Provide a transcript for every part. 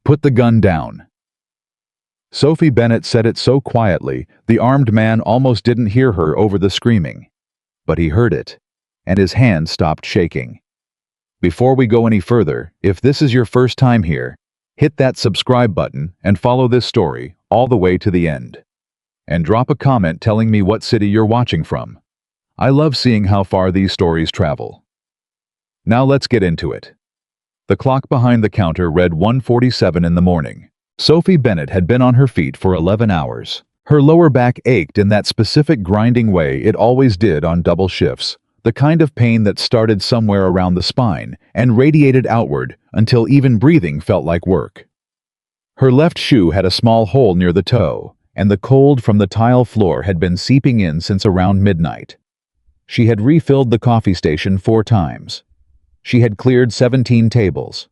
Put the gun down." Sophie Bennett said it so quietly, the armed man almost didn't hear her over the screaming. But he heard it, and his hand stopped shaking. Before we go any further, if this is your first time here, hit that subscribe button and follow this story all the way to the end. And drop a comment telling me what city you're watching from. I love seeing how far these stories travel. Now let's get into it. The clock behind the counter read 1:47 in the morning. Sophie Bennett had been on her feet for 11 hours. Her lower back ached in that specific grinding way it always did on double shifts, the kind of pain that started somewhere around the spine and radiated outward until even breathing felt like work. Her left shoe had a small hole near the toe, and the cold from the tile floor had been seeping in since around midnight. She had refilled the coffee station 4 times. She had cleared 17 tables.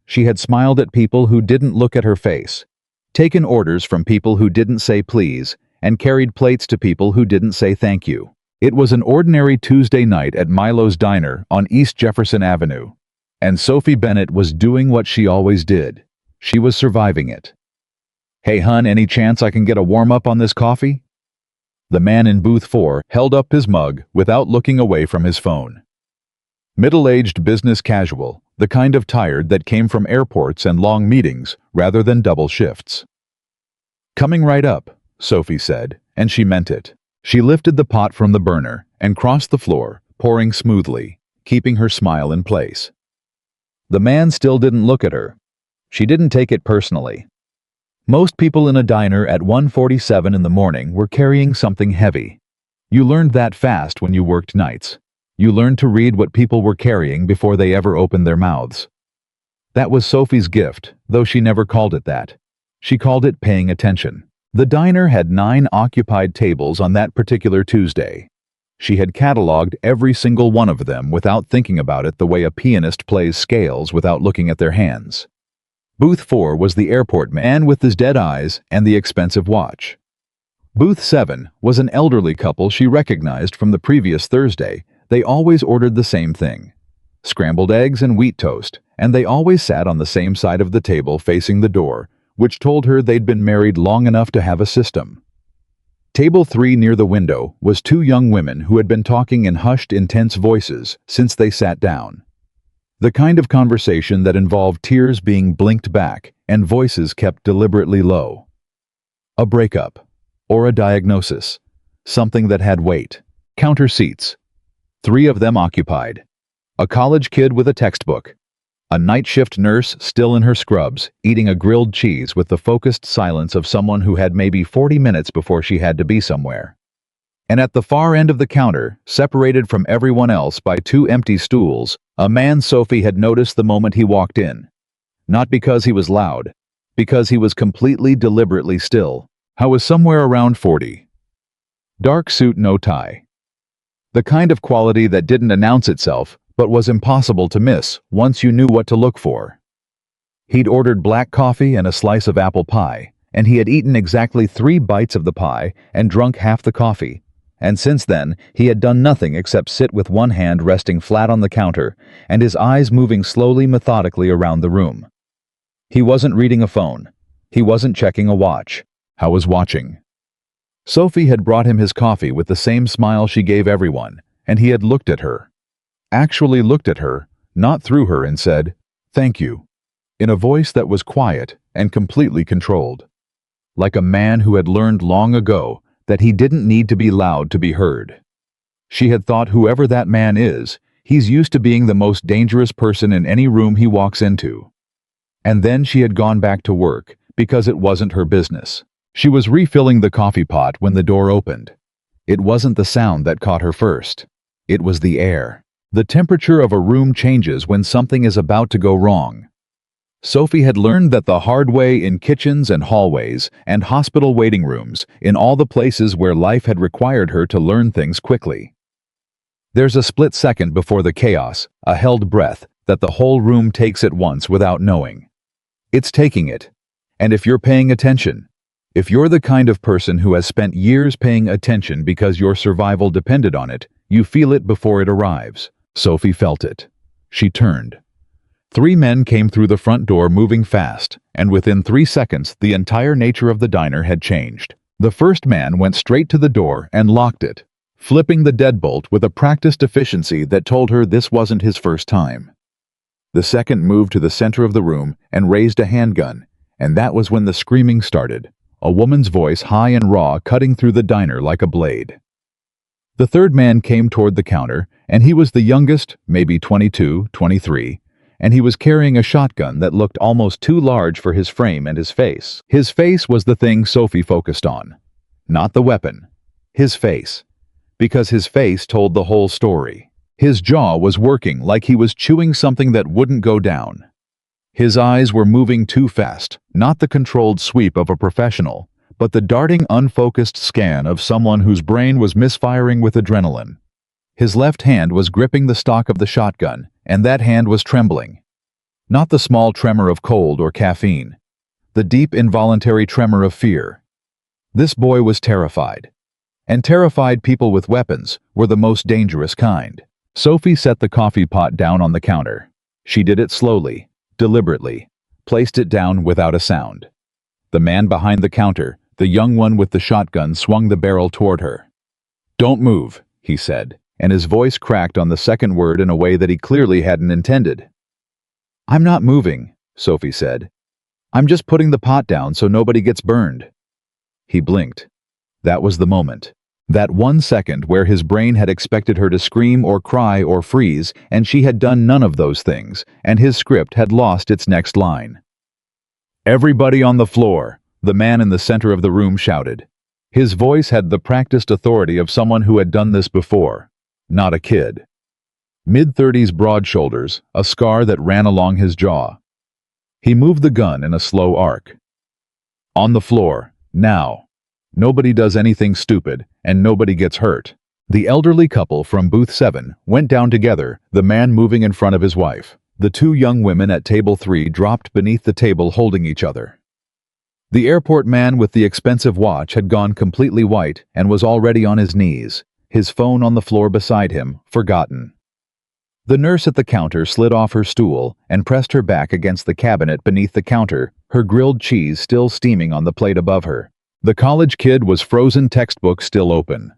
She had smiled at people who didn't look at her face, taken orders from people who didn't say please, and carried plates to people who didn't say thank you. It was an ordinary Tuesday night at Milo's Diner on East Jefferson Avenue, and Sophie Bennett was doing what she always did. She was surviving it. "Hey hun, any chance I can get a warm-up on this coffee?" The man in booth 4 held up his mug without looking away from his phone. Middle-aged business casual, the kind of tired that came from airports and long meetings rather than double shifts. "Coming right up," Sophie said, and she meant it. She lifted the pot from the burner and crossed the floor, pouring smoothly, keeping her smile in place. The man still didn't look at her. She didn't take it personally. Most people in a diner at 1:47 in the morning were carrying something heavy. You learned that fast when you worked nights. You learned to read what people were carrying before they ever opened their mouths. That was Sophie's gift, though she never called it that. She called it paying attention. The diner had 9 occupied tables on that particular Tuesday. She had cataloged every single one of them without thinking about it the way a pianist plays scales without looking at their hands. Booth 4 was the airport man with his dead eyes and the expensive watch. Booth 7 was an elderly couple she recognized from the previous Thursday. They always ordered the same thing: scrambled eggs and wheat toast, and they always sat on the same side of the table facing the door, which told her they'd been married long enough to have a system. Table 3 near the window was 2 young women who had been talking in hushed, intense voices since they sat down. The kind of conversation that involved tears being blinked back and voices kept deliberately low. A breakup, or a diagnosis, something that had weight. Counter seats. 3 of them occupied. A college kid with a textbook. A night shift nurse still in her scrubs, eating a grilled cheese with the focused silence of someone who had maybe 40 minutes before she had to be somewhere. And at the far end of the counter, separated from everyone else by 2 empty stools, a man Sophie had noticed the moment he walked in. Not because he was loud, because he was completely deliberately still. I was somewhere around 40. Dark suit, no tie. The kind of quality that didn't announce itself, but was impossible to miss once you knew what to look for. He'd ordered black coffee and a slice of apple pie, and he had eaten exactly 3 bites of the pie and drunk half the coffee. And since then, he had done nothing except sit with one hand resting flat on the counter and his eyes moving slowly, methodically around the room. He wasn't reading a phone. He wasn't checking a watch. I was watching. Sophie had brought him his coffee with the same smile she gave everyone, and he had looked at her. Actually looked at her, not through her, and said, "Thank you," in a voice that was quiet and completely controlled. Like a man who had learned long ago that he didn't need to be loud to be heard. She had thought whoever that man is, he's used to being the most dangerous person in any room he walks into. And then she had gone back to work because it wasn't her business. She was refilling the coffee pot when the door opened. It wasn't the sound that caught her first. It was the air. The temperature of a room changes when something is about to go wrong. Sophie had learned that the hard way in kitchens and hallways and hospital waiting rooms, in all the places where life had required her to learn things quickly. There's a split second before the chaos, a held breath, that the whole room takes at once without knowing. It's taking it. And if you're paying attention, if you're the kind of person who has spent years paying attention because your survival depended on it, you feel it before it arrives. Sophie felt it. She turned. 3 men came through the front door moving fast, and within 3 seconds the entire nature of the diner had changed. The first man went straight to the door and locked it, flipping the deadbolt with a practiced efficiency that told her this wasn't his first time. The second moved to the center of the room and raised a handgun, and that was when the screaming started, a woman's voice high and raw cutting through the diner like a blade. The third man came toward the counter, and he was the youngest, maybe 22, 23, and he was carrying a shotgun that looked almost too large for his frame and his face. His face was the thing Sophie focused on, not the weapon. His face. Because his face told the whole story. His jaw was working like he was chewing something that wouldn't go down. His eyes were moving too fast, not the controlled sweep of a professional, but the darting, unfocused scan of someone whose brain was misfiring with adrenaline. His left hand was gripping the stock of the shotgun, and that hand was trembling. Not the small tremor of cold or caffeine. The deep, involuntary tremor of fear. This boy was terrified. And terrified people with weapons were the most dangerous kind. Sophie set the coffee pot down on the counter. She did it slowly, deliberately, placed it down without a sound. The man behind the counter, the young one with the shotgun, swung the barrel toward her. "Don't move," he said, and his voice cracked on the second word in a way that he clearly hadn't intended. "I'm not moving," Sophie said. "I'm just putting the pot down so nobody gets burned." He blinked. That was the moment. That 1 second where his brain had expected her to scream or cry or freeze, and she had done none of those things, and his script had lost its next line. "Everybody on the floor," the man in the center of the room shouted. His voice had the practiced authority of someone who had done this before, not a kid. Mid-30s, broad shoulders, a scar that ran along his jaw. He moved the gun in a slow arc. "On the floor, now. Nobody does anything stupid, and nobody gets hurt." The elderly couple from booth 7 went down together, the man moving in front of his wife. The 2 young women at table 3 dropped beneath the table holding each other. The airport man with the expensive watch had gone completely white and was already on his knees, his phone on the floor beside him, forgotten. The nurse at the counter slid off her stool and pressed her back against the cabinet beneath the counter, her grilled cheese still steaming on the plate above her. The college kid was frozen, textbook still open.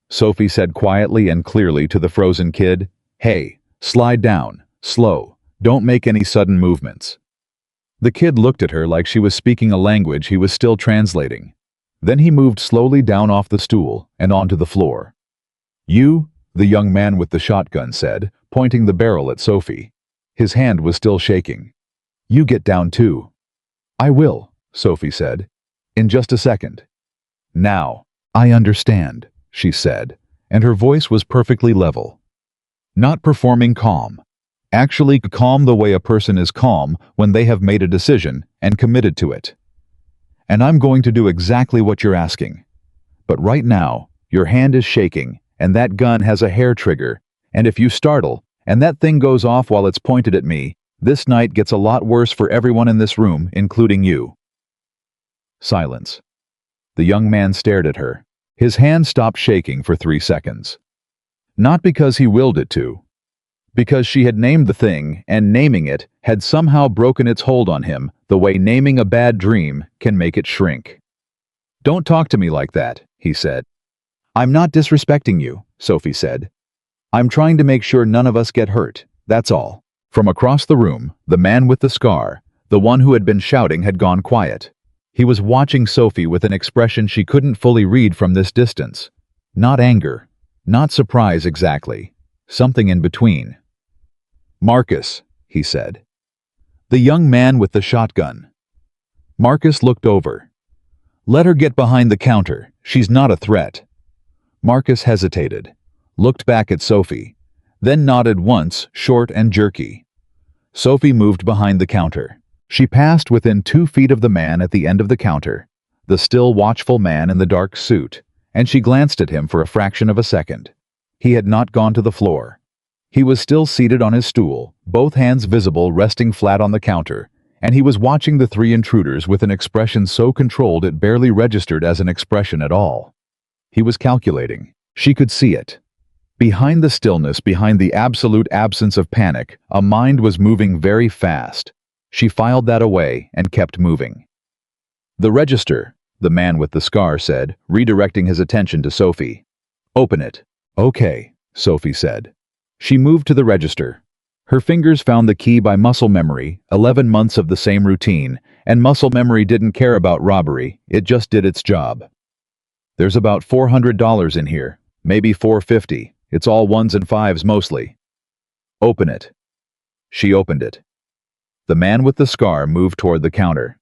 Sophie said quietly and clearly to the frozen kid, "Hey, slide down, slow, don't make any sudden movements." The kid looked at her like she was speaking a language he was still translating. Then he moved slowly down off the stool and onto the floor. "You," the young man with the shotgun said, pointing the barrel at Sophie. His hand was still shaking. "You get down too." "I will," Sophie said. "In just a second." "Now, I understand," she said, and her voice was perfectly level. Not performing calm. Actually calm the way a person is calm when they have made a decision and committed to it. "And I'm going to do exactly what you're asking. But right now, your hand is shaking, and that gun has a hair trigger, and if you startle, and that thing goes off while it's pointed at me, this night gets a lot worse for everyone in this room, including you." Silence. The young man stared at her. His hand stopped shaking for 3 seconds. Not because he willed it to. Because she had named the thing, and naming it had somehow broken its hold on him, the way naming a bad dream can make it shrink. "Don't talk to me like that," he said. "I'm not disrespecting you," Sophie said. "I'm trying to make sure none of us get hurt, that's all." From across the room, the man with the scar, the one who had been shouting, had gone quiet. He was watching Sophie with an expression she couldn't fully read from this distance. Not anger, not surprise exactly, something in between. "Marcus," he said. The young man with the shotgun. Marcus looked over. "Let her get behind the counter, she's not a threat." Marcus hesitated, looked back at Sophie, then nodded once, short and jerky. Sophie moved behind the counter. She passed within 2 feet of the man at the end of the counter, the still watchful man in the dark suit, and she glanced at him for a fraction of a second. He had not gone to the floor. He was still seated on his stool, both hands visible resting flat on the counter, and he was watching the 3 intruders with an expression so controlled it barely registered as an expression at all. He was calculating. She could see it. Behind the stillness, behind the absolute absence of panic, a mind was moving very fast. She filed that away and kept moving. "The register," the man with the scar said, redirecting his attention to Sophie. "Open it." "Okay," Sophie said. She moved to the register. Her fingers found the key by muscle memory, 11 months of the same routine, and muscle memory didn't care about robbery, it just did its job. "There's about $400 in here, maybe $450. It's all ones and fives mostly." "Open it." She opened it. The man with the scar moved toward the counter.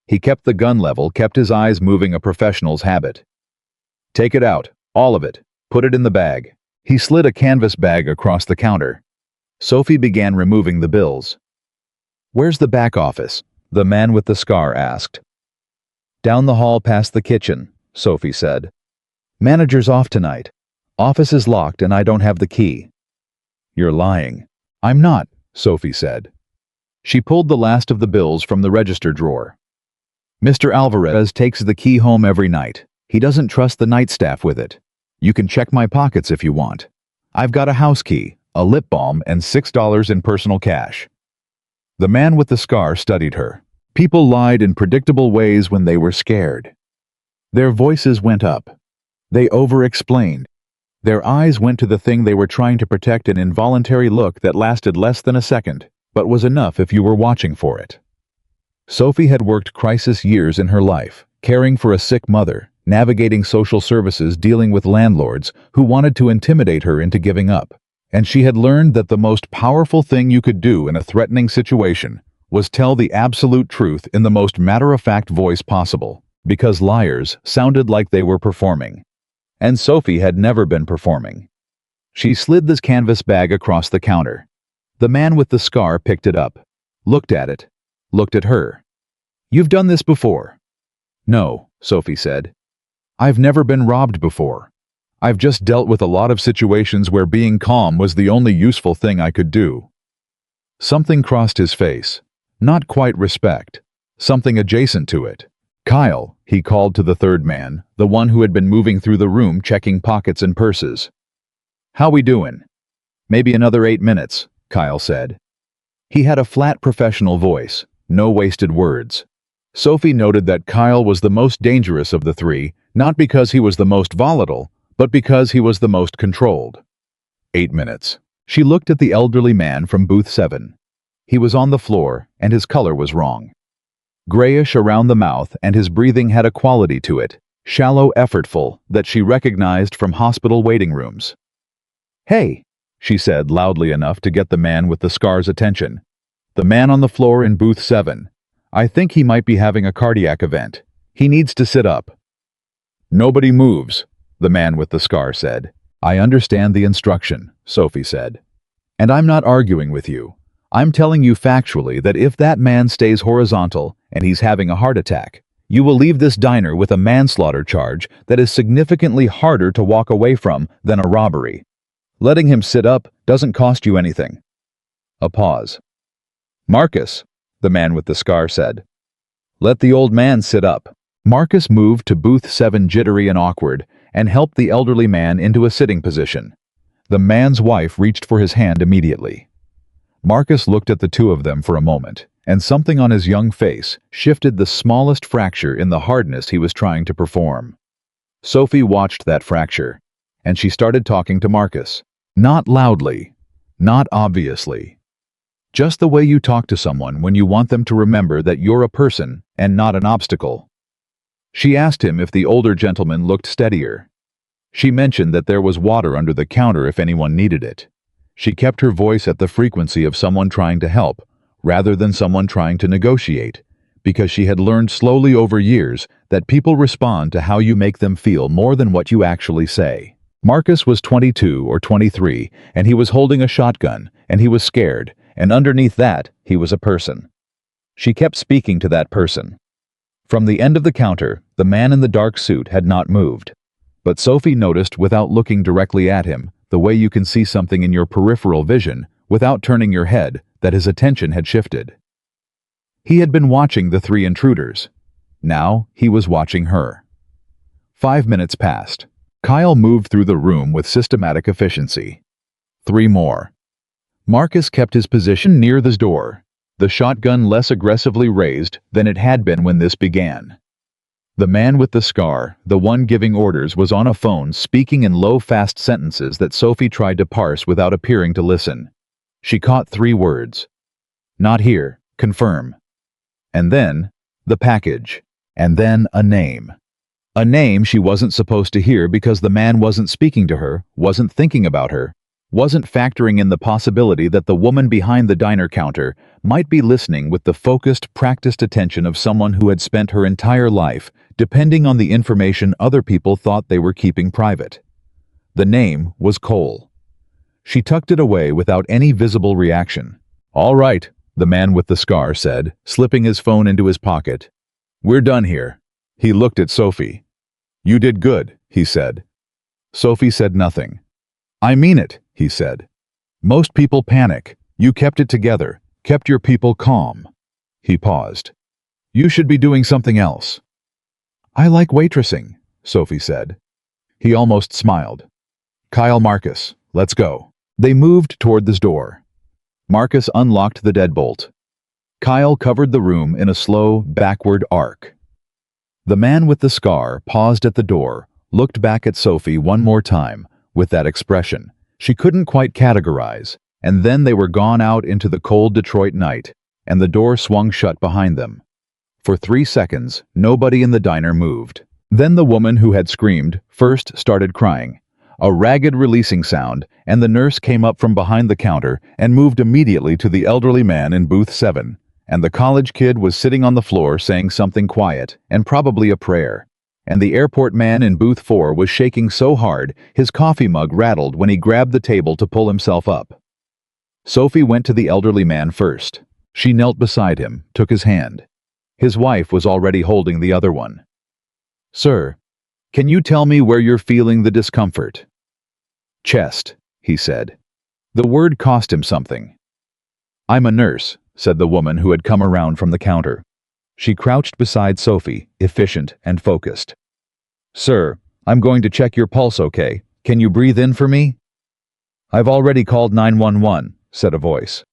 He kept the gun level, kept his eyes moving, a professional's habit. "Take it out, all of it. Put it in the bag." He slid a canvas bag across the counter. Sophie began removing the bills. "Where's the back office?" the man with the scar asked. "Down the hall past the kitchen," Sophie said. "Manager's off tonight. Office is locked and I don't have the key." "You're lying." "I'm not," Sophie said. She pulled the last of the bills from the register drawer. "Mr. Alvarez takes the key home every night. He doesn't trust the night staff with it. You can check my pockets if you want. I've got a house key, a lip balm, and $6 in personal cash." The man with the scar studied her. People lied in predictable ways when they were scared. Their voices went up. They over-explained. Their eyes went to the thing they were trying to protect, an involuntary look that lasted less than a second, but was enough if you were watching for it. Sophie had worked crisis years in her life, caring for a sick mother, navigating social services, dealing with landlords who wanted to intimidate her into giving up. And she had learned that the most powerful thing you could do in a threatening situation was tell the absolute truth in the most matter-of-fact voice possible, because liars sounded like they were performing. And Sophie had never been performing. She slid this canvas bag across the counter. The man with the scar picked it up, looked at it, looked at her. "You've done this before." "No," Sophie said. "I've never been robbed before. I've just dealt with a lot of situations where being calm was the only useful thing I could do." Something crossed his face. Not quite respect. Something adjacent to it. "Kyle," he called to the third man, the one who had been moving through the room checking pockets and purses. "How we doing?" "Maybe another 8 minutes," Kyle said. He had a flat professional voice, no wasted words. Sophie noted that Kyle was the most dangerous of the three, not because he was the most volatile, but because he was the most controlled. 8 minutes. She looked at the elderly man from booth 7. He was on the floor, and his color was wrong. Grayish around the mouth, and his breathing had a quality to it, shallow, effortful, that she recognized from hospital waiting rooms. "Hey," she said loudly enough to get the man with the scar's attention. "The man on the floor in booth 7. I think he might be having a cardiac event. He needs to sit up." "Nobody moves," the man with the scar said. "I understand the instruction," Sophie said. "And I'm not arguing with you. I'm telling you factually that if that man stays horizontal and he's having a heart attack, you will leave this diner with a manslaughter charge that is significantly harder to walk away from than a robbery. Letting him sit up doesn't cost you anything." A pause. "Marcus," the man with the scar said. "Let the old man sit up." Marcus moved to booth 7, jittery and awkward, and helped the elderly man into a sitting position. The man's wife reached for his hand immediately. Marcus looked at the two of them for a moment, and something on his young face shifted the smallest fracture in the hardness he was trying to perform. Sophie watched that fracture, and she started talking to Marcus. Not loudly, not obviously. Just the way you talk to someone when you want them to remember that you're a person and not an obstacle. She asked him if the older gentleman looked steadier. She mentioned that there was water under the counter if anyone needed it. She kept her voice at the frequency of someone trying to help, rather than someone trying to negotiate, because she had learned slowly over years that people respond to how you make them feel more than what you actually say. Marcus was 22 or 23, and he was holding a shotgun, and he was scared, and underneath that, he was a person. She kept speaking to that person. From the end of the counter, the man in the dark suit had not moved. But Sophie noticed, without looking directly at him, the way you can see something in your peripheral vision, without turning your head, that his attention had shifted. He had been watching the three intruders. Now he was watching her. 5 minutes passed. Kyle moved through the room with systematic efficiency. 3 more. Marcus kept his position near the door, the shotgun less aggressively raised than it had been when this began. The man with the scar, the one giving orders, was on a phone speaking in low, fast sentences that Sophie tried to parse without appearing to listen. She caught 3 words. Not here, confirm. And then, the package. And then a name. A name she wasn't supposed to hear because the man wasn't speaking to her, wasn't thinking about her, wasn't factoring in the possibility that the woman behind the diner counter might be listening with the focused, practiced attention of someone who had spent her entire life depending on the information other people thought they were keeping private. The name was Cole. She tucked it away without any visible reaction. "All right," the man with the scar said, slipping his phone into his pocket. "We're done here." He looked at Sophie. "You did good," he said. Sophie said nothing. "I mean it," he said. "Most people panic. You kept it together, kept your people calm." He paused. "You should be doing something else." "I like waitressing," Sophie said. He almost smiled. "Kyle, Marcus, let's go." They moved toward the door. Marcus unlocked the deadbolt. Kyle covered the room in a slow, backward arc. The man with the scar paused at the door, looked back at Sophie one more time, with that expression she couldn't quite categorize, and then they were gone out into the cold Detroit night, and the door swung shut behind them. For 3 seconds, nobody in the diner moved. Then the woman who had screamed first started crying. A ragged releasing sound, and the nurse came up from behind the counter and moved immediately to the elderly man in booth 7, and the college kid was sitting on the floor saying something quiet, and probably a prayer. And the airport man in booth 4 was shaking so hard his coffee mug rattled when he grabbed the table to pull himself up. Sophie went to the elderly man first. She knelt beside him, took his hand. His wife was already holding the other one. "Sir, can you tell me where you're feeling the discomfort?" "Chest," he said. The word cost him something. "I'm a nurse," said the woman who had come around from the counter. She crouched beside Sophie, efficient and focused. "Sir, I'm going to check your pulse, okay? Can you breathe in for me?" "I've already called 911, said a voice.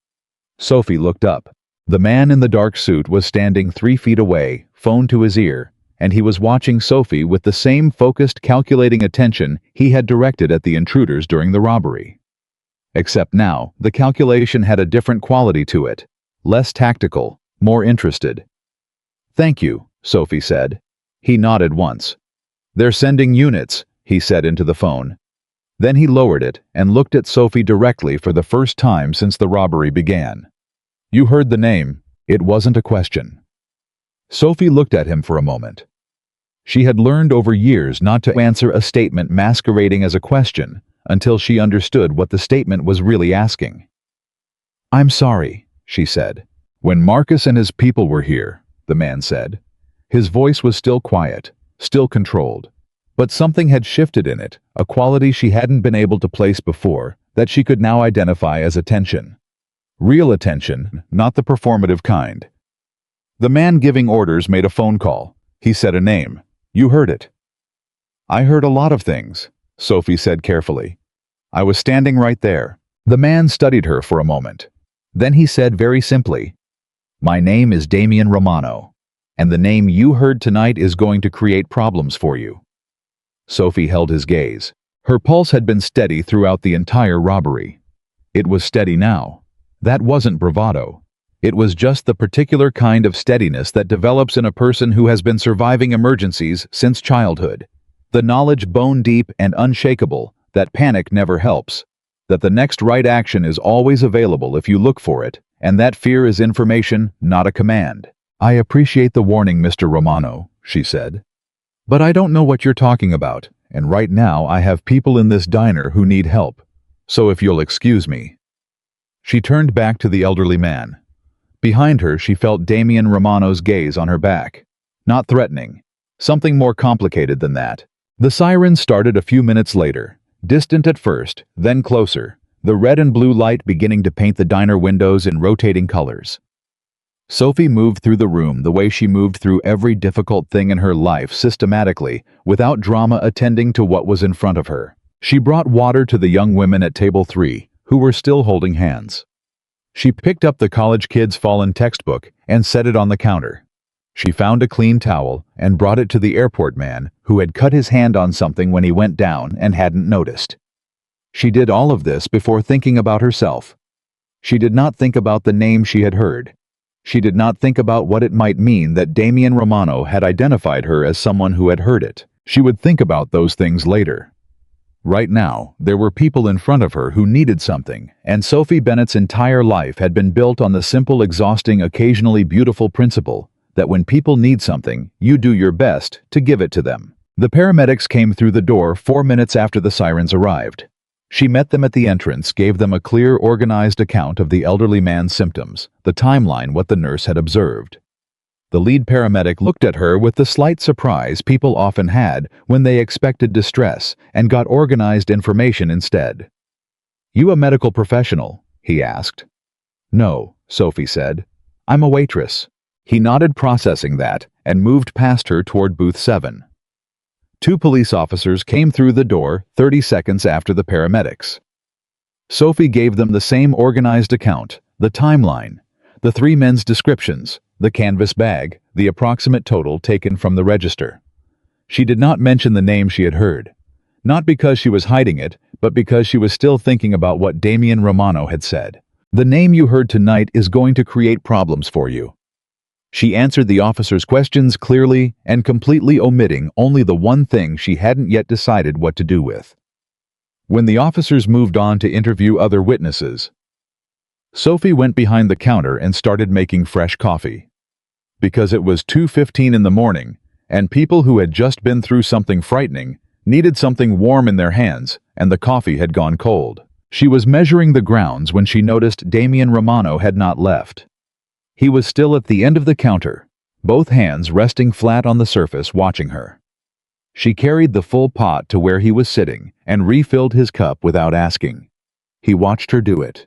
Sophie looked up. The man in the dark suit was standing 3 feet away, phone to his ear, and he was watching Sophie with the same focused, calculating attention he had directed at the intruders during the robbery. Except now, the calculation had a different quality to it, less tactical, more interested. "Thank you," Sophie said. He nodded once. "They're sending units," he said into the phone. Then he lowered it and looked at Sophie directly for the first time since the robbery began. "You heard the name. It wasn't a question." Sophie looked at him for a moment. She had learned over years not to answer a statement masquerading as a question until she understood what the statement was really asking. "I'm sorry," she said. "When Marcus and his people were here," the man said. His voice was still quiet, still controlled. But something had shifted in it, a quality she hadn't been able to place before, that she could now identify as attention. Real attention, not the performative kind. The man giving orders made a phone call. He said a name. "You heard it." "I heard a lot of things," Sophie said carefully. "I was standing right there." The man studied her for a moment. Then he said very simply, "My name is Damian Romano, and the name you heard tonight is going to create problems for you." Sophie held his gaze. Her pulse had been steady throughout the entire robbery. It was steady now. That wasn't bravado. It was just the particular kind of steadiness that develops in a person who has been surviving emergencies since childhood. The knowledge bone deep and unshakable that panic never helps, that the next right action is always available if you look for it, and that fear is information, not a command. "I appreciate the warning, Mr. Romano," she said. "But I don't know what you're talking about, and right now I have people in this diner who need help. So if you'll excuse me." She turned back to the elderly man. Behind her, she felt Damian Romano's gaze on her back. Not threatening. Something more complicated than that. The siren started a few minutes later, distant at first, then closer, the red and blue light beginning to paint the diner windows in rotating colors. Sophie moved through the room the way she moved through every difficult thing in her life systematically, without drama attending to what was in front of her. She brought water to the young women at table 3, who were still holding hands. She picked up the college kid's fallen textbook and set it on the counter. She found a clean towel and brought it to the airport man who had cut his hand on something when he went down and hadn't noticed. She did all of this before thinking about herself. She did not think about the name she had heard. She did not think about what it might mean that Damian Romano had identified her as someone who had heard it. She would think about those things later. Right now, there were people in front of her who needed something, and Sophie Bennett's entire life had been built on the simple, exhausting, occasionally beautiful principle that when people need something, you do your best to give it to them. The paramedics came through the door 4 minutes after the sirens arrived. She met them at the entrance, gave them a clear, organized account of the elderly man's symptoms, the timeline, what the nurse had observed. The lead paramedic looked at her with the slight surprise people often had when they expected distress and got organized information instead. "You a medical professional?" he asked. "No," Sophie said. "I'm a waitress." He nodded, processing that, and moved past her toward booth 7. 2 police officers came through the door 30 seconds after the paramedics. Sophie gave them the same organized account, the timeline, the 3 men's descriptions, the canvas bag, the approximate total taken from the register. She did not mention the name she had heard, not because she was hiding it, but because she was still thinking about what Damian Romano had said. "The name you heard tonight is going to create problems for you." She answered the officer's questions clearly and completely omitting only the one thing she hadn't yet decided what to do with. When the officers moved on to interview other witnesses, Sophie went behind the counter and started making fresh coffee. Because it was 2:15 in the morning, and people who had just been through something frightening needed something warm in their hands, and the coffee had gone cold. She was measuring the grounds when she noticed Damian Romano had not left. He was still at the end of the counter, both hands resting flat on the surface, watching her. She carried the full pot to where he was sitting and refilled his cup without asking. He watched her do it.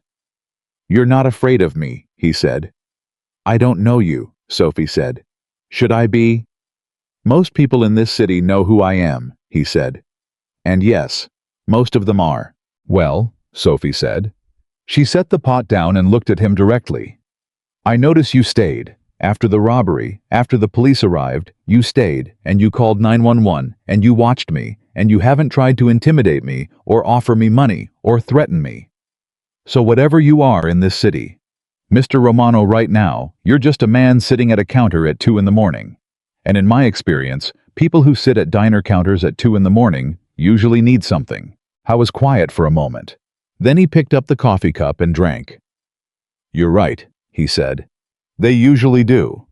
"You're not afraid of me," he said. "I don't know you," Sophie said. "Should I be?" "Most people in this city know who I am," he said. "And yes, most of them are." "Well," Sophie said. She set the pot down and looked at him directly. "I notice you stayed. After the robbery, after the police arrived, you stayed, and you called 911, and you watched me, and you haven't tried to intimidate me, or offer me money, or threaten me. So whatever you are in this city, Mr. Romano, right now, you're just a man sitting at a counter at 2 in the morning. And in my experience, people who sit at diner counters at 2 in the morning usually need something." I was quiet for a moment. Then he picked up the coffee cup and drank. "You're right," he said. "They usually do."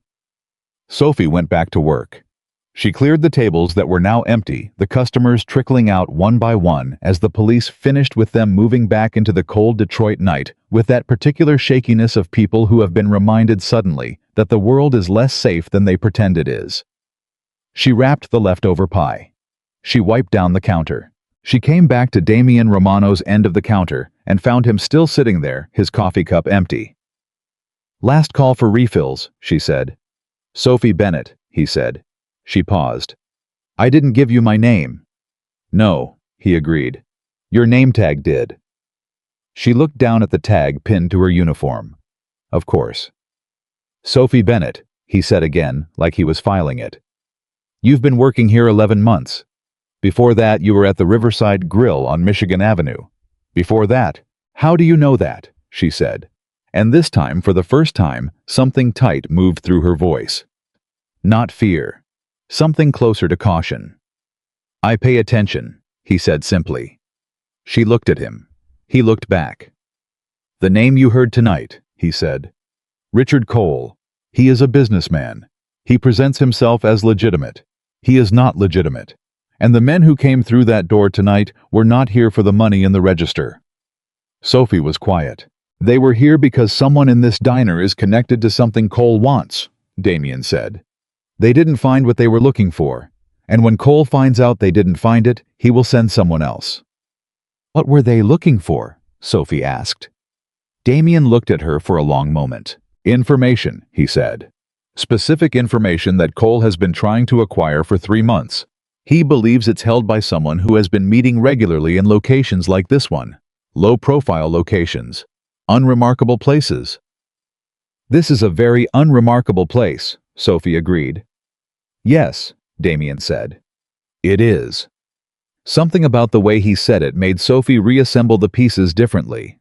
Sophie went back to work. She cleared the tables that were now empty, the customers trickling out one by one as the police finished with them, moving back into the cold Detroit night with that particular shakiness of people who have been reminded suddenly that the world is less safe than they pretend it is. She wrapped the leftover pie. She wiped down the counter. She came back to Damian Romano's end of the counter and found him still sitting there, his coffee cup empty. "Last call for refills," she said. "Sophie Bennett," he said. She paused. "I didn't give you my name." "No," he agreed. "Your name tag did." She looked down at the tag pinned to her uniform. "Of course." "Sophie Bennett," he said again, like he was filing it. "You've been working here 11 months. Before that, you were at the Riverside Grill on Michigan Avenue. Before that, how do you know that?" she said. And this time, for the first time, something tight moved through her voice. Not fear. Something closer to caution. "I pay attention," he said simply. She looked at him. He looked back. "The name you heard tonight," he said. "Richard Cole. He is a businessman. He presents himself as legitimate. He is not legitimate. And the men who came through that door tonight were not here for the money in the register." Sophie was quiet. "They were here because someone in this diner is connected to something Cole wants," Damian said. "They didn't find what they were looking for, and when Cole finds out they didn't find it, he will send someone else." "What were they looking for?" Sophie asked. Damian looked at her for a long moment. Information, he said. Specific information that Cole has been trying to acquire for 3 months. He believes it's held by someone who has been meeting regularly in locations like this one. Low-profile locations. Unremarkable places. This is a very unremarkable place, Sophie agreed. Yes, Damien said. It is. Something about the way he said it made Sophie reassemble the pieces differently.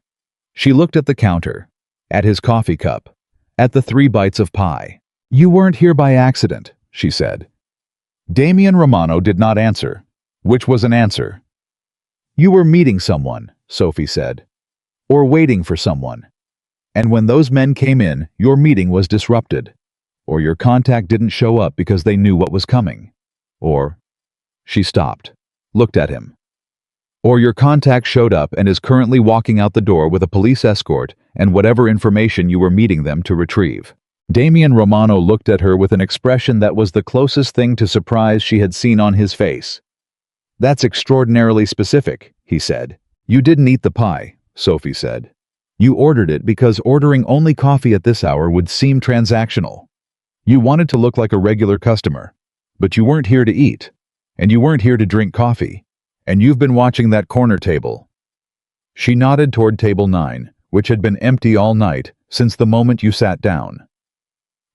She looked at the counter, at his coffee cup, at the 3 bites of pie. You weren't here by accident, she said. Damien Romano did not answer, which was an answer. You were meeting someone, Sophie said. Or waiting for someone. And when those men came in, your meeting was disrupted. Or your contact didn't show up because they knew what was coming. Or... She stopped, looked at him. Or your contact showed up and is currently walking out the door with a police escort and whatever information you were meeting them to retrieve. Damien Romano looked at her with an expression that was the closest thing to surprise she had seen on his face. That's extraordinarily specific, he said. You didn't eat the pie, Sophie said. You ordered it because ordering only coffee at this hour would seem transactional. You wanted to look like a regular customer. But you weren't here to eat. And you weren't here to drink coffee. And you've been watching that corner table. She nodded toward table 9, which had been empty all night since the moment you sat down.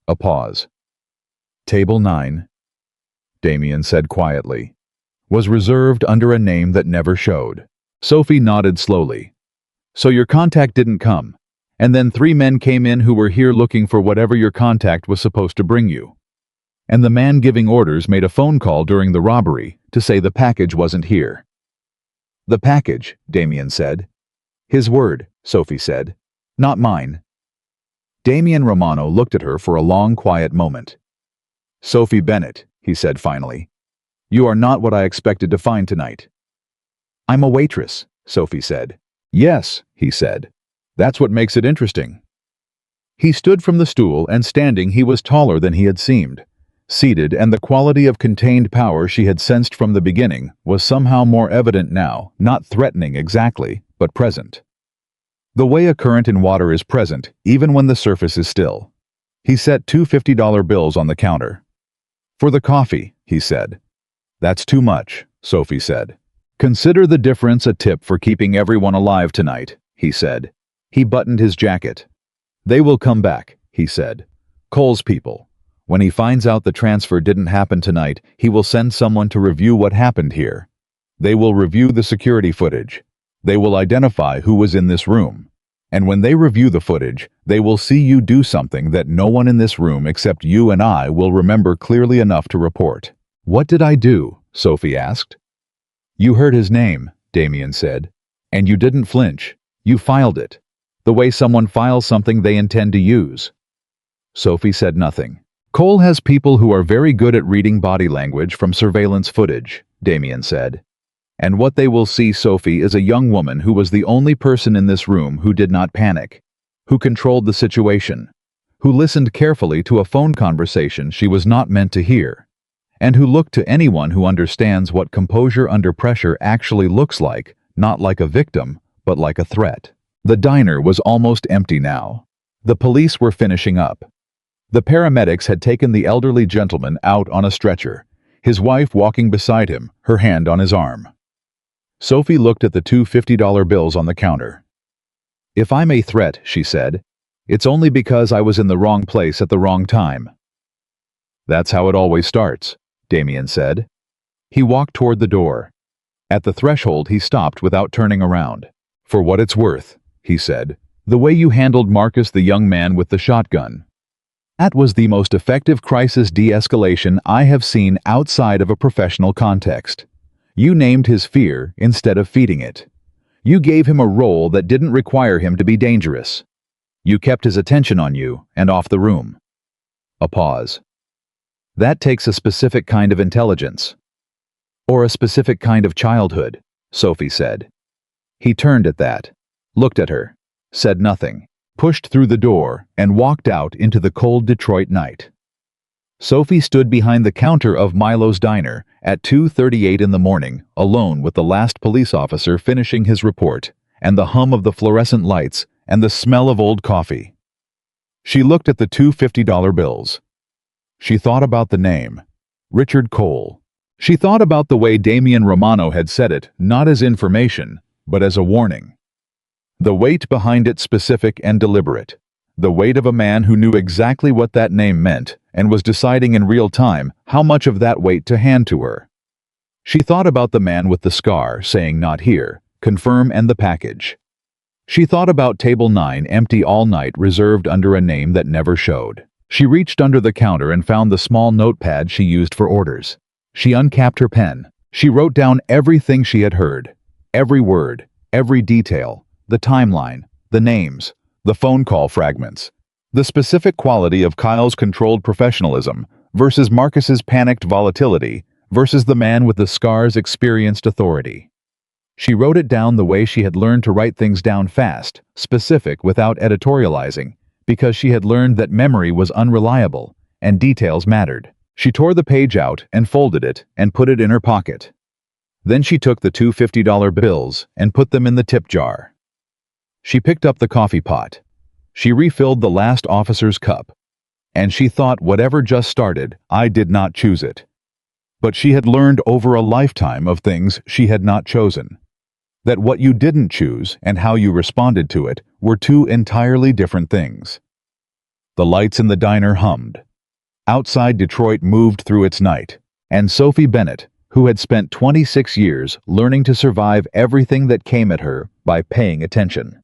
A pause. Table 9, Damien said quietly, was reserved under a name that never showed. Sophie nodded slowly. So your contact didn't come, and then 3 men came in who were here looking for whatever your contact was supposed to bring you. And the man giving orders made a phone call during the robbery to say the package wasn't here. The package, Damien said. His word, Sophie said. Not mine. Damien Romano looked at her for a long, quiet moment. Sophie Bennett, he said finally. You are not what I expected to find tonight. I'm a waitress, Sophie said. Yes, he said. That's what makes it interesting. He stood from the stool, and standing he was taller than he had seemed. Seated, and the quality of contained power she had sensed from the beginning was somehow more evident now, not threatening exactly, but present. The way a current in water is present, even when the surface is still. He set 2 $50 bills on the counter. For the coffee, he said. That's too much, Sophie said. Consider the difference a tip for keeping everyone alive tonight, he said. He buttoned his jacket. They will come back, he said. Cole's people. When he finds out the transfer didn't happen tonight, he will send someone to review what happened here. They will review the security footage. They will identify who was in this room. And when they review the footage, they will see you do something that no one in this room except you and I will remember clearly enough to report. What did I do? Sophie asked. You heard his name, Damien said. And you didn't flinch. You filed it. The way someone files something they intend to use. Sophie said nothing. Cole has people who are very good at reading body language from surveillance footage, Damien said. And what they will see, Sophie, is a young woman who was the only person in this room who did not panic, who controlled the situation, who listened carefully to a phone conversation she was not meant to hear, and who looked to anyone who understands what composure under pressure actually looks like, not like a victim, but like a threat. The diner was almost empty now. The police were finishing up. The paramedics had taken the elderly gentleman out on a stretcher, his wife walking beside him, her hand on his arm. Sophie looked at the 2 $50 bills on the counter. If I'm a threat, she said, it's only because I was in the wrong place at the wrong time. That's how it always starts, Damien said. He walked toward the door. At the threshold he stopped without turning around. For what it's worth, he said, the way you handled Marcus, the young man with the shotgun. That was the most effective crisis de-escalation I have seen outside of a professional context. You named his fear instead of feeding it. You gave him a role that didn't require him to be dangerous. You kept his attention on you and off the room. A pause. That takes a specific kind of intelligence. Or a specific kind of childhood, Sophie said. He turned at that, looked at her, said nothing, pushed through the door, and walked out into the cold Detroit night. Sophie stood behind the counter of Milo's diner at 2:38 in the morning, alone with the last police officer finishing his report, and the hum of the fluorescent lights and the smell of old coffee. She looked at the two $50 bills. She thought about the name, Richard Cole. She thought about the way Damian Romano had said it, not as information, but as a warning. The weight behind it specific and deliberate. The weight of a man who knew exactly what that name meant and was deciding in real time how much of that weight to hand to her. She thought about the man with the scar saying not here, confirm and the package. She thought about table 9 empty all night reserved under a name that never showed. She reached under the counter and found the small notepad she used for orders. She uncapped her pen. She wrote down everything she had heard. Every word, every detail, the timeline, the names, the phone call fragments. The specific quality of Kyle's controlled professionalism versus Marcus's panicked volatility versus the man with the scar's experienced authority. She wrote it down the way she had learned to write things down fast, specific without editorializing, because she had learned that memory was unreliable and details mattered. She tore the page out and folded it and put it in her pocket. Then she took the two $50 bills and put them in the tip jar. She picked up the coffee pot. She refilled the last officer's cup. And she thought, whatever just started, I did not choose it. But she had learned over a lifetime of things she had not chosen. That what you didn't choose and how you responded to it were two entirely different things. The lights in the diner hummed. Outside Detroit moved through its night, and Sophie Bennett, who had spent 26 years learning to survive everything that came at her by paying attention,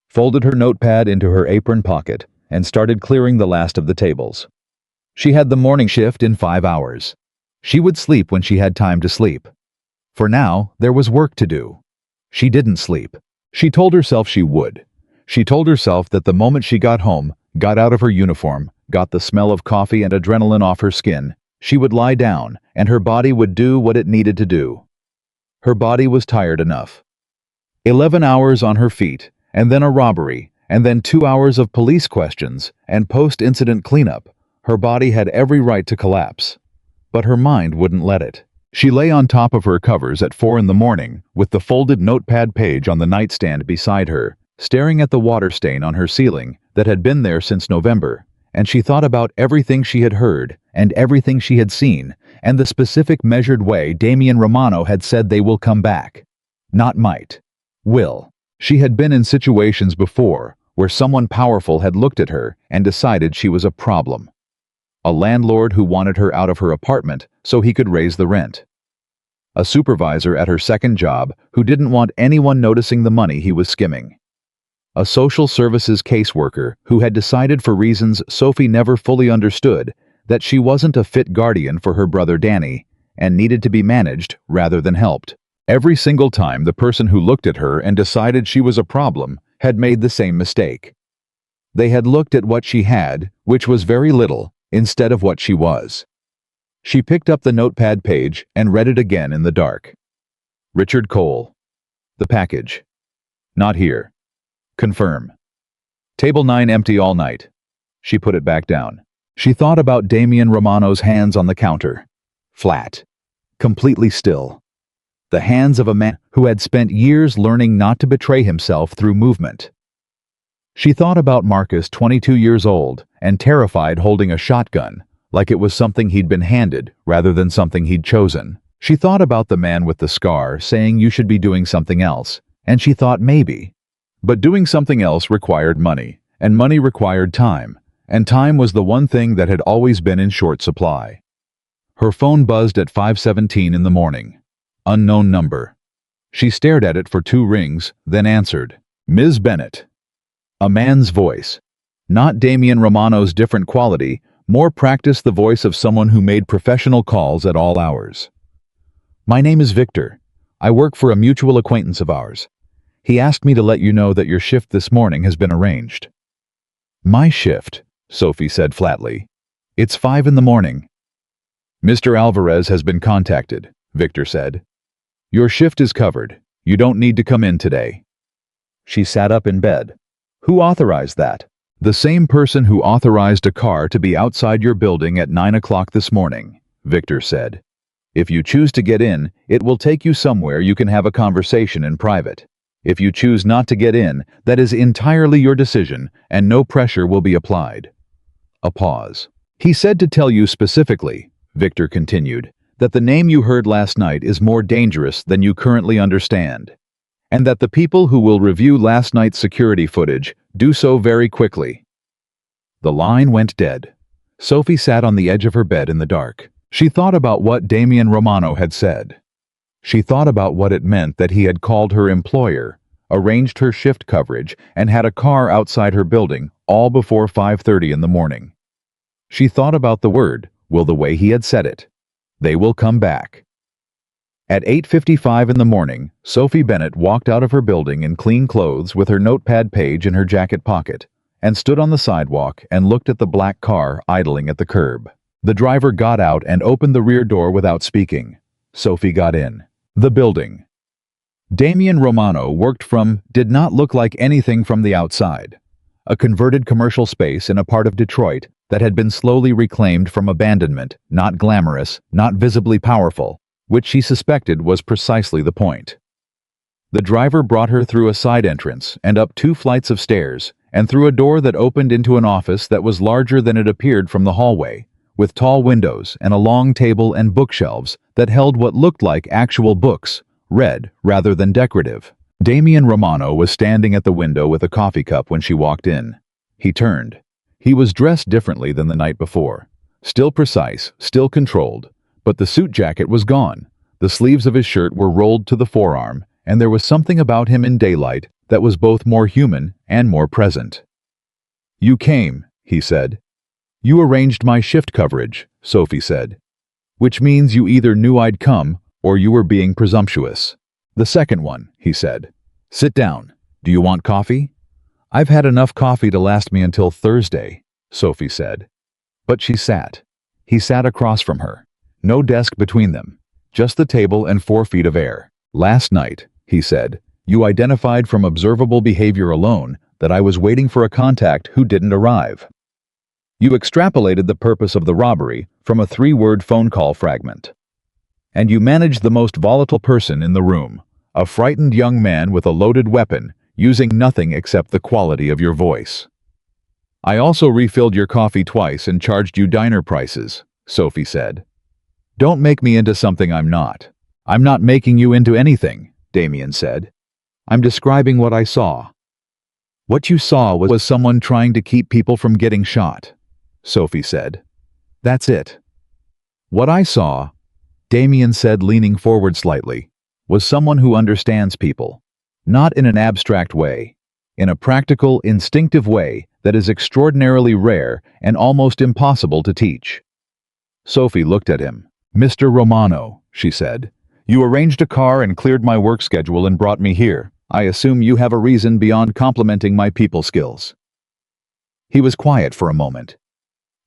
folded her notepad into her apron pocket and started clearing the last of the tables. She had the morning shift in 5 hours. She would sleep when she had time to sleep. For now, there was work to do. She didn't sleep. She told herself she would. She told herself that the moment she got home, got out of her uniform, got the smell of coffee and adrenaline off her skin, she would lie down and her body would do what it needed to do. Her body was tired enough. 11 hours on her feet, and then a robbery, and then 2 hours of police questions and post-incident cleanup. Her body had every right to collapse. But her mind wouldn't let it. She lay on top of her covers at 4 in the morning, with the folded notepad page on the nightstand beside her, staring at the water stain on her ceiling that had been there since November, and she thought about everything she had heard and everything she had seen, and the specific measured way Damian Romano had said they will come back. Not might. Will. She had been in situations before where someone powerful had looked at her and decided she was a problem. A landlord who wanted her out of her apartment so he could raise the rent. A supervisor at her second job who didn't want anyone noticing the money he was skimming. A social services caseworker who had decided for reasons Sophie never fully understood that she wasn't a fit guardian for her brother Danny and needed to be managed rather than helped. Every single time the person who looked at her and decided she was a problem had made the same mistake. They had looked at what she had, which was very little, instead of what she was. She picked up the notepad page and read it again in the dark. Richard Cole. The package. Not here. Confirm. Table 9 empty all night. She put it back down. She thought about Damian Romano's hands on the counter. Flat. Completely still. The hands of a man who had spent years learning not to betray himself through movement. She thought about Marcus, 22 years old, and terrified holding a shotgun, like it was something he'd been handed rather than something he'd chosen. She thought about the man with the scar saying you should be doing something else, and she thought maybe. But doing something else required money, and money required time, and time was the one thing that had always been in short supply. Her phone buzzed at 5:17 in the morning. Unknown number. She stared at it for 2 rings, then answered. Ms. Bennett. A man's voice. Not Damian Romano's different quality, more practiced the voice of someone who made professional calls at all hours. My name is Victor. I work for a mutual acquaintance of ours. He asked me to let you know that your shift this morning has been arranged. My shift, Sophie said flatly. It's 5 in the morning. Mr. Alvarez has been contacted, Victor said. Your shift is covered. You don't need to come in today. She sat up in bed. Who authorized that? The same person who authorized a car to be outside your building at 9 o'clock this morning, Victor said. If you choose to get in, it will take you somewhere you can have a conversation in private. If you choose not to get in, that is entirely your decision, and no pressure will be applied." A pause. "He said to tell you specifically," Victor continued, "that the name you heard last night is more dangerous than you currently understand, and that the people who will review last night's security footage do so very quickly." The line went dead. Sophie sat on the edge of her bed in the dark. She thought about what Damian Romano had said. She thought about what it meant that he had called her employer, arranged her shift coverage, and had a car outside her building, all before 5:30 in the morning. She thought about the word, the way he had said it. They will come back. At 8:55 in the morning, Sophie Bennett walked out of her building in clean clothes with her notepad page in her jacket pocket, and stood on the sidewalk and looked at the black car idling at the curb. The driver got out and opened the rear door without speaking. Sophie got in. The building Damian Romano worked from did not look like anything from the outside. A converted commercial space in a part of Detroit that had been slowly reclaimed from abandonment, not glamorous, not visibly powerful, which she suspected was precisely the point. The driver brought her through a side entrance and up 2 flights of stairs, and through a door that opened into an office that was larger than it appeared from the hallway, with tall windows and a long table and bookshelves that held what looked like actual books, read rather than decorative. Damian Romano was standing at the window with a coffee cup when she walked in. He turned. He was dressed differently than the night before. Still precise, still controlled, but the suit jacket was gone. The sleeves of his shirt were rolled to the forearm, and there was something about him in daylight that was both more human and more present. "You came," he said. "You arranged my shift coverage," Sophie said. "Which means you either knew I'd come, or you were being presumptuous." "The second one," he said. "Sit down. Do you want coffee?" "I've had enough coffee to last me until Thursday," Sophie said. But she sat. He sat across from her. No desk between them. Just the table and 4 feet of air. "Last night," he said, "you identified from observable behavior alone that I was waiting for a contact who didn't arrive. You extrapolated the purpose of the robbery from a 3-word phone call fragment. And you managed the most volatile person in the room, a frightened young man with a loaded weapon, using nothing except the quality of your voice. I also refilled your coffee twice and charged you diner prices," Sophie said. "Don't make me into something I'm not." "I'm not making you into anything," Damian said. "I'm describing what I saw." "What you saw was someone trying to keep people from getting shot," Sophie said. "That's it." "What I saw," Damian said, leaning forward slightly, "was someone who understands people. Not in an abstract way. In a practical, instinctive way that is extraordinarily rare and almost impossible to teach." Sophie looked at him. "Mr. Romano," she said, "you arranged a car and cleared my work schedule and brought me here. I assume you have a reason beyond complimenting my people skills." He was quiet for a moment.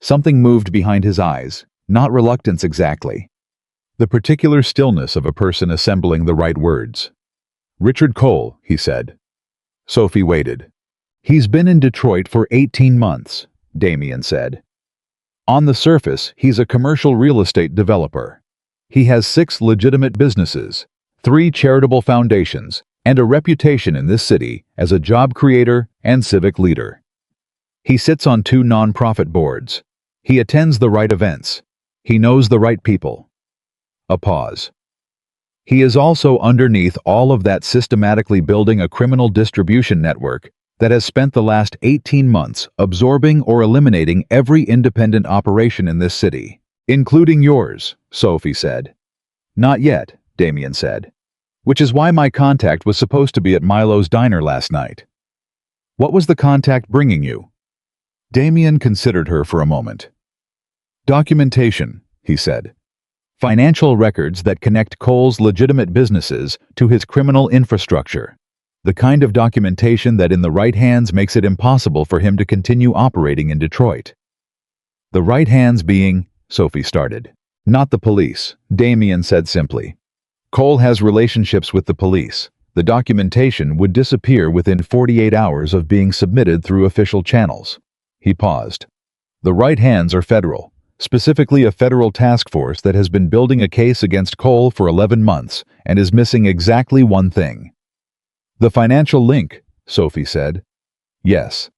Something moved behind his eyes, not reluctance exactly. The particular stillness of a person assembling the right words. "Richard Cole," he said. Sophie waited. "He's been in Detroit for 18 months, Damian said. On the surface, he's a commercial real estate developer. He has 6 legitimate businesses, 3 charitable foundations, and a reputation in this city as a job creator and civic leader. He sits on 2 nonprofit boards. He attends the right events. He knows the right people." A pause. "He is also underneath all of that systematically building a criminal distribution network that has spent the last 18 months absorbing or eliminating every independent operation in this city, including yours," Sophie said. "Not yet," Damian said. "Which is why my contact was supposed to be at Milo's diner last night." "What was the contact bringing you?" Damian considered her for a moment. "Documentation," he said. "Financial records that connect Cole's legitimate businesses to his criminal infrastructure. The kind of documentation that in the right hands makes it impossible for him to continue operating in Detroit." "The right hands being," Sophie started. "Not the police," Damian said simply. "Cole has relationships with the police. The documentation would disappear within 48 hours of being submitted through official channels." He paused. "The right hands are federal. Specifically a federal task force that has been building a case against Cole for 11 months and is missing exactly one thing. The financial link, Sophie said. Yes.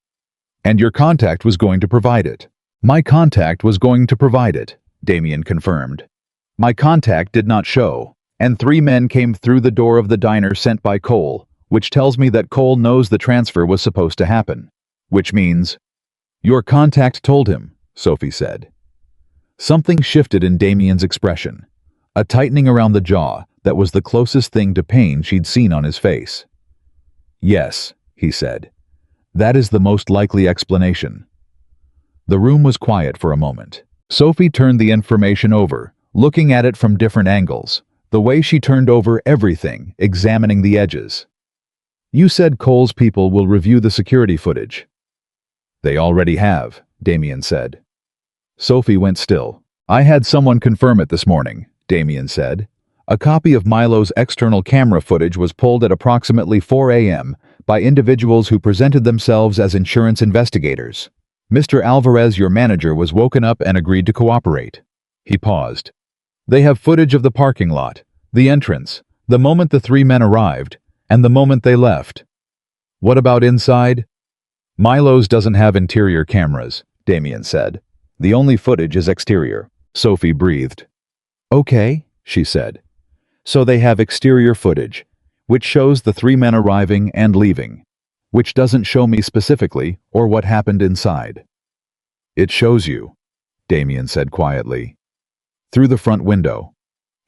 And your contact was going to provide it. My contact was going to provide it, Damien confirmed. My contact did not show, and 3 men came through the door of the diner sent by Cole, which tells me that Cole knows the transfer was supposed to happen. Which means, your contact told him, Sophie said. Something shifted in Damien's expression. A tightening around the jaw that was the closest thing to pain she'd seen on his face. Yes, he said. That is the most likely explanation. The room was quiet for a moment. Sophie turned the information over, looking at it from different angles, the way she turned over everything, examining the edges. You said Cole's people will review the security footage. They already have, Damien said. Sophie went still. I had someone confirm it this morning, Damien said. A copy of Milo's external camera footage was pulled at approximately 4 a.m. by individuals who presented themselves as insurance investigators. Mr. Alvarez, your manager, was woken up and agreed to cooperate. He paused. They have footage of the parking lot, the entrance, the moment the 3 men arrived, and the moment they left. What about inside? Milo's doesn't have interior cameras, Damien said. The only footage is exterior. Sophie breathed. Okay, she said. So they have exterior footage, which shows the 3 men arriving and leaving, which doesn't show me specifically or what happened inside. It shows you, Damien said quietly. Through the front window.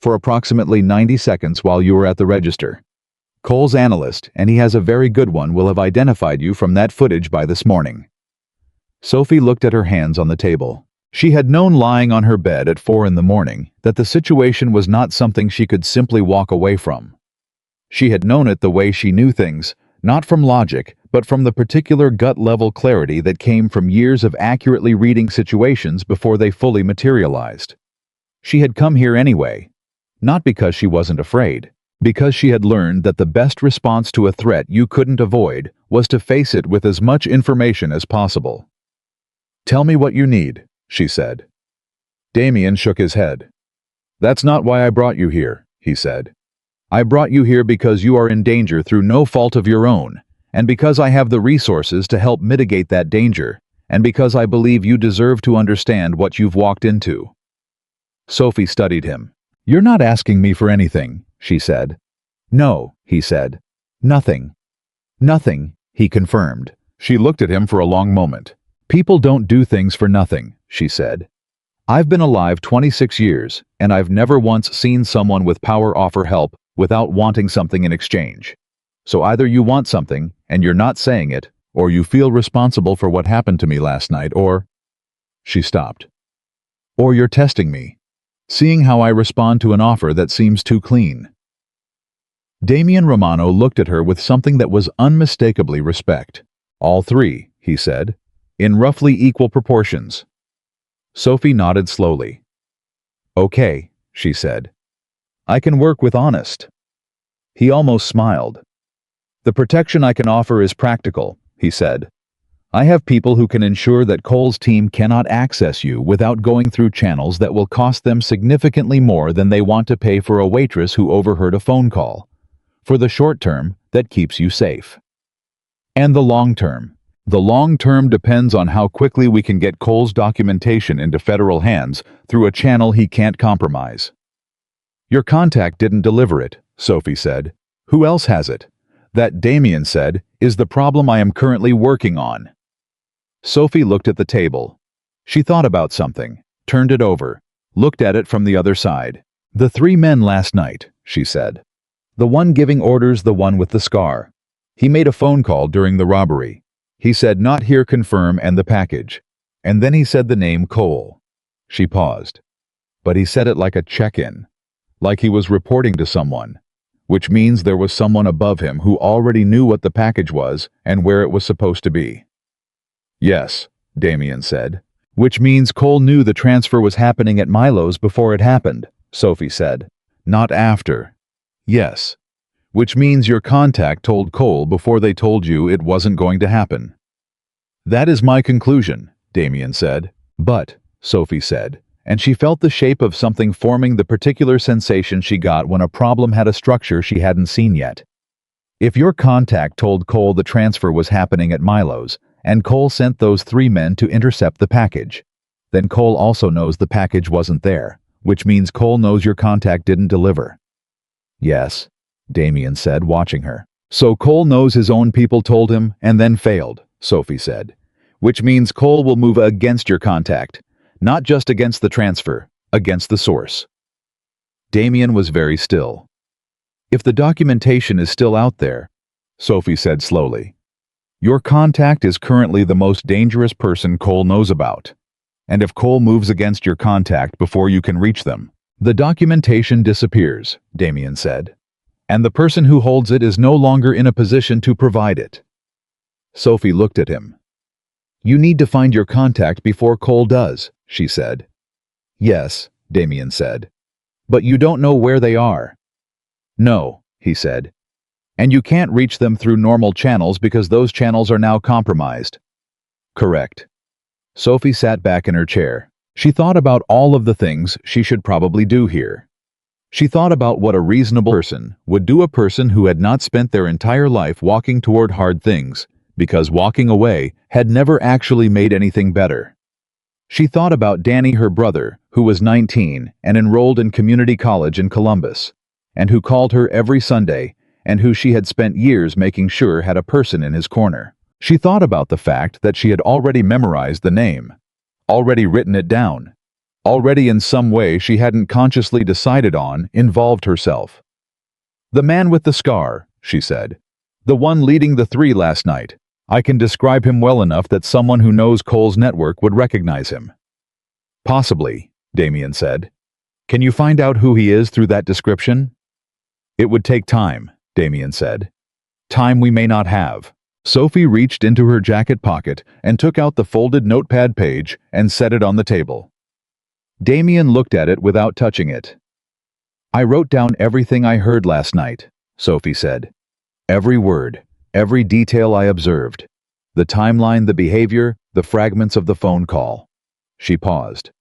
For approximately 90 seconds while you were at the register. Cole's analyst, and he has a very good one, will have identified you from that footage by this morning. Sophie looked at her hands on the table. She had known lying on her bed at 4 in the morning that the situation was not something she could simply walk away from. She had known it the way she knew things, not from logic, but from the particular gut-level clarity that came from years of accurately reading situations before they fully materialized. She had come here anyway, not because she wasn't afraid, because she had learned that the best response to a threat you couldn't avoid was to face it with as much information as possible. Tell me what you need, she said. Damien shook his head. That's not why I brought you here, he said. I brought you here because you are in danger through no fault of your own, and because I have the resources to help mitigate that danger, and because I believe you deserve to understand what you've walked into. Sophie studied him. You're not asking me for anything, she said. No, he said. Nothing. Nothing, he confirmed. She looked at him for a long moment. People don't do things for nothing, she said. I've been alive 26 years, and I've never once seen someone with power offer help without wanting something in exchange. So either you want something, and you're not saying it, or you feel responsible for what happened to me last night, or... She stopped. Or you're testing me, seeing how I respond to an offer that seems too clean. Damien Romano looked at her with something that was unmistakably respect. All 3, he said, in roughly equal proportions. Sophie nodded slowly. Okay, she said. I can work with honest. He almost smiled. The protection I can offer is practical, he said. I have people who can ensure that Cole's team cannot access you without going through channels that will cost them significantly more than they want to pay for a waitress who overheard a phone call. For the short term, that keeps you safe. And the long term. The long term depends on how quickly we can get Cole's documentation into federal hands through a channel he can't compromise. Your contact didn't deliver it, Sophie said. Who else has it? That, Damien said, is the problem I am currently working on. Sophie looked at the table. She thought about something, turned it over, looked at it from the other side. The 3 men last night, she said. The one giving orders, the one with the scar. He made a phone call during the robbery. He said not here, confirm, and the package. And then he said the name Cole. She paused. But he said it like a check-in. Like he was reporting to someone. Which means there was someone above him who already knew what the package was and where it was supposed to be. Yes, Damien said. Which means Cole knew the transfer was happening at Milo's before it happened, Sophie said. Not after. Yes. Which means your contact told Cole before they told you it wasn't going to happen. That is my conclusion, Damien said. But, Sophie said, and she felt the shape of something forming the particular sensation she got when a problem had a structure she hadn't seen yet. If your contact told Cole the transfer was happening at Milo's, and Cole sent those 3 men to intercept the package, then Cole also knows the package wasn't there, which means Cole knows your contact didn't deliver. Yes, Damien said, watching her. So Cole knows his own people told him and then failed, Sophie said. Which means Cole will move against your contact, not just against the transfer, against the source. Damien was very still. If the documentation is still out there, Sophie said slowly, your contact is currently the most dangerous person Cole knows about. And if Cole moves against your contact before you can reach them, the documentation disappears, Damien said. And the person who holds it is no longer in a position to provide it. Sophie looked at him. You need to find your contact before Cole does, she said. Yes, Damien said. But you don't know where they are. No, he said. And you can't reach them through normal channels because those channels are now compromised. Correct. Sophie sat back in her chair. She thought about all of the things she should probably do here. She thought about what a reasonable person would do, a person who had not spent their entire life walking toward hard things, because walking away had never actually made anything better. She thought about Danny, her brother, who was 19 and enrolled in community college in Columbus, and who called her every Sunday, and who she had spent years making sure had a person in his corner. She thought about the fact that she had already memorized the name, already written it down, already in some way she hadn't consciously decided on involved herself. The man with the scar, she said. The one leading the 3 last night. I can describe him well enough that someone who knows Cole's network would recognize him. Possibly, Damien said. Can you find out who he is through that description? It would take time, Damien said. Time we may not have. Sophie reached into her jacket pocket and took out the folded notepad page and set it on the table. Damien looked at it without touching it. I wrote down everything I heard last night, Sophie said. Every word, every detail I observed. The timeline, the behavior, the fragments of the phone call. She paused.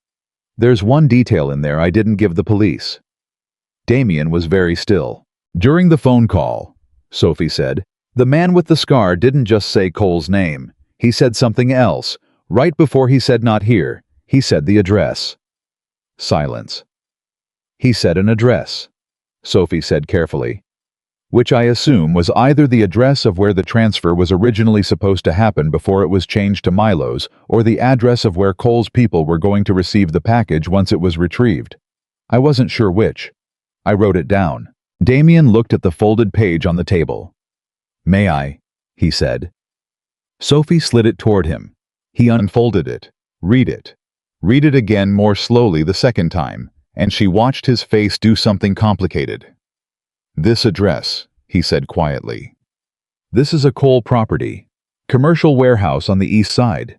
There's one detail in there I didn't give the police. Damien was very still. During the phone call, Sophie said, the man with the scar didn't just say Cole's name. He said something else. Right before he said not here, he said the address. Silence. He said an address, Sophie said carefully, which I assume was either the address of where the transfer was originally supposed to happen before it was changed to Milo's, or the address of where Cole's people were going to receive the package once it was retrieved. I wasn't sure which. I wrote it down. Damien looked at the folded page on the table. May I? He said. Sophie slid it toward him. He unfolded it. Read it. Read it again more slowly the second time, and she watched his face do something complicated. This address, he said quietly. This is a Cole property. Commercial warehouse on the east side.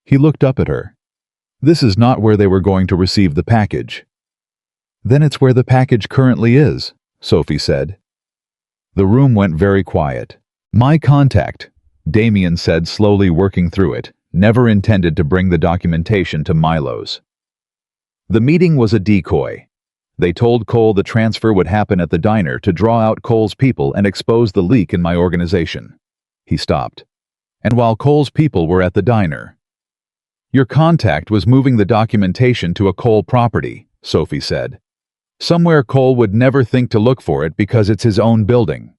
He looked up at her. This is not where they were going to receive the package. Then it's where the package currently is, Sophie said. The room went very quiet. My contact, Damien said, slowly working through it, never intended to bring the documentation to Milo's. The meeting was a decoy. They told Cole the transfer would happen at the diner to draw out Cole's people and expose the leak in my organization. He stopped. And while Cole's people were at the diner, your contact was moving the documentation to a Cole property, Sophie said. Somewhere Cole would never think to look for it because it's his own building.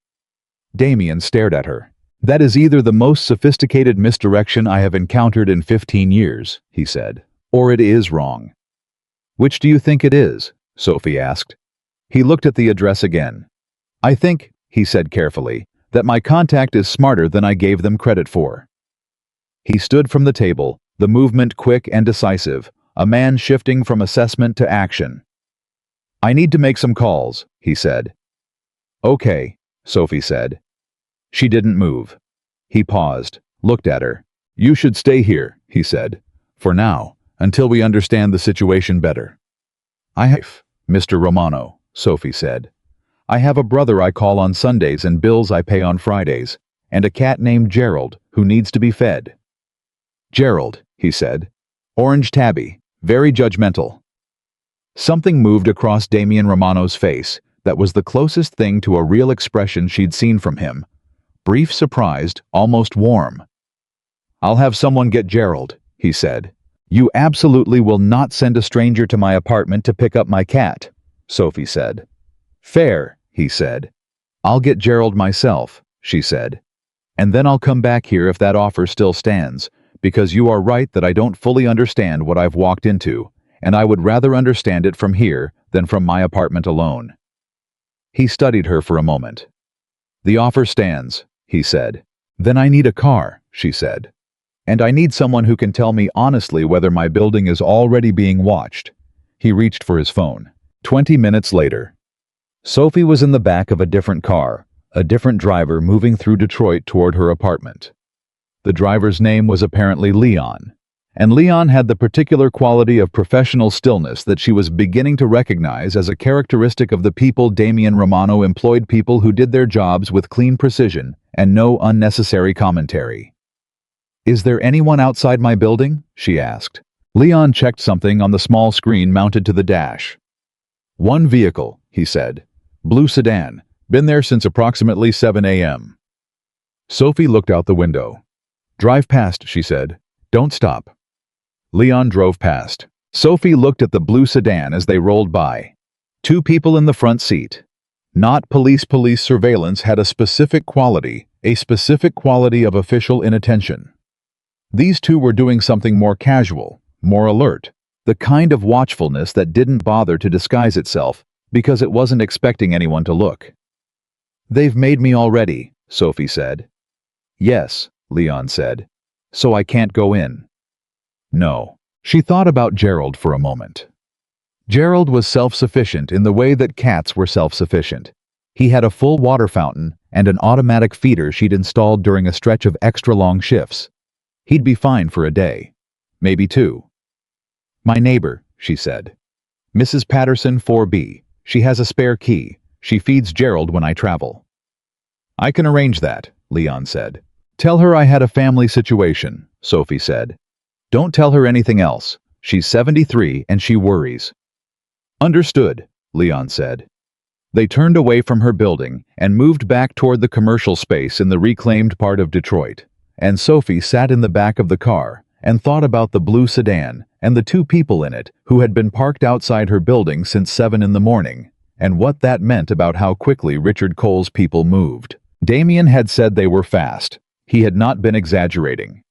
Damien stared at her. That is either the most sophisticated misdirection I have encountered in 15 years, he said, or it is wrong. Which do you think it is? Sophie asked. He looked at the address again. I think, he said carefully, that my contact is smarter than I gave them credit for. He stood from the table, the movement quick and decisive, a man shifting from assessment to action. I need to make some calls, he said. Okay, Sophie said. She didn't move. He paused, looked at her. You should stay here, he said, for now, until we understand the situation better. I have, Mr. Romano, Sophie said. I have a brother I call on Sundays and bills I pay on Fridays, and a cat named Gerald who needs to be fed. Gerald, he said. Orange tabby, very judgmental. Something moved across Damien Romano's face, That was the closest thing to a real expression she'd seen from him. Brief, surprised, almost warm. "I'll have someone get Gerald," he said. "You absolutely will not send a stranger to my apartment to pick up my cat," Sophie said. "Fair," he said. "I'll get Gerald myself," she said. "And then I'll come back here if that offer still stands, because you are right that I don't fully understand what I've walked into, and I would rather understand it from here than from my apartment alone." He studied her for a moment. "The offer stands," he said. "Then I need a car," she said. "And I need someone who can tell me honestly whether my building is already being watched." He reached for his phone. 20 minutes later. Sophie was in the back of a different car, a different driver moving through Detroit toward her apartment. The driver's name was apparently Leon, and Leon had the particular quality of professional stillness that she was beginning to recognize as a characteristic of the people Damian Romano employed, people who did their jobs with clean precision and no unnecessary commentary. "Is there anyone outside my building?" she asked. Leon checked something on the small screen mounted to the dash. "One vehicle," he said. "Blue sedan. Been there since approximately 7 a.m. Sophie looked out the window. "Drive past," she said. "Don't stop." Leon drove past. Sophie looked at the blue sedan as they rolled by. 2 people in the front seat. Not police surveillance had a specific quality of official inattention. These 2 were doing something more casual, more alert, the kind of watchfulness that didn't bother to disguise itself because it wasn't expecting anyone to look. "They've made me already," Sophie said. "Yes," Leon said. "So I can't go in." No. She thought about Gerald for a moment. Gerald was self-sufficient in the way that cats were self-sufficient. He had a full water fountain and an automatic feeder she'd installed during a stretch of extra-long shifts. He'd be fine for a day. Maybe 2. "My neighbor," she said. "Mrs. Patterson 4B. She has a spare key. She feeds Gerald when I travel." "I can arrange that," Leon said. "Tell her I had a family situation," Sophie said. "Don't tell her anything else. She's 73 and she worries." "Understood," Leon said. They turned away from her building and moved back toward the commercial space in the reclaimed part of Detroit, and Sophie sat in the back of the car and thought about the blue sedan and the 2 people in it who had been parked outside her building since 7 in the morning, and what that meant about how quickly Richard Cole's people moved. Damian had said they were fast. He had not been exaggerating.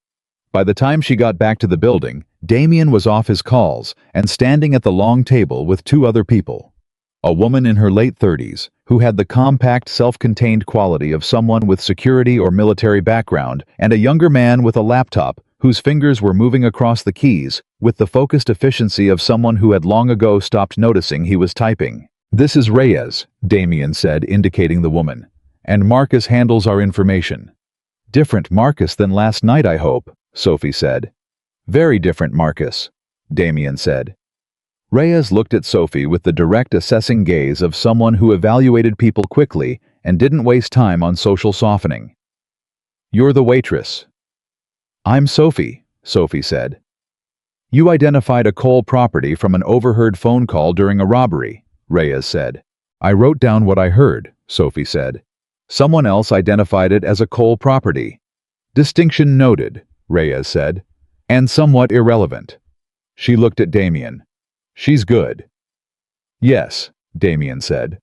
By the time she got back to the building, Damian was off his calls and standing at the long table with 2 other people. A woman in her late 30s, who had the compact, self-contained quality of someone with security or military background, and a younger man with a laptop whose fingers were moving across the keys with the focused efficiency of someone who had long ago stopped noticing he was typing. "This is Reyes," Damian said, indicating the woman. "And Marcus handles our information." "Different Marcus than last night, I hope," Sophie said. "Very different Marcus," Damian said. Reyes looked at Sophie with the direct assessing gaze of someone who evaluated people quickly and didn't waste time on social softening. "You're the waitress." "I'm Sophie," Sophie said. "You identified a Cole property from an overheard phone call during a robbery," Reyes said. "I wrote down what I heard," Sophie said. "Someone else identified it as a Cole property." "Distinction noted," Reyes said. "And somewhat irrelevant." She looked at Damian. "She's good." "Yes," Damian said.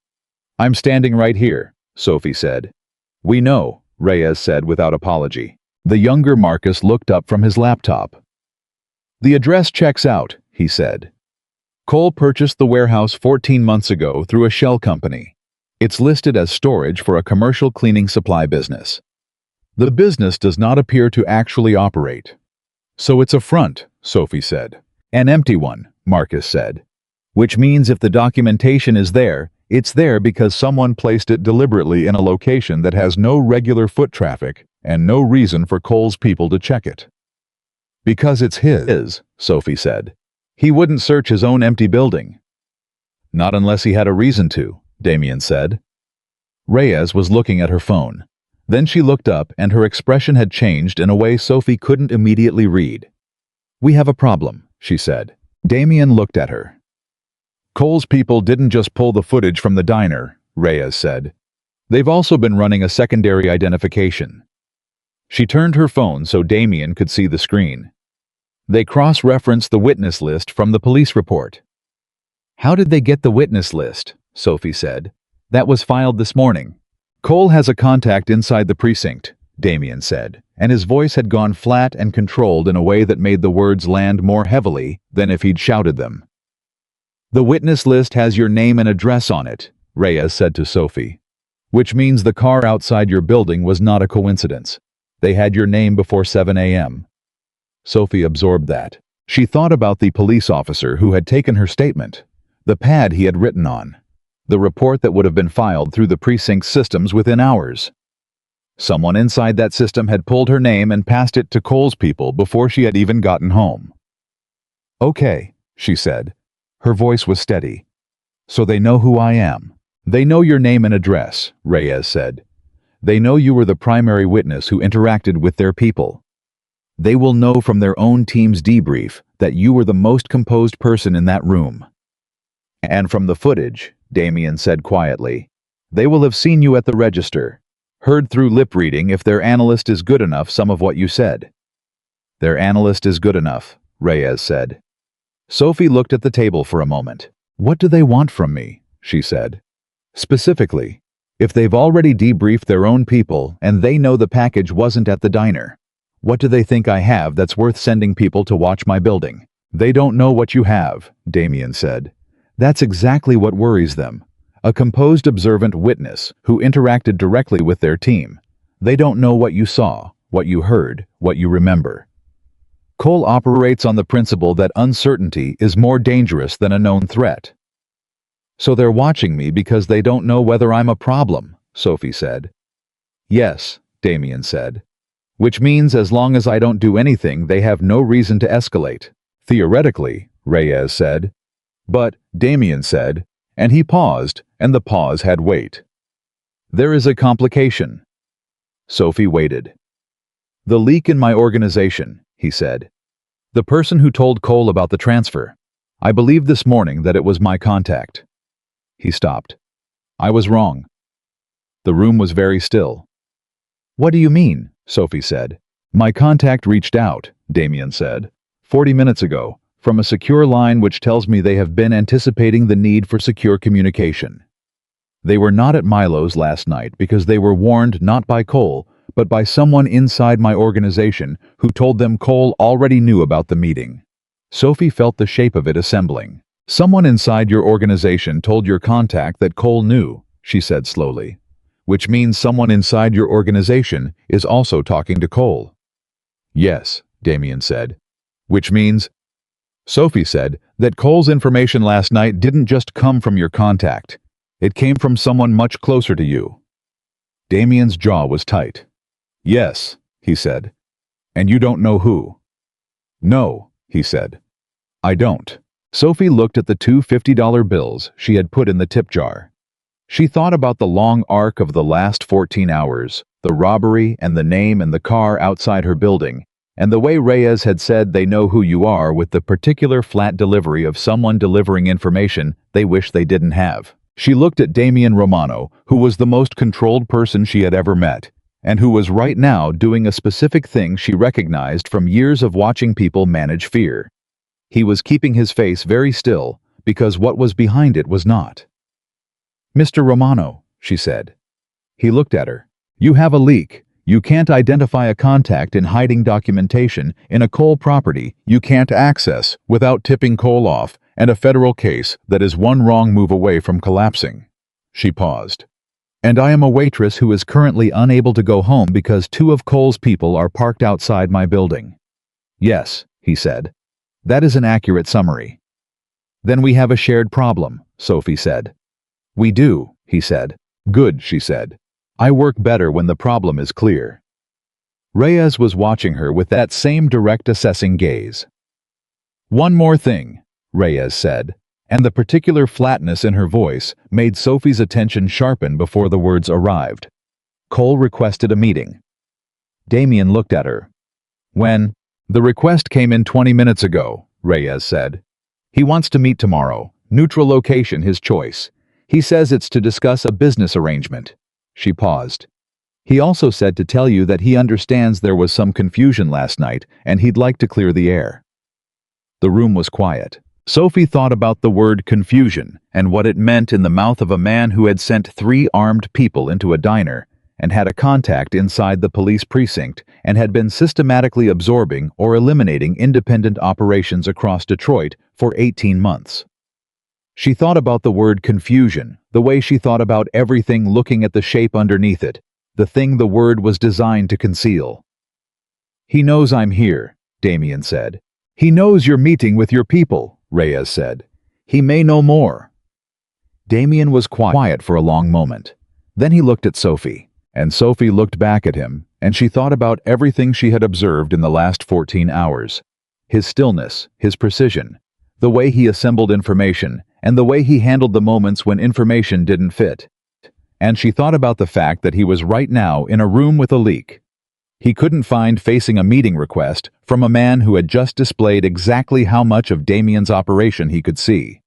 "I'm standing right here," Sophie said. "We know," Reyes said without apology. The younger Marcus looked up from his laptop. "The address checks out," he said. "Cole purchased the warehouse 14 months ago through a shell company. It's listed as storage for a commercial cleaning supply business. The business does not appear to actually operate." "So it's a front," Sophie said. "An empty one," Marcus said. "Which means if the documentation is there, it's there because someone placed it deliberately in a location that has no regular foot traffic and no reason for Cole's people to check it." "Because it's his," Sophie said. "He wouldn't search his own empty building." "Not unless he had a reason to," Damian said. Reyes was looking at her phone. Then she looked up and her expression had changed in a way Sophie couldn't immediately read. "We have a problem," she said. Damian looked at her. "Cole's people didn't just pull the footage from the diner," Reyes said. They've also been running a secondary identification. She turned her phone so Damien could see the screen. They cross-referenced the witness list from the police report. How did they get the witness list? Sophie said. That was filed this morning. Cole has a contact inside the precinct, Damien said, and his voice had gone flat and controlled in a way that made the words land more heavily than if he'd shouted them. The witness list has your name and address on it, Reyes said to Sophie, which means the car outside your building was not a coincidence. They had your name before 7 a.m. Sophie absorbed that. She thought about the police officer who had taken her statement, the pad he had written on, the report that would have been filed through the precinct's systems within hours. Someone inside that system had pulled her name and passed it to Cole's people before she had even gotten home. Okay, she said. Her voice was steady. So they know who I am. They know your name and address, Reyes said. They know you were the primary witness who interacted with their people. They will know from their own team's debrief that you were the most composed person in that room. And from the footage, Damien said quietly, they will have seen you at the register, heard through lip reading if their analyst is good enough some of what you said. Their analyst is good enough, Reyes said. Sophie looked at the table for a moment. What do they want from me? She said. Specifically, if they've already debriefed their own people and they know the package wasn't at the diner, what do they think I have that's worth sending people to watch my building? They don't know what you have, Damien said. That's exactly what worries them. A composed, observant witness who interacted directly with their team. They don't know what you saw, what you heard, what you remember. Cole operates on the principle that uncertainty is more dangerous than a known threat. So they're watching me because they don't know whether I'm a problem, Sophie said. Yes, Damien said. Which means as long as I don't do anything, they have no reason to escalate. Theoretically, Reyes said. But, Damien said, and he paused, and the pause had weight. There is a complication. Sophie waited. The leak in my organization, he said. The person who told Cole about the transfer. I believed this morning that it was my contact. He stopped. I was wrong. The room was very still. What do you mean? Sophie said. My contact reached out, Damien said, 40 minutes ago, from a secure line which tells me they have been anticipating the need for secure communication. They were not at Milo's last night because they were warned not by Cole, but by someone inside my organization who told them Cole already knew about the meeting. Sophie felt the shape of it assembling. Someone inside your organization told your contact that Cole knew, she said slowly, which means someone inside your organization is also talking to Cole. Yes, Damien said. Which means, Sophie said, that Cole's information last night didn't just come from your contact. It came from someone much closer to you. Damien's jaw was tight. Yes, he said. And you don't know who? No, he said. I don't. Sophie looked at the two $50 bills she had put in the tip jar. She thought about the long arc of the last 14 hours, the robbery and the name and the car outside her building, and the way Reyes had said they know who you are with the particular flat delivery of someone delivering information they wish they didn't have. She looked at Damien Romano, who was the most controlled person she had ever met, and who was right now doing a specific thing she recognized from years of watching people manage fear. He was keeping his face very still, because what was behind it was not. Mr. Romano, she said. He looked at her. You have a leak. You can't identify a contact in hiding documentation in a Cole property you can't access without tipping Cole off, and a federal case that is one wrong move away from collapsing. She paused. And I am a waitress who is currently unable to go home because 2 of Cole's people are parked outside my building. Yes, he said. That is an accurate summary. Then we have a shared problem, Sophie said. We do, he said. Good, she said. I work better when the problem is clear. Reyes was watching her with that same direct assessing gaze. One more thing, Reyes said, and the particular flatness in her voice made Sophie's attention sharpen before the words arrived. Cole requested a meeting. Damien looked at her. When? The request came in 20 minutes ago, Reyes said. He wants to meet tomorrow. Neutral location his choice. He says it's to discuss a business arrangement. She paused. He also said to tell you that he understands there was some confusion last night and he'd like to clear the air. The room was quiet. Sophie thought about the word confusion and what it meant in the mouth of a man who had sent 3 armed people into a diner and had a contact inside the police precinct and had been systematically absorbing or eliminating independent operations across Detroit for 18 months. She thought about the word confusion, the way she thought about everything looking at the shape underneath it, the thing the word was designed to conceal. "He knows I'm here," Damien said. "He knows you're meeting with your people," Reyes said. "He may know more." Damien was quiet for a long moment. Then he looked at Sophie, and Sophie looked back at him, and she thought about everything she had observed in the last 14 hours. His stillness, his precision, the way he assembled information, and the way he handled the moments when information didn't fit. And she thought about the fact that he was right now in a room with a leak. He couldn't find facing a meeting request from a man who had just displayed exactly how much of Damien's operation he could see.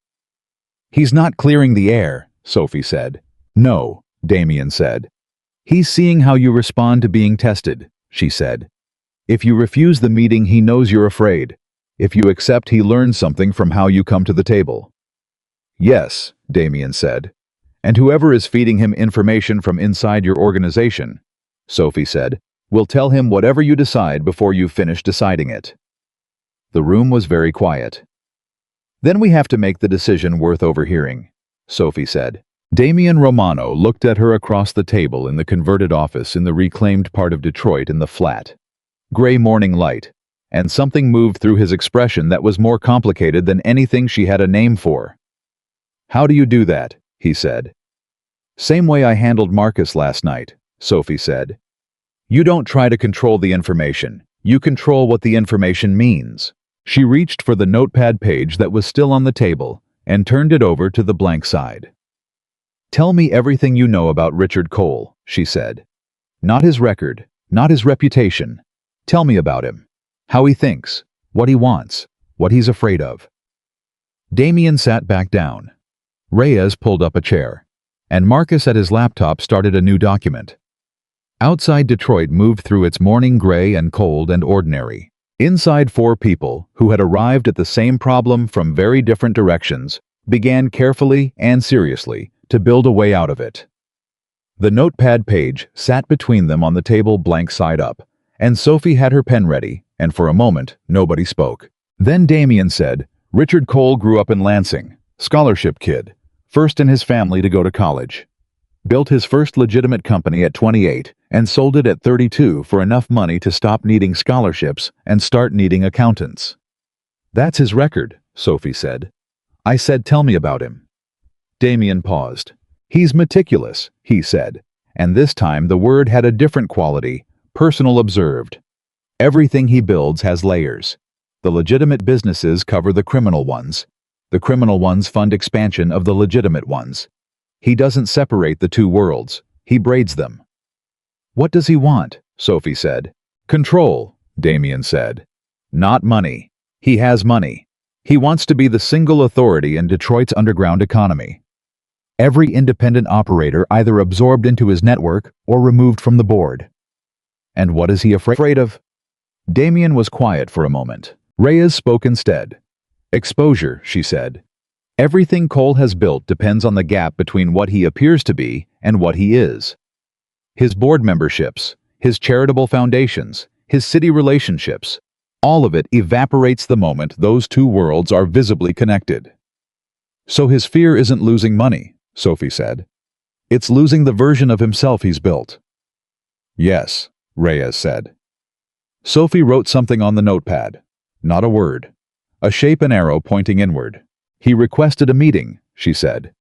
"He's not clearing the air," Sophie said. "No," Damien said. "He's seeing how you respond to being tested," she said. "If you refuse the meeting, he knows you're afraid. If you accept, he learns something from how you come to the table." "Yes," Damien said. "And whoever is feeding him information from inside your organization," Sophie said, "will tell him whatever you decide before you've finished deciding it." The room was very quiet. "Then we have to make the decision worth overhearing," Sophie said. Damien Romano looked at her across the table in the converted office in the reclaimed part of Detroit in the flat. Gray morning light, and something moved through his expression that was more complicated than anything she had a name for. "How do you do that?" he said. "Same way I handled Marcus last night," Sophie said. "You don't try to control the information. You control what the information means." She reached for the notepad page that was still on the table and turned it over to the blank side. "Tell me everything you know about Richard Cole," she said. "Not his record, not his reputation. Tell me about him. How he thinks, what he wants, what he's afraid of." Damien sat back down. Reyes pulled up a chair, and Marcus at his laptop started a new document. Outside Detroit moved through its morning gray and cold and ordinary. Inside 4 people, who had arrived at the same problem from very different directions, began carefully and seriously to build a way out of it. The notepad page sat between them on the table blank side up, and Sophie had her pen ready, and for a moment, nobody spoke. Then Damien said, "Richard Cole grew up in Lansing, scholarship kid, first in his family to go to college. Built his first legitimate company at 28 and sold it at 32 for enough money to stop needing scholarships and start needing accountants." "That's his record," Sophie said. I said, "Tell me about him." Damien paused. "He's meticulous," he said, and this time the word had a different quality, personal observed. "Everything he builds has layers. The legitimate businesses cover the criminal ones. The criminal ones fund expansion of the legitimate ones. He doesn't separate the 2 worlds. He braids them." "What does he want?" Sophie said. "Control," Damien said. "Not money. He has money. He wants to be the single authority in Detroit's underground economy. Every independent operator either absorbed into his network or removed from the board." "And what is he afraid of?" Damien was quiet for a moment. Reyes spoke instead. "Exposure," she said. "Everything Cole has built depends on the gap between what he appears to be and what he is. His board memberships, his charitable foundations, his city relationships, all of it evaporates the moment those 2 worlds are visibly connected." "So his fear isn't losing money," Sophie said. "It's losing the version of himself he's built." "Yes," Reyes said. Sophie wrote something on the notepad. Not a word. A shape and arrow pointing inward. "He requested a meeting," she said.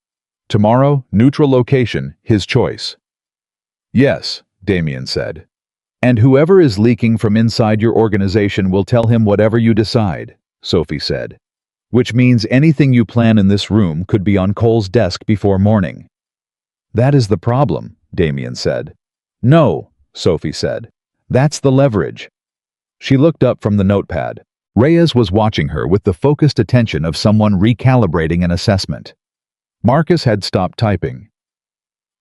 "Tomorrow, neutral location, his choice." "Yes," Damien said. "And whoever is leaking from inside your organization will tell him whatever you decide," Sophie said. "Which means anything you plan in this room could be on Cole's desk before morning." "That is the problem," Damien said. "No," Sophie said. "That's the leverage." She looked up from the notepad. Reyes was watching her with the focused attention of someone recalibrating an assessment. Marcus had stopped typing.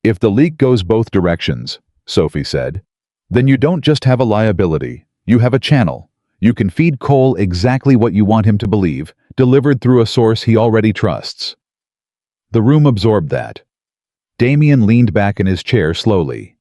If the leak goes both directions, Sophie said, then you don't just have a liability, you have a channel. You can feed Cole exactly what you want him to believe, delivered through a source he already trusts. The room absorbed that. Damien leaned back in his chair slowly.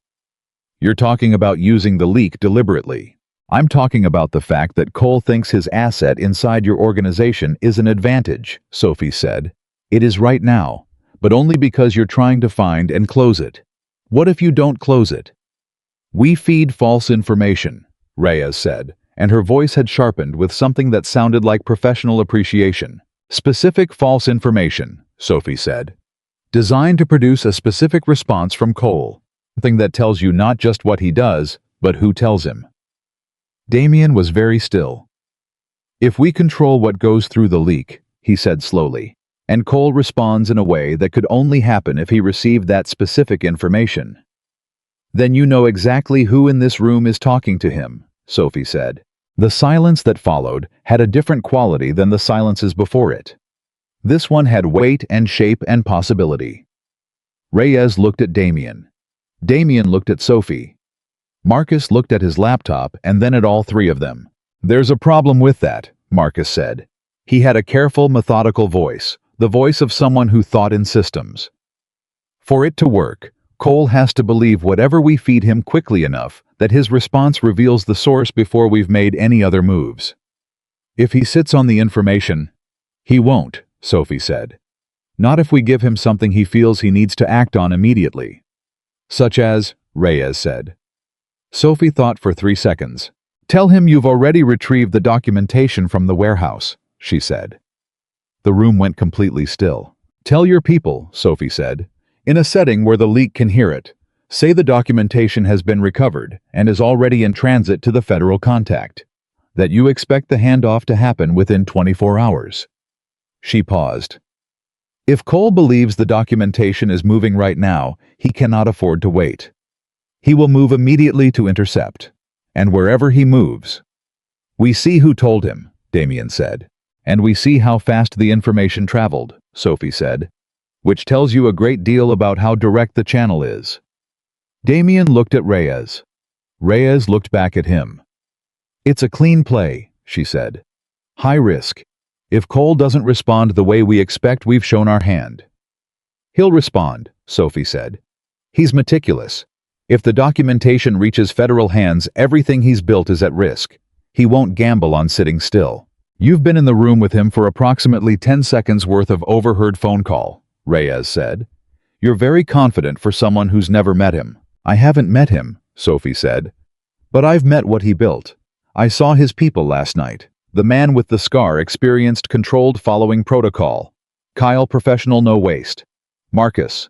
You're talking about using the leak deliberately. I'm talking about the fact that Cole thinks his asset inside your organization is an advantage, Sophie said. It is right now, but only because you're trying to find and close it. What if you don't close it? We feed false information, Reyes said, and her voice had sharpened with something that sounded like professional appreciation. Specific false information, Sophie said, designed to produce a specific response from Cole, something that tells you not just what he does, but who tells him. Damien was very still. If we control what goes through the leak, he said slowly, and Cole responds in a way that could only happen if he received that specific information, then you know exactly who in this room is talking to him, Sophie said. The silence that followed had a different quality than the silences before it. This one had weight and shape and possibility. Reyes looked at Damien. Damien looked at Sophie. Marcus looked at his laptop and then at all three of them. There's a problem with that, Marcus said. He had a careful, methodical voice, the voice of someone who thought in systems. For it to work, Cole has to believe whatever we feed him quickly enough that his response reveals the source before we've made any other moves. If he sits on the information, he won't, Sophie said. Not if we give him something he feels he needs to act on immediately. Such as, Reyes said. Sophie thought for 3 seconds. Tell him you've already retrieved the documentation from the warehouse, she said. The room went completely still. Tell your people, Sophie said, in a setting where the leak can hear it. Say the documentation has been recovered and is already in transit to the federal contact. That you expect the handoff to happen within 24 hours. She paused. If Cole believes the documentation is moving right now, he cannot afford to wait. He will move immediately to intercept. And wherever he moves. We see who told him, Damien said. And we see how fast the information traveled, Sophie said. Which tells you a great deal about how direct the channel is. Damien looked at Reyes. Reyes looked back at him. It's a clean play, she said. High risk. If Cole doesn't respond the way we expect, we've shown our hand. He'll respond, Sophie said. He's meticulous. If the documentation reaches federal hands, everything he's built is at risk. He won't gamble on sitting still. You've been in the room with him for approximately 10 seconds worth of overheard phone call, Reyes said. You're very confident for someone who's never met him. I haven't met him, Sophie said. But I've met what he built. I saw his people last night. The man with the scar experienced controlled following protocol. Kyle professional no waste. Marcus.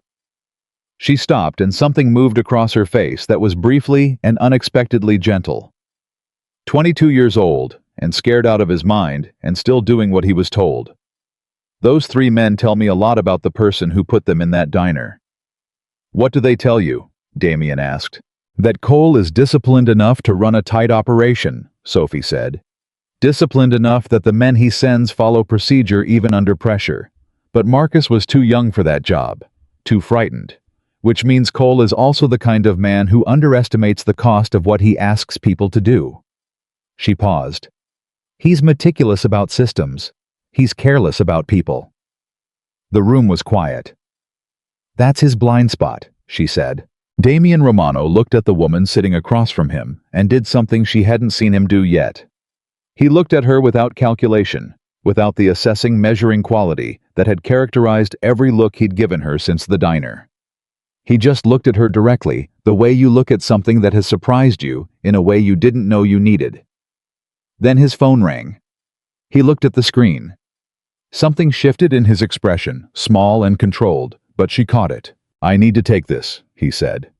She stopped and something moved across her face that was briefly and unexpectedly gentle. 22 years old, and scared out of his mind, and still doing what he was told. Those 3 men tell me a lot about the person who put them in that diner. What do they tell you? Damien asked. That Cole is disciplined enough to run a tight operation, Sophie said. Disciplined enough that the men he sends follow procedure even under pressure. But Marcus was too young for that job. Too frightened. Which means Cole is also the kind of man who underestimates the cost of what he asks people to do. She paused. He's meticulous about systems. He's careless about people. The room was quiet. That's his blind spot, she said. Damien Romano looked at the woman sitting across from him and did something she hadn't seen him do yet. He looked at her without calculation, without the assessing, measuring quality that had characterized every look he'd given her since the diner. He just looked at her directly, the way you look at something that has surprised you in a way you didn't know you needed. Then his phone rang. He looked at the screen. Something shifted in his expression, small and controlled, but she caught it. I need to take this, he said.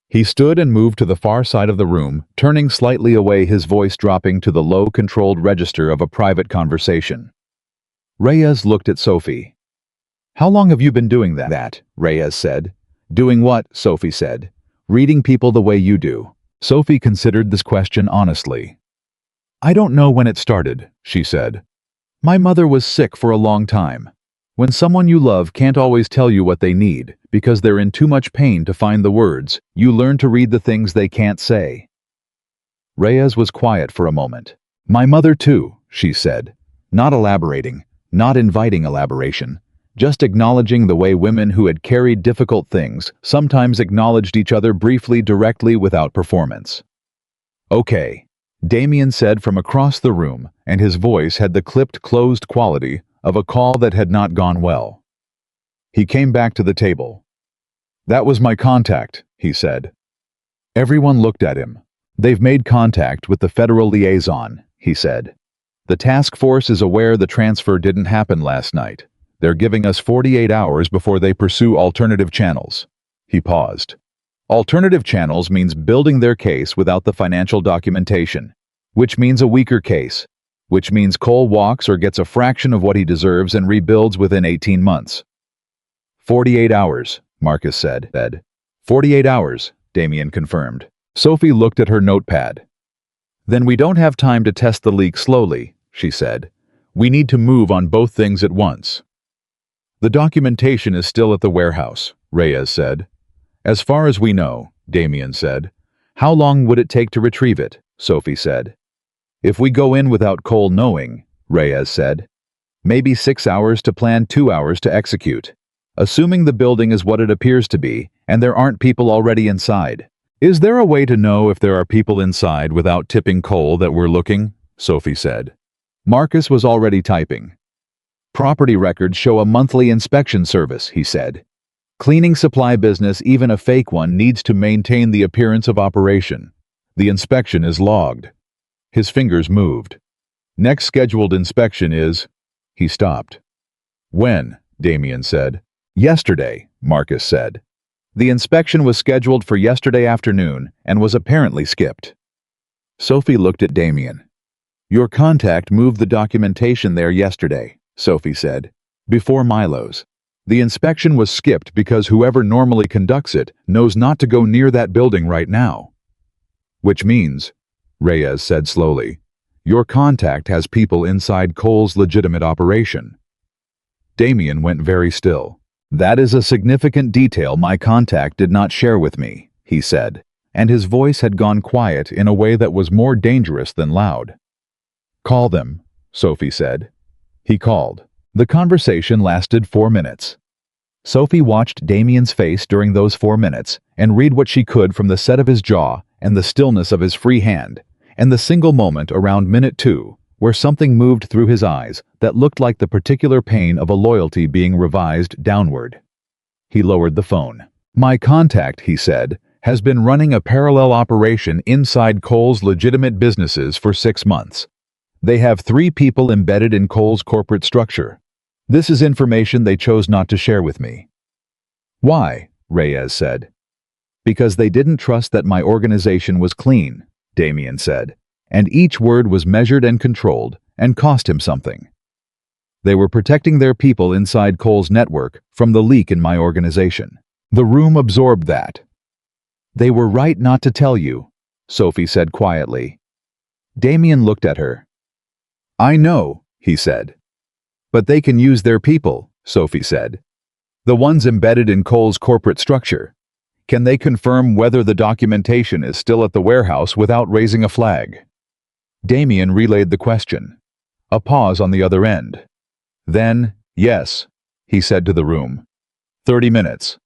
He stood and moved to the far side of the room, turning slightly away, his voice dropping to the low, controlled register of a private conversation. Reyes looked at Sophie. How long have you been doing that? Reyes said. Doing what? Sophie said. Reading people the way you do. Sophie considered this question honestly. I don't know when it started, she said. My mother was sick for a long time. When someone you love can't always tell you what they need because they're in too much pain to find the words, you learn to read the things they can't say. Reyes was quiet for a moment. My mother too, she said, not elaborating, not inviting elaboration, just acknowledging the way women who had carried difficult things sometimes acknowledged each other briefly, directly, without performance. Okay, Damien said from across the room, and his voice had the clipped, closed quality of a call that had not gone well. He came back to the table. That was my contact, he said. Everyone looked at him. They've made contact with the federal liaison, he said. The task force is aware the transfer didn't happen last night. They're giving us 48 hours before they pursue alternative channels. He paused. Alternative channels means building their case without the financial documentation, which means a weaker case, which means Cole walks or gets a fraction of what he deserves and rebuilds within 18 months. 48 hours, Marcus said. 48 hours, Damien confirmed. Sophie looked at her notepad. Then we don't have time to test the leak slowly, she said. We need to move on both things at once. The documentation is still at the warehouse, Reyes said. As far as we know, Damien said. How long would it take to retrieve it? Sophie said. If we go in without Cole knowing, Reyes said. Maybe 6 hours to plan, 2 hours to execute. Assuming the building is what it appears to be, and there aren't people already inside. Is there a way to know if there are people inside without tipping Cole that we're looking? Sophie said. Marcus was already typing. Property records show a monthly inspection service, he said. Cleaning supply business, even a fake one, needs to maintain the appearance of operation. The inspection is logged. His fingers moved. Next scheduled inspection is... He stopped. When? Damien said. Yesterday, Marcus said. The inspection was scheduled for yesterday afternoon and was apparently skipped. Sophie looked at Damien. Your contact moved the documentation there yesterday, Sophie said. Before Milo's. The inspection was skipped because whoever normally conducts it knows not to go near that building right now. Which means, Reyes said slowly, your contact has people inside Cole's legitimate operation. Damien went very still. That is a significant detail my contact did not share with me, he said, and his voice had gone quiet in a way that was more dangerous than loud. Call them, Sophie said. He called. The conversation lasted 4 minutes. Sophie watched Damien's face during those 4 minutes and read what she could from the set of his jaw and the stillness of his free hand, and the single moment around minute 2 where something moved through his eyes that looked like the particular pain of a loyalty being revised downward. He lowered the phone. My contact, he said, has been running a parallel operation inside Cole's legitimate businesses for 6 months. They have 3 people embedded in Cole's corporate structure. This is information they chose not to share with me. Why? Reyes said. Because they didn't trust that my organization was clean, Damien said, and each word was measured and controlled and cost him something. They were protecting their people inside Cole's network from the leak in my organization. The room absorbed that. They were right not to tell you, Sophie said quietly. Damien looked at her. I know, he said. But they can use their people, Sophie said. The ones embedded in Cole's corporate structure. Can they confirm whether the documentation is still at the warehouse without raising a flag? Damien relayed the question. A pause on the other end. Then, yes, he said to the room. 30 minutes.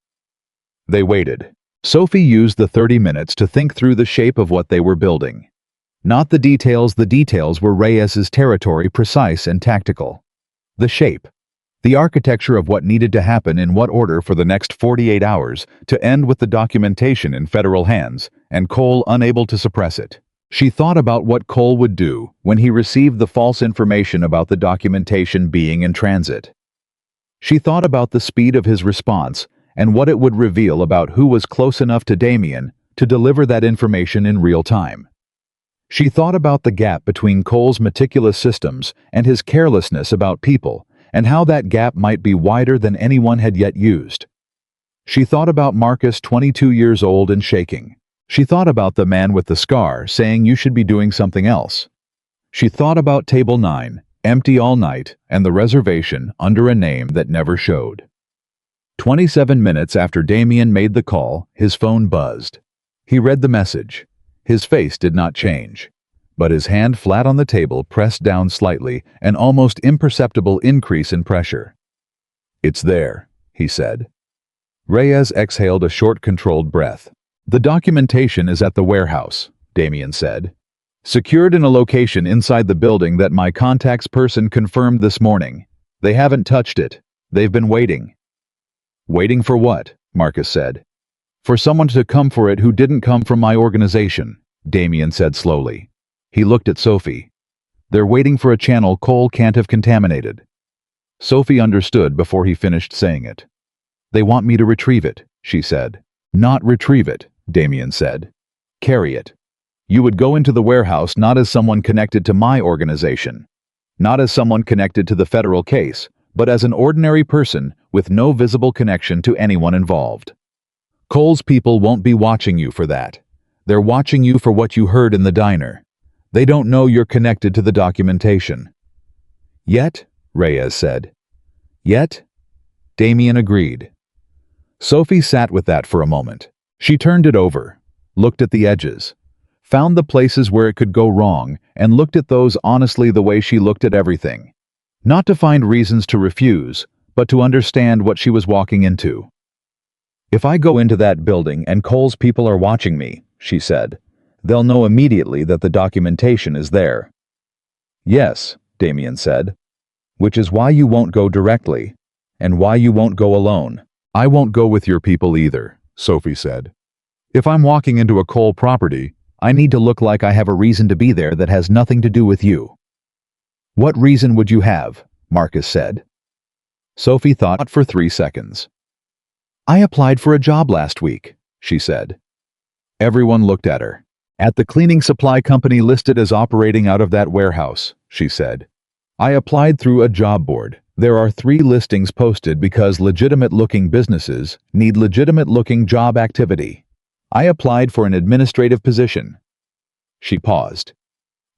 They waited. Sophie used the 30 minutes to think through the shape of what they were building. Not the details were Reyes's territory, precise and tactical. The shape. The architecture of what needed to happen in what order for the next 48 hours to end with the documentation in federal hands and Cole unable to suppress it. She thought about what Cole would do when he received the false information about the documentation being in transit. She thought about the speed of his response and what it would reveal about who was close enough to Damien to deliver that information in real time. She thought about the gap between Cole's meticulous systems and his carelessness about people, and how that gap might be wider than anyone had yet used. She thought about Marcus, 22 years old and shaking. She thought about the man with the scar saying you should be doing something else. She thought about Table 9 Empty all night, and the reservation under a name that never showed. 27 minutes after Damien made the call, his phone buzzed. He read the message. His face did not change, but his hand flat on the table pressed down slightly, an almost imperceptible increase in pressure. "It's there," he said. Reyes exhaled a short, controlled breath. "The documentation is at the warehouse," Damien said. "Secured in a location inside the building that my contact's person confirmed this morning. They haven't touched it. They've been waiting." "Waiting for what?" Marcus said. "For someone to come for it who didn't come from my organization," Damien said slowly. He looked at Sophie. "They're waiting for a channel Cole can't have contaminated." Sophie understood before he finished saying it. "They want me to retrieve it," she said. "Not retrieve it," Damien said. "Carry it. You would go into the warehouse not as someone connected to my organization, not as someone connected to the federal case, but as an ordinary person with no visible connection to anyone involved. Cole's people won't be watching you for that. They're watching you for what you heard in the diner. They don't know you're connected to the documentation." "Yet," Reyes said. "Yet?" Damien agreed. Sophie sat with that for a moment. She turned it over, looked at the edges, found the places where it could go wrong, and looked at those honestly the way she looked at everything. Not to find reasons to refuse, but to understand what she was walking into. "If I go into that building and Cole's people are watching me," she said, "they'll know immediately that the documentation is there." "Yes," Damien said. "Which is why you won't go directly, and why you won't go alone." "I won't go with your people either," Sophie said. "If I'm walking into a Cole property, I need to look like I have a reason to be there that has nothing to do with you." "What reason would you have?" Marcus said. Sophie thought for 3 seconds. "I applied for a job last week," she said. Everyone looked at her. "At the cleaning supply company listed as operating out of that warehouse," she said. "I applied through a job board. There are 3 listings posted because legitimate-looking businesses need legitimate-looking job activity. I applied for an administrative position." She paused.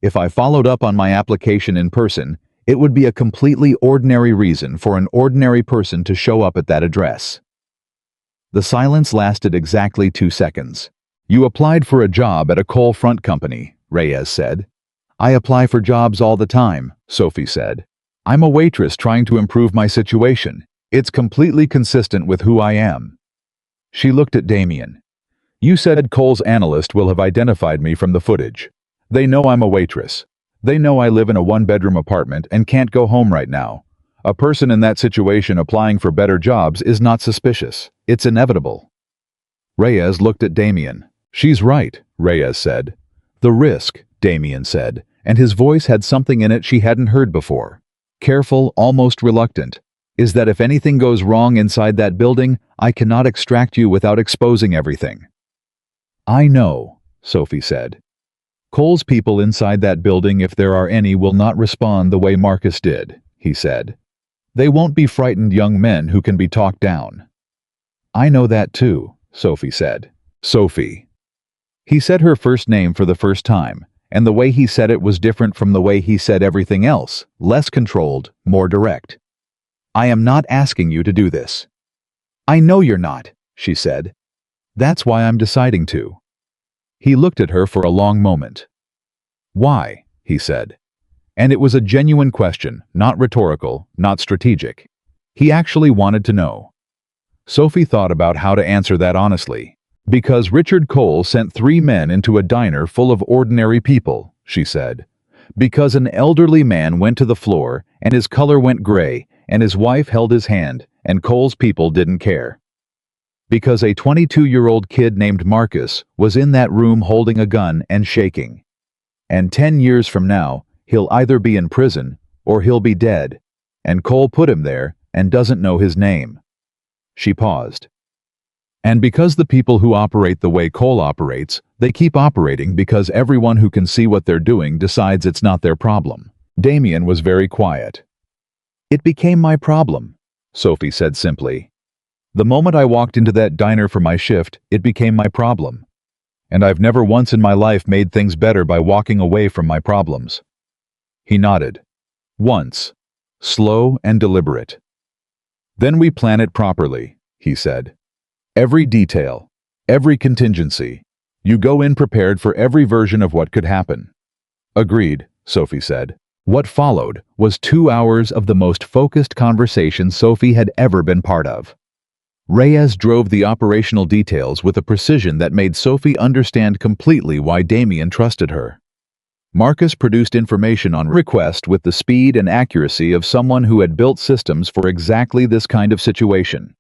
"If I followed up on my application in person, it would be a completely ordinary reason for an ordinary person to show up at that address." The silence lasted exactly 2 seconds. "You applied for a job at a coal front company," Reyes said. "I apply for jobs all the time," Sophie said. "I'm a waitress trying to improve my situation. It's completely consistent with who I am." She looked at Damien. "You said Cole's analyst will have identified me from the footage. They know I'm a waitress. They know I live in a 1-bedroom apartment and can't go home right now. A person in that situation applying for better jobs is not suspicious. It's inevitable." Reyes looked at Damien. "She's right," Reyes said. "The risk," Damien said, and his voice had something in it she hadn't heard before. Careful, almost reluctant, "is that if anything goes wrong inside that building, I cannot extract you without exposing everything." "I know," Sophie said. "Cole's people inside that building, if there are any, will not respond the way Marcus did," he said. "They won't be frightened young men who can be talked down." "I know that too," Sophie said. "Sophie." He said her first name for the first time, and the way he said it was different from the way he said everything else, less controlled, more direct. "I am not asking you to do this." "I know you're not," she said. "That's why I'm deciding to." He looked at her for a long moment. "Why?" he said. And it was a genuine question, not rhetorical, not strategic. He actually wanted to know. Sophie thought about how to answer that honestly. "Because Richard Cole sent 3 men into a diner full of ordinary people," she said. "Because an elderly man went to the floor, and his color went gray, and his wife held his hand, and Cole's people didn't care. Because a 22-year-old kid named Marcus was in that room holding a gun and shaking. And 10 years from now, he'll either be in prison, or he'll be dead, and Cole put him there and doesn't know his name." She paused. "And because the people who operate the way Cole operates, they keep operating because everyone who can see what they're doing decides it's not their problem." Damien was very quiet. "It became my problem," Sophie said simply. "The moment I walked into that diner for my shift, it became my problem. And I've never once in my life made things better by walking away from my problems." He nodded. Once. Slow and deliberate. Then we plan it properly, he said. Every detail. Every contingency. You go in prepared for every version of what could happen. Agreed, Sophie said. What followed was 2 hours of the most focused conversation Sophie had ever been part of. Reyes drove the operational details with a precision that made Sophie understand completely why Damien trusted her. Marcus produced information on request with the speed and accuracy of someone who had built systems for exactly this kind of situation.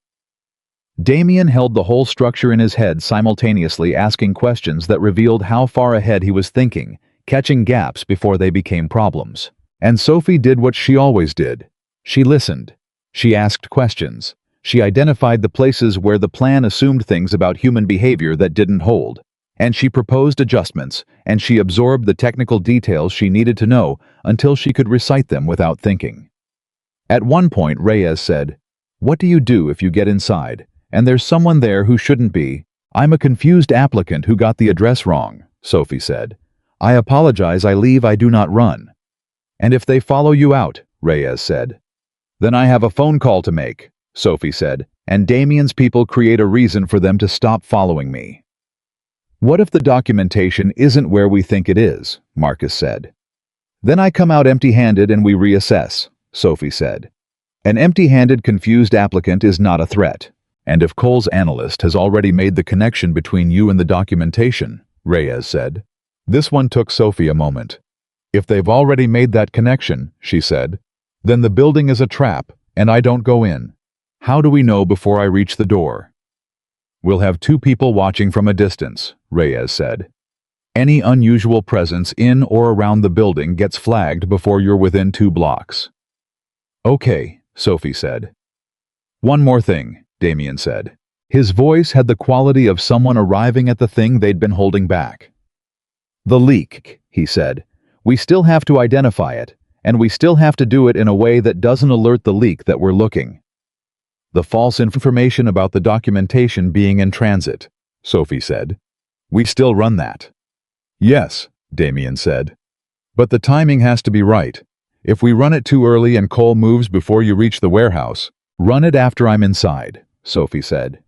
Damien held the whole structure in his head, simultaneously asking questions that revealed how far ahead he was thinking, catching gaps before they became problems. And Sophie did what she always did. She listened. She asked questions. She identified the places where the plan assumed things about human behavior that didn't hold. And she proposed adjustments, and she absorbed the technical details she needed to know until she could recite them without thinking. At one point, Reyes said, "What do you do if you get inside, and there's someone there who shouldn't be?" "I'm a confused applicant who got the address wrong," Sophie said. "I apologize, I leave, I do not run." "And if they follow you out," Reyes said. "Then I have a phone call to make," Sophie said, "and Damien's people create a reason for them to stop following me." "What if the documentation isn't where we think it is?" Marcus said. "Then I come out empty-handed and we reassess," Sophie said. "An empty-handed, confused applicant is not a threat. And if Cole's analyst has already made the connection between you and the documentation," Reyes said. This one took Sophie a moment. "If they've already made that connection," she said, "then the building is a trap, and I don't go in. How do we know before I reach the door?" "We'll have 2 people watching from a distance," Reyes said. "Any unusual presence in or around the building gets flagged before you're within 2 blocks." "Okay," Sophie said. "One more thing," Damien said. His voice had the quality of someone arriving at the thing they'd been holding back. "The leak," he said. "We still have to identify it, and we still have to do it in a way that doesn't alert the leak that we're looking." "The false information about the documentation being in transit," Sophie said. "We still run that." "Yes," Damien said. "But the timing has to be right. If we run it too early and Cole moves before you reach the warehouse, run it after I'm inside," Sophie said.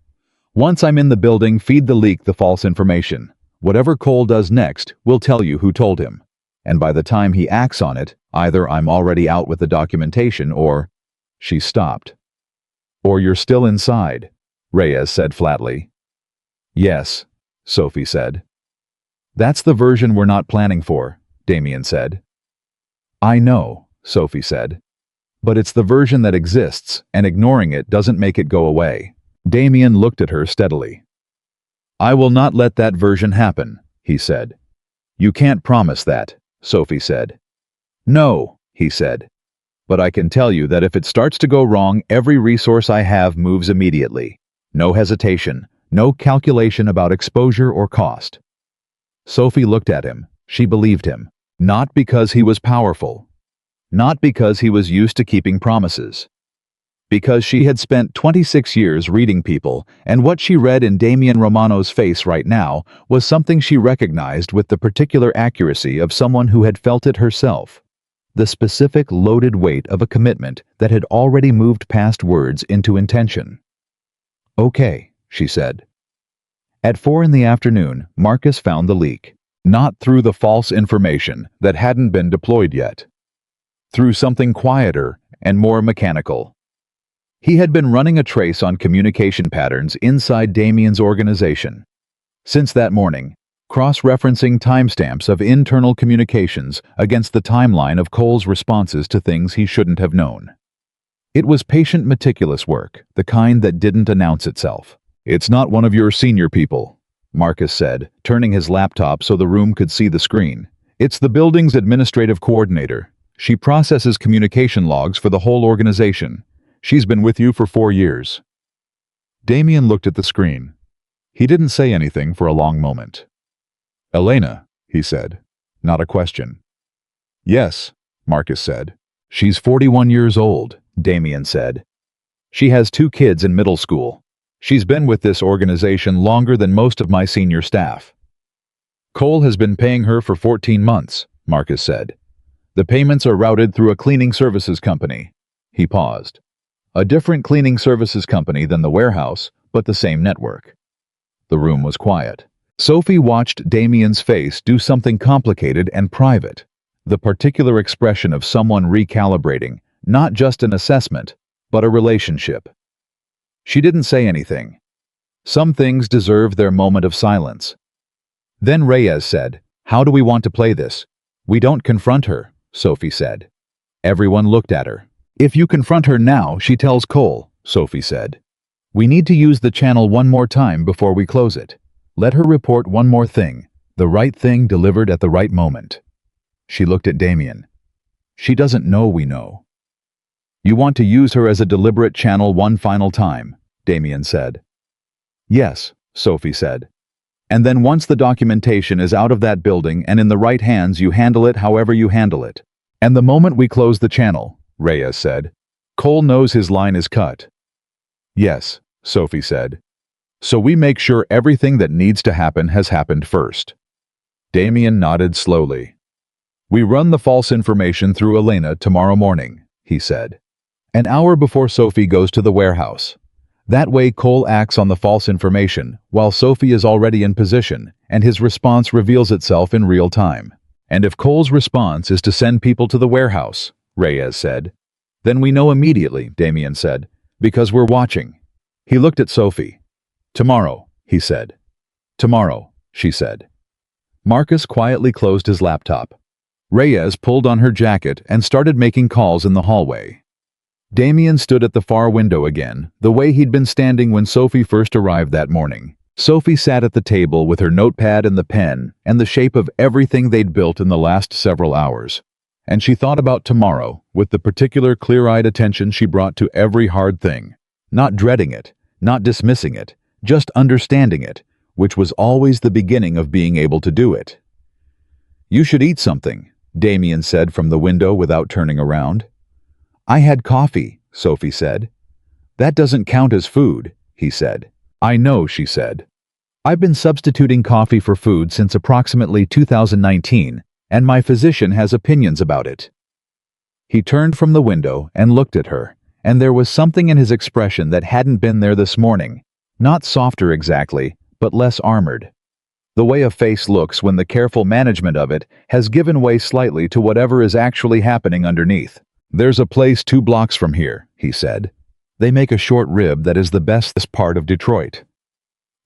"Once I'm in the building, feed the leak the false information. Whatever Cole does next, we'll tell you who told him. And by the time he acts on it, either I'm already out with the documentation or—" She stopped. "Or you're still inside," Reyes said flatly. "Yes," Sophie said. "That's the version we're not planning for," Damien said. "I know," Sophie said. "But it's the version that exists, and ignoring it doesn't make it go away." Damien looked at her steadily. "I will not let that version happen," he said. "You can't promise that," Sophie said. "No," he said. "But I can tell you that if it starts to go wrong, every resource I have moves immediately. No hesitation, no calculation about exposure or cost." Sophie looked at him. She believed him. Not because he was powerful. Not because he was used to keeping promises. Because she had spent 26 years reading people, and what she read in Damien Romano's face right now was something she recognized with the particular accuracy of someone who had felt it herself. The specific loaded weight of a commitment that had already moved past words into intention. "Okay," she said. At 4 in the afternoon, Marcus found the leak. Not through the false information that hadn't been deployed yet. Through something quieter and more mechanical. He had been running a trace on communication patterns inside Damien's organization. Since that morning, cross-referencing timestamps of internal communications against the timeline of Cole's responses to things he shouldn't have known. It was patient, meticulous work, the kind that didn't announce itself. "It's not one of your senior people," Marcus said, turning his laptop so the room could see the screen. "It's the building's administrative coordinator. She processes communication logs for the whole organization. She's been with you for 4 years." Damien looked at the screen. He didn't say anything for a long moment. "Elena," he said, not a question. "Yes," Marcus said. "She's 41 years old," Damien said. "She has 2 kids in middle school. She's been with this organization longer than most of my senior staff." "Cole has been paying her for 14 months, Marcus said. The payments are routed through a cleaning services company. He paused. A different cleaning services company than the warehouse, but the same network. The room was quiet. Sophie watched Damien's face do something complicated and private. The particular expression of someone recalibrating, not just an assessment, but a relationship. She didn't say anything. Some things deserve their moment of silence. Then Reyes said, "How do we want to play this?" "We don't confront her," Sophie said. Everyone looked at her. "If you confront her now, she tells Cole," Sophie said. "We need to use the channel one more time before we close it. Let her report one more thing, the right thing delivered at the right moment." She looked at Damien. "She doesn't know we know." "You want to use her as a deliberate channel one final time," Damien said. "Yes," Sophie said. "And then once the documentation is out of that building and in the right hands, you handle it however you handle it. And the moment we close the channel," Reyes said, "Cole knows his line is cut." "Yes," Sophie said. "So we make sure everything that needs to happen has happened first." Damien nodded slowly. "We run the false information through Elena tomorrow morning," he said. "An hour before Sophie goes to the warehouse. That way Cole acts on the false information while Sophie is already in position and his response reveals itself in real time. And if Cole's response is to send people to the warehouse," Reyes said, "then we know immediately," Damien said, "because we're watching." He looked at Sophie. "Tomorrow," he said. "Tomorrow," she said. Marcus quietly closed his laptop. Reyes pulled on her jacket and started making calls in the hallway. Damien stood at the far window again, the way he'd been standing when Sophie first arrived that morning. Sophie sat at the table with her notepad and the pen and the shape of everything they'd built in the last several hours. And she thought about tomorrow with the particular clear-eyed attention she brought to every hard thing. Not dreading it, not dismissing it, just understanding it, which was always the beginning of being able to do it. "You should eat something," Damien said from the window without turning around. "I had coffee," Sophie said. "That doesn't count as food," he said. "I know," she said. "I've been substituting coffee for food since approximately 2019, and my physician has opinions about it." He turned from the window and looked at her, and there was something in his expression that hadn't been there this morning. Not softer exactly, but less armored. The way a face looks when the careful management of it has given way slightly to whatever is actually happening underneath. "There's a place 2 blocks from here," he said. "They make a short rib that is the best this part of Detroit."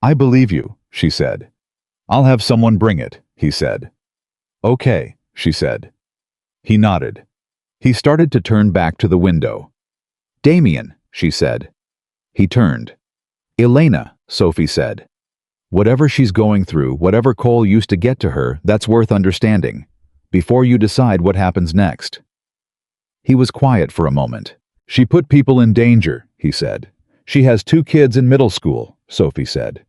"I believe you," she said. "I'll have someone bring it," he said. "Okay," she said. He nodded. He started to turn back to the window. "Damien," she said. He turned. "Elena," Sophie said. "Whatever she's going through, whatever Cole used to get to her, that's worth understanding, before you decide what happens next." He was quiet for a moment. "She put people in danger," he said. "She has 2 kids in middle school," Sophie said.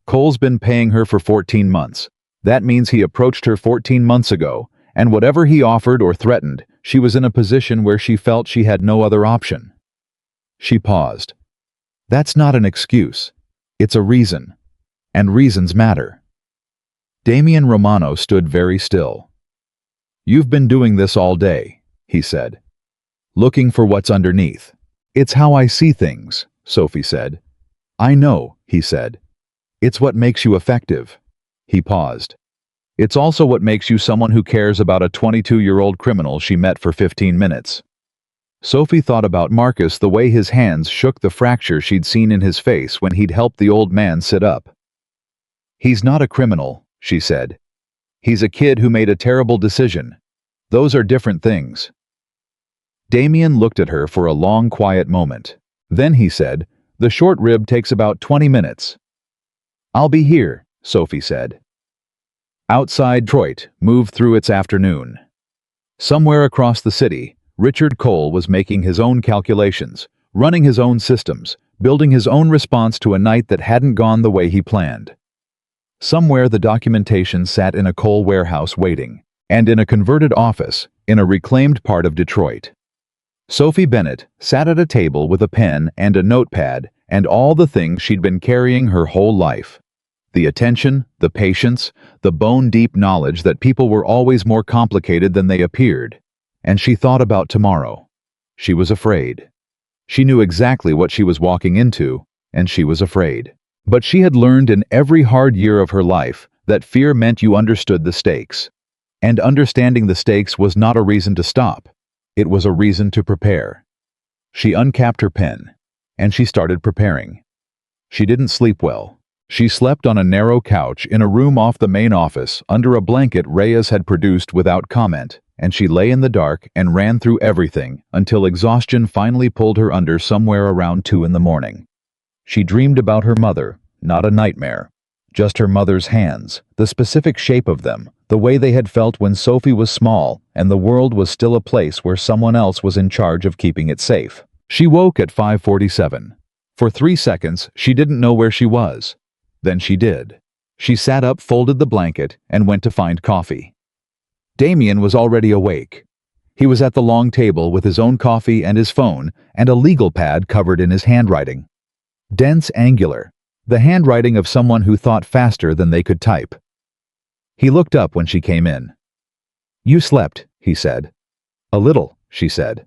"Cole's been paying her for 14 months. That means he approached her 14 months ago, and whatever he offered or threatened, she was in a position where she felt she had no other option." She paused. "That's not an excuse. It's a reason. And reasons matter." Damien Romano stood very still. "You've been doing this all day," he said. "Looking for what's underneath." "It's how I see things," Sophie said. "I know," he said. "It's what makes you effective." He paused. "It's also what makes you someone who cares about a 22-year-old criminal she met for 15 minutes. Sophie thought about Marcus, the way his hands shook the fracture she'd seen in his face when he'd helped the old man sit up. "He's not a criminal," she said. "He's a kid who made a terrible decision. Those are different things." Damien looked at her for a long, quiet moment. Then he said, "The short rib takes about 20 minutes. "I'll be here," Sophie said. Outside Detroit moved through its afternoon. Somewhere across the city, Richard Cole was making his own calculations, running his own systems, building his own response to a night that hadn't gone the way he planned. Somewhere the documentation sat in a Cole warehouse waiting, and in a converted office, in a reclaimed part of Detroit. Sophie Bennett sat at a table with a pen and a notepad and all the things she'd been carrying her whole life. The attention, the patience, the bone-deep knowledge that people were always more complicated than they appeared. and she thought about tomorrow. She was afraid. She knew exactly what she was walking into, and she was afraid. But she had learned in every hard year of her life that fear meant you understood the stakes. And understanding the stakes was not a reason to stop. It was a reason to prepare. She uncapped her pen, and she started preparing. She didn't sleep well. She slept on a narrow couch in a room off the main office under a blanket Reyes had produced without comment, and she lay in the dark and ran through everything until exhaustion finally pulled her under somewhere around 2 in the morning. She dreamed about her mother, not a nightmare. Just her mother's hands, the specific shape of them, the way they had felt when Sophie was small and the world was still a place where someone else was in charge of keeping it safe. She woke at 5:47. For 3 seconds, she didn't know where she was. Then she did. She sat up, folded the blanket, and went to find coffee. Damien was already awake. He was at the long table with his own coffee and his phone and a legal pad covered in his handwriting. Dense, angular, the handwriting of someone who thought faster than they could type. He looked up when she came in. "You slept," he said. "A little," she said.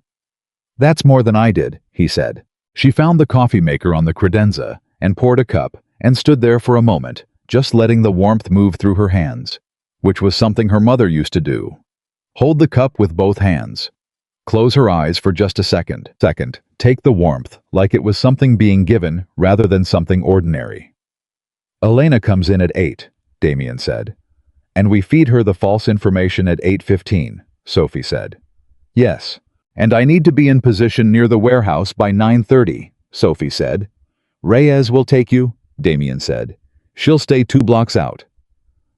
"That's more than I did," he said. She found the coffee maker on the credenza and poured a cup and stood there for a moment, just letting the warmth move through her hands, which was something her mother used to do. Hold the cup with both hands. Close her eyes for just a second. Take the warmth, like it was something being given rather than something ordinary. "Elena comes in at 8, Damien said. "And we feed her the false information at 8:15, Sophie said. "Yes, and I need to be in position near the warehouse by 9:30, Sophie said. "Reyes will take you," Damien said. "She'll stay 2 blocks out."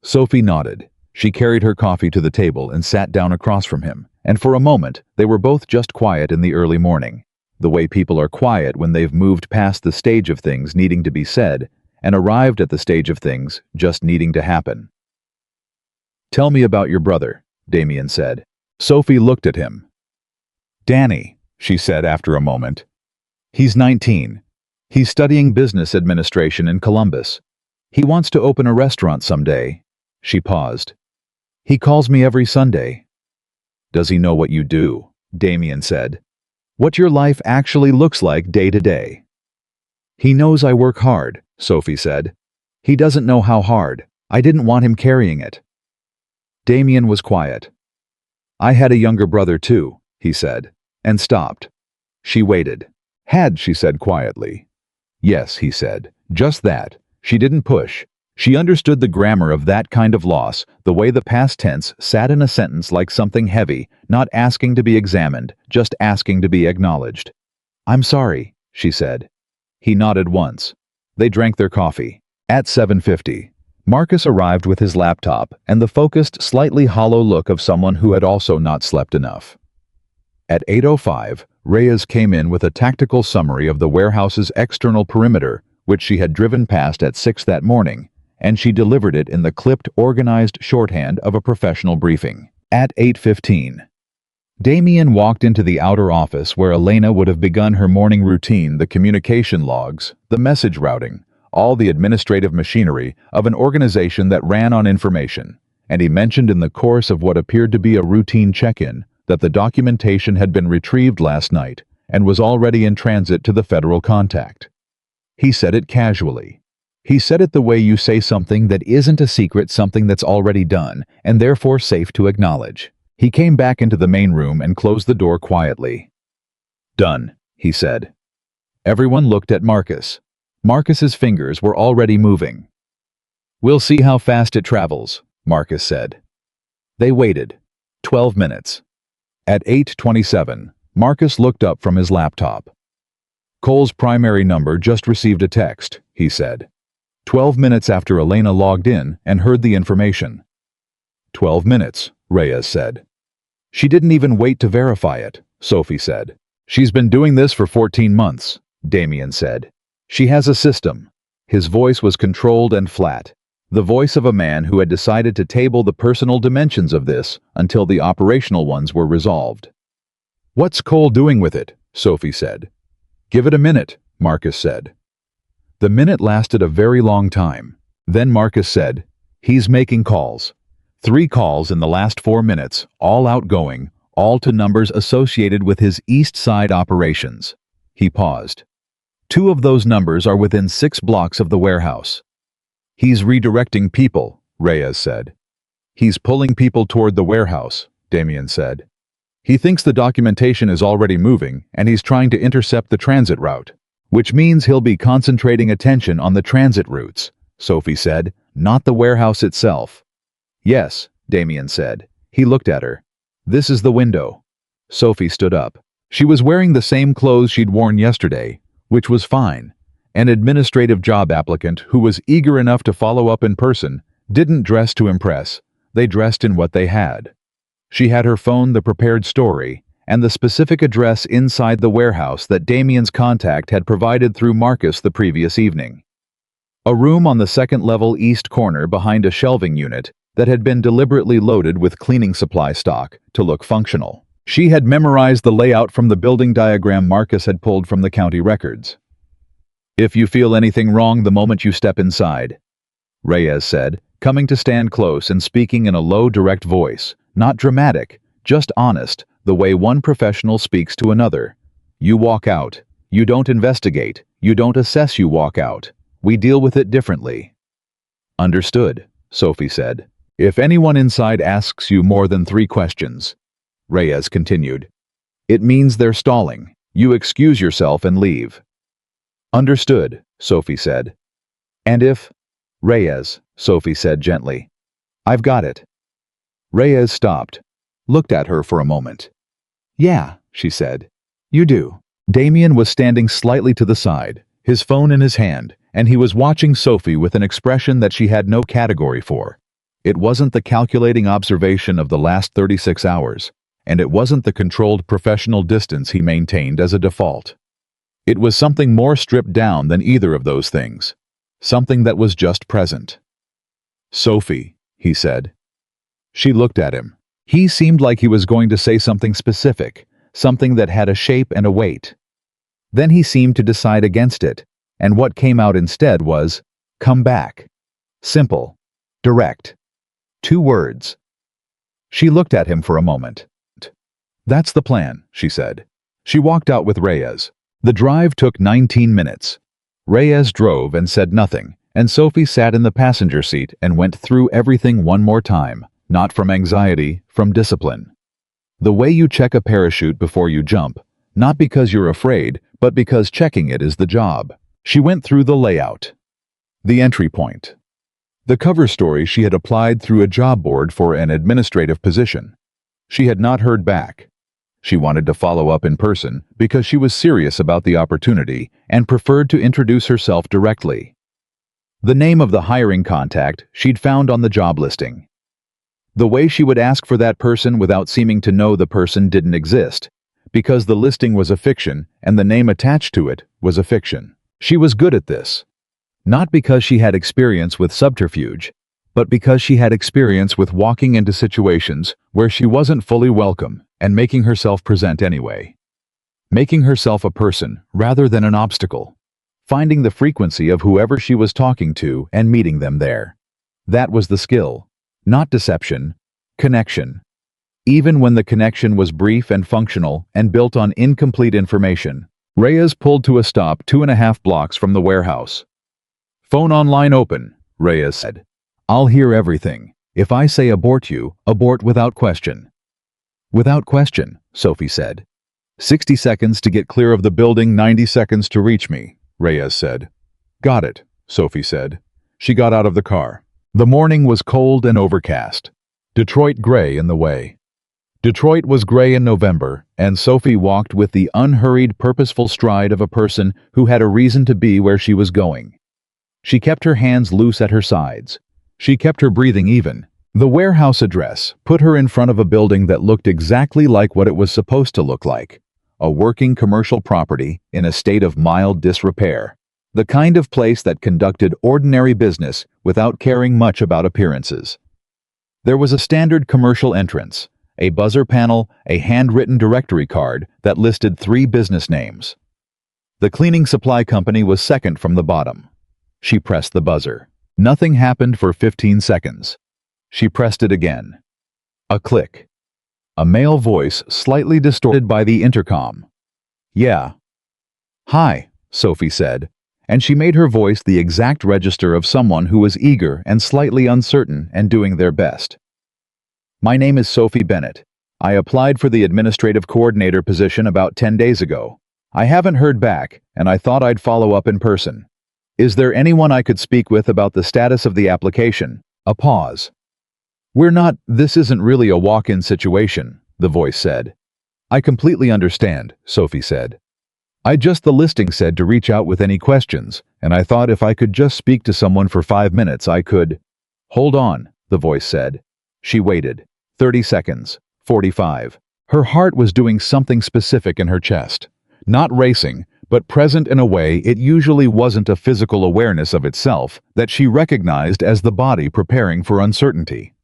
Sophie nodded. She carried her coffee to the table and sat down across from him, and for a moment they were both just quiet in the early morning, the way people are quiet when they've moved past the stage of things needing to be said and arrived at the stage of things just needing to happen. "Tell me about your brother," Damien said. Sophie looked at him. "Danny," she said after a moment. "He's 19. He's studying business administration in Columbus. He wants to open a restaurant someday." She paused. "He calls me every Sunday." "Does he know what you do?" Damien said. "What your life actually looks like day to day?" "He knows I work hard," Sophie said. "He doesn't know how hard. I didn't want him carrying it." Damien was quiet. "I had a younger brother too," he said, and stopped. She waited. "Had," she said quietly. "Yes," he said. "Just that." She didn't push. She understood the grammar of that kind of loss, the way the past tense sat in a sentence like something heavy, not asking to be examined, just asking to be acknowledged. "I'm sorry," she said. He nodded once. They drank their coffee. At 7:50, Marcus arrived with his laptop and the focused, slightly hollow look of someone who had also not slept enough. At 8:05, Reyes came in with a tactical summary of the warehouse's external perimeter, which she had driven past at 6 that morning, and she delivered it in the clipped, organized shorthand of a professional briefing. At 8:15, Damien walked into the outer office where Elena would have begun her morning routine, the communication logs, the message routing, all the administrative machinery of an organization that ran on information, and he mentioned in the course of what appeared to be a routine check-in that the documentation had been retrieved last night and was already in transit to the federal contact. He said it casually. He said it the way you say something that isn't a secret, something that's already done, and therefore safe to acknowledge. He came back into the main room and closed the door quietly. "Done," he said. Everyone looked at Marcus. Marcus's fingers were already moving. "We'll see how fast it travels," Marcus said. They waited. 12 minutes. At 8:27, Marcus looked up from his laptop. "Cole's primary number just received a text," he said. 12 minutes after Elena logged in and heard the information. 12 minutes, Reyes said. "She didn't even wait to verify it," Sophie said. "She's been doing this for 14 months, Damien said. "She has a system." His voice was controlled and flat, the voice of a man who had decided to table the personal dimensions of this until the operational ones were resolved. "What's Cole doing with it?" Sophie said. "Give it a minute," Marcus said. The minute lasted a very long time. Then Marcus said, "He's making calls. 3 calls in the last 4 minutes, all outgoing, all to numbers associated with his East Side operations. He paused. 2 of those numbers are within 6 blocks of the warehouse. He's redirecting people, Reyes said. He's pulling people toward the warehouse, Damien said. He thinks the documentation is already moving, and he's trying to intercept the transit route, which means he'll be concentrating attention on the transit routes, Sophie said, not the warehouse itself. Yes, Damien said. He looked at her. This is the window. Sophie stood up. She was wearing the same clothes she'd worn yesterday, which was fine. An administrative job applicant who was eager enough to follow up in person didn't dress to impress. They dressed in what they had. She had her phone, the prepared story, and the specific address inside the warehouse that Damien's contact had provided through Marcus the previous evening. A room on the second-level east corner behind a shelving unit that had been deliberately loaded with cleaning supply stock to look functional. She had memorized the layout from the building diagram Marcus had pulled from the county records. "If you feel anything wrong the moment you step inside," Reyes said, coming to stand close and speaking in a low, direct voice, not dramatic, just honest, the way one professional speaks to another. "You walk out. You don't investigate. You don't assess, you walk out. We deal with it differently." "Understood," Sophie said. "If anyone inside asks you more than 3 questions," Reyes continued, "it means they're stalling. You excuse yourself and leave." "Understood," Sophie said. "And if—" "Reyes," Sophie said gently. "I've got it." Reyes stopped, looked at her for a moment. "Yeah," she said. "You do." Damien was standing slightly to the side, his phone in his hand, and he was watching Sophie with an expression that she had no category for. It wasn't the calculating observation of the last 36 hours, and it wasn't the controlled professional distance he maintained as a default. It was something more stripped down than either of those things, something that was just present. "Sophie," he said. She looked at him. He seemed like he was going to say something specific, something that had a shape and a weight. Then he seemed to decide against it, and what came out instead was, "Come back." Simple. Direct. 2 words. She looked at him for a moment. "That's the plan," she said. She walked out with Reyes. The drive took 19 minutes. Reyes drove and said nothing, and Sophie sat in the passenger seat and went through everything one more time. Not from anxiety, from discipline. The way you check a parachute before you jump, not because you're afraid, but because checking it is the job. She went through the layout. The entry point. The cover story she had applied through a job board for an administrative position. She had not heard back. She wanted to follow up in person because she was serious about the opportunity and preferred to introduce herself directly. The name of the hiring contact she'd found on the job listing. The way she would ask for that person without seeming to know the person didn't exist, because the listing was a fiction and the name attached to it was a fiction. She was good at this. Not because she had experience with subterfuge, but because she had experience with walking into situations where she wasn't fully welcome and making herself present anyway. Making herself a person rather than an obstacle. Finding the frequency of whoever she was talking to and meeting them there. That was the skill. Not deception, connection. Even when the connection was brief and functional and built on incomplete information. Reyes pulled to a stop 2.5 blocks from the warehouse. "Phone on line open," Reyes said. "I'll hear everything. If I say abort you, abort without question." "Without question," Sophie said. 60 seconds to get clear of the building, 90 seconds to reach me, Reyes said. "Got it," Sophie said. She got out of the car. The morning was cold and overcast. Detroit gray in the way. Detroit was gray in November, and Sophie walked with the unhurried, purposeful stride of a person who had a reason to be where she was going. She kept her hands loose at her sides. She kept her breathing even. The warehouse address put her in front of a building that looked exactly like what it was supposed to look like. A working commercial property in a state of mild disrepair. The kind of place that conducted ordinary business without caring much about appearances. There was a standard commercial entrance, a buzzer panel, a handwritten directory card that listed 3 business names. The cleaning supply company was second from the bottom. She pressed the buzzer. Nothing happened for 15 seconds. She pressed it again. A click. A male voice slightly distorted by the intercom. Yeah. Hi, Sophie said, and she made her voice the exact register of someone who was eager and slightly uncertain and doing their best. My name is Sophie Bennett. I applied for the administrative coordinator position about 10 days ago. I haven't heard back, and I thought I'd follow up in person. Is there anyone I could speak with about the status of the application? A pause. This isn't really a walk-in situation, the voice said. I completely understand, Sophie said. The listing said to reach out with any questions, and I thought if I could just speak to someone for 5 minutes I could. Hold on, the voice said. She waited. 30 seconds. 45. Her heart was doing something specific in her chest. Not racing, but present in a way it usually wasn't, a physical awareness of itself that she recognized as the body preparing for uncertainty.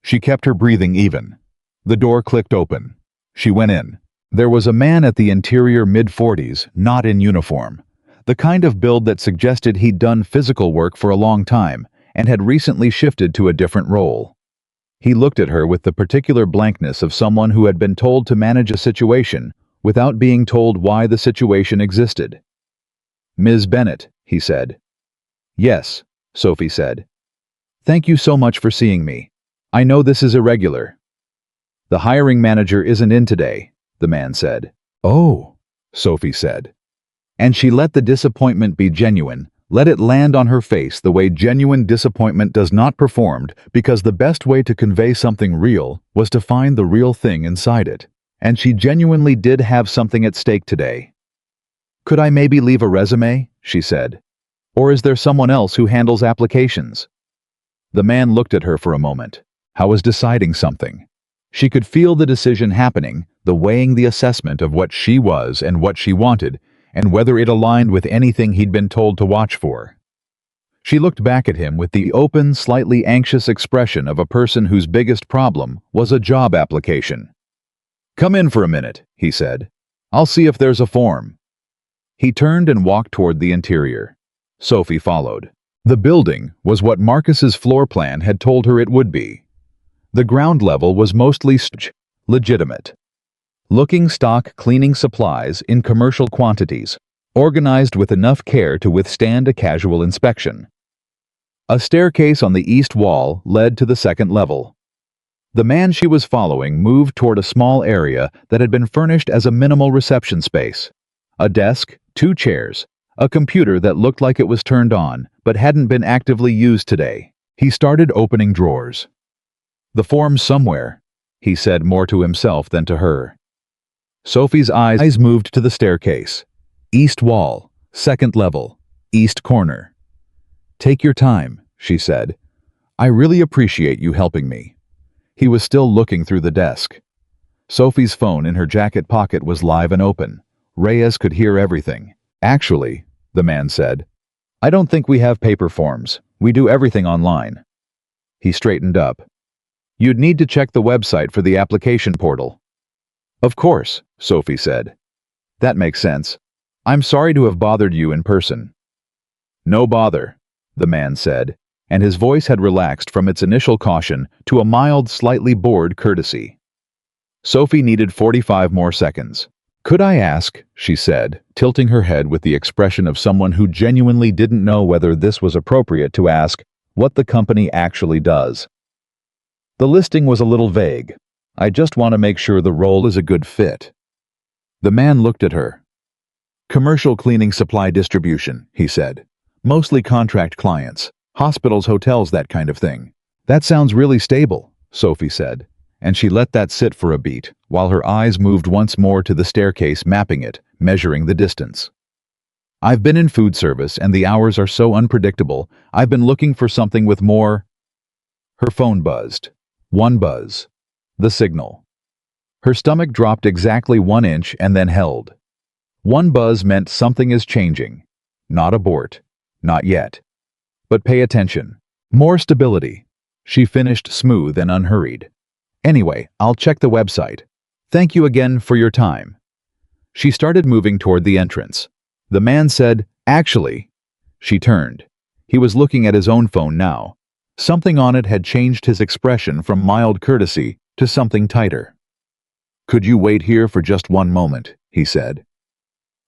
She kept her breathing even. The door clicked open. She went in. There was a man at the interior, mid-40s, not in uniform. The kind of build that suggested he'd done physical work for a long time and had recently shifted to a different role. He looked at her with the particular blankness of someone who had been told to manage a situation without being told why the situation existed. Ms. Bennett, he said. Yes, Sophie said. Thank you so much for seeing me. I know this is irregular. The hiring manager isn't in today, the man said. Oh, Sophie said. And she let the disappointment be genuine, let it land on her face the way genuine disappointment does not performed, because the best way to convey something real was to find the real thing inside it. And she genuinely did have something at stake today. Could I maybe leave a resume? She said. Or is there someone else who handles applications? The man looked at her for a moment. I was deciding something. She could feel the decision happening, the weighing, the assessment of what she was and what she wanted, and whether it aligned with anything he'd been told to watch for. She looked back at him with the open, slightly anxious expression of a person whose biggest problem was a job application. Come in for a minute, he said. I'll see if there's a form. He turned and walked toward the interior. Sophie followed. The building was what Marcus's floor plan had told her it would be. The ground level was mostly legitimate. Looking stock cleaning supplies in commercial quantities, organized with enough care to withstand a casual inspection. A staircase on the east wall led to the second level. The man she was following moved toward a small area that had been furnished as a minimal reception space. A desk, 2 chairs, a computer that looked like it was turned on but hadn't been actively used today. He started opening drawers. The form's somewhere, he said, more to himself than to her. Sophie's eyes moved to the staircase. East wall, second level, east corner. Take your time, she said. I really appreciate you helping me. He was still looking through the desk. Sophie's phone in her jacket pocket was live and open. Reyes could hear everything. Actually, the man said, I don't think we have paper forms. We do everything online. He straightened up. You'd need to check the website for the application portal. Of course, Sophie said. That makes sense. I'm sorry to have bothered you in person. No bother, the man said, and his voice had relaxed from its initial caution to a mild, slightly bored courtesy. Sophie needed 45 more seconds. Could I ask, she said, tilting her head with the expression of someone who genuinely didn't know whether this was appropriate to ask, what the company actually does. The listing was a little vague. I just want to make sure the role is a good fit. The man looked at her. Commercial cleaning supply distribution, he said. Mostly contract clients, hospitals, hotels, that kind of thing. That sounds really stable, Sophie said, and she let that sit for a beat, while her eyes moved once more to the staircase, mapping it, measuring the distance. I've been in food service and the hours are so unpredictable. I've been looking for something with more. Her phone buzzed. One buzz. The signal. Her stomach dropped exactly 1 inch and then held. One buzz meant something is changing. Not abort. Not yet. But pay attention. More stability. She finished smooth and unhurried. Anyway, I'll check the website. Thank you again for your time. She started moving toward the entrance. The man said, actually. She turned. He was looking at his own phone now. Something on it had changed his expression from mild courtesy to something tighter. Could you wait here for just one moment? He said.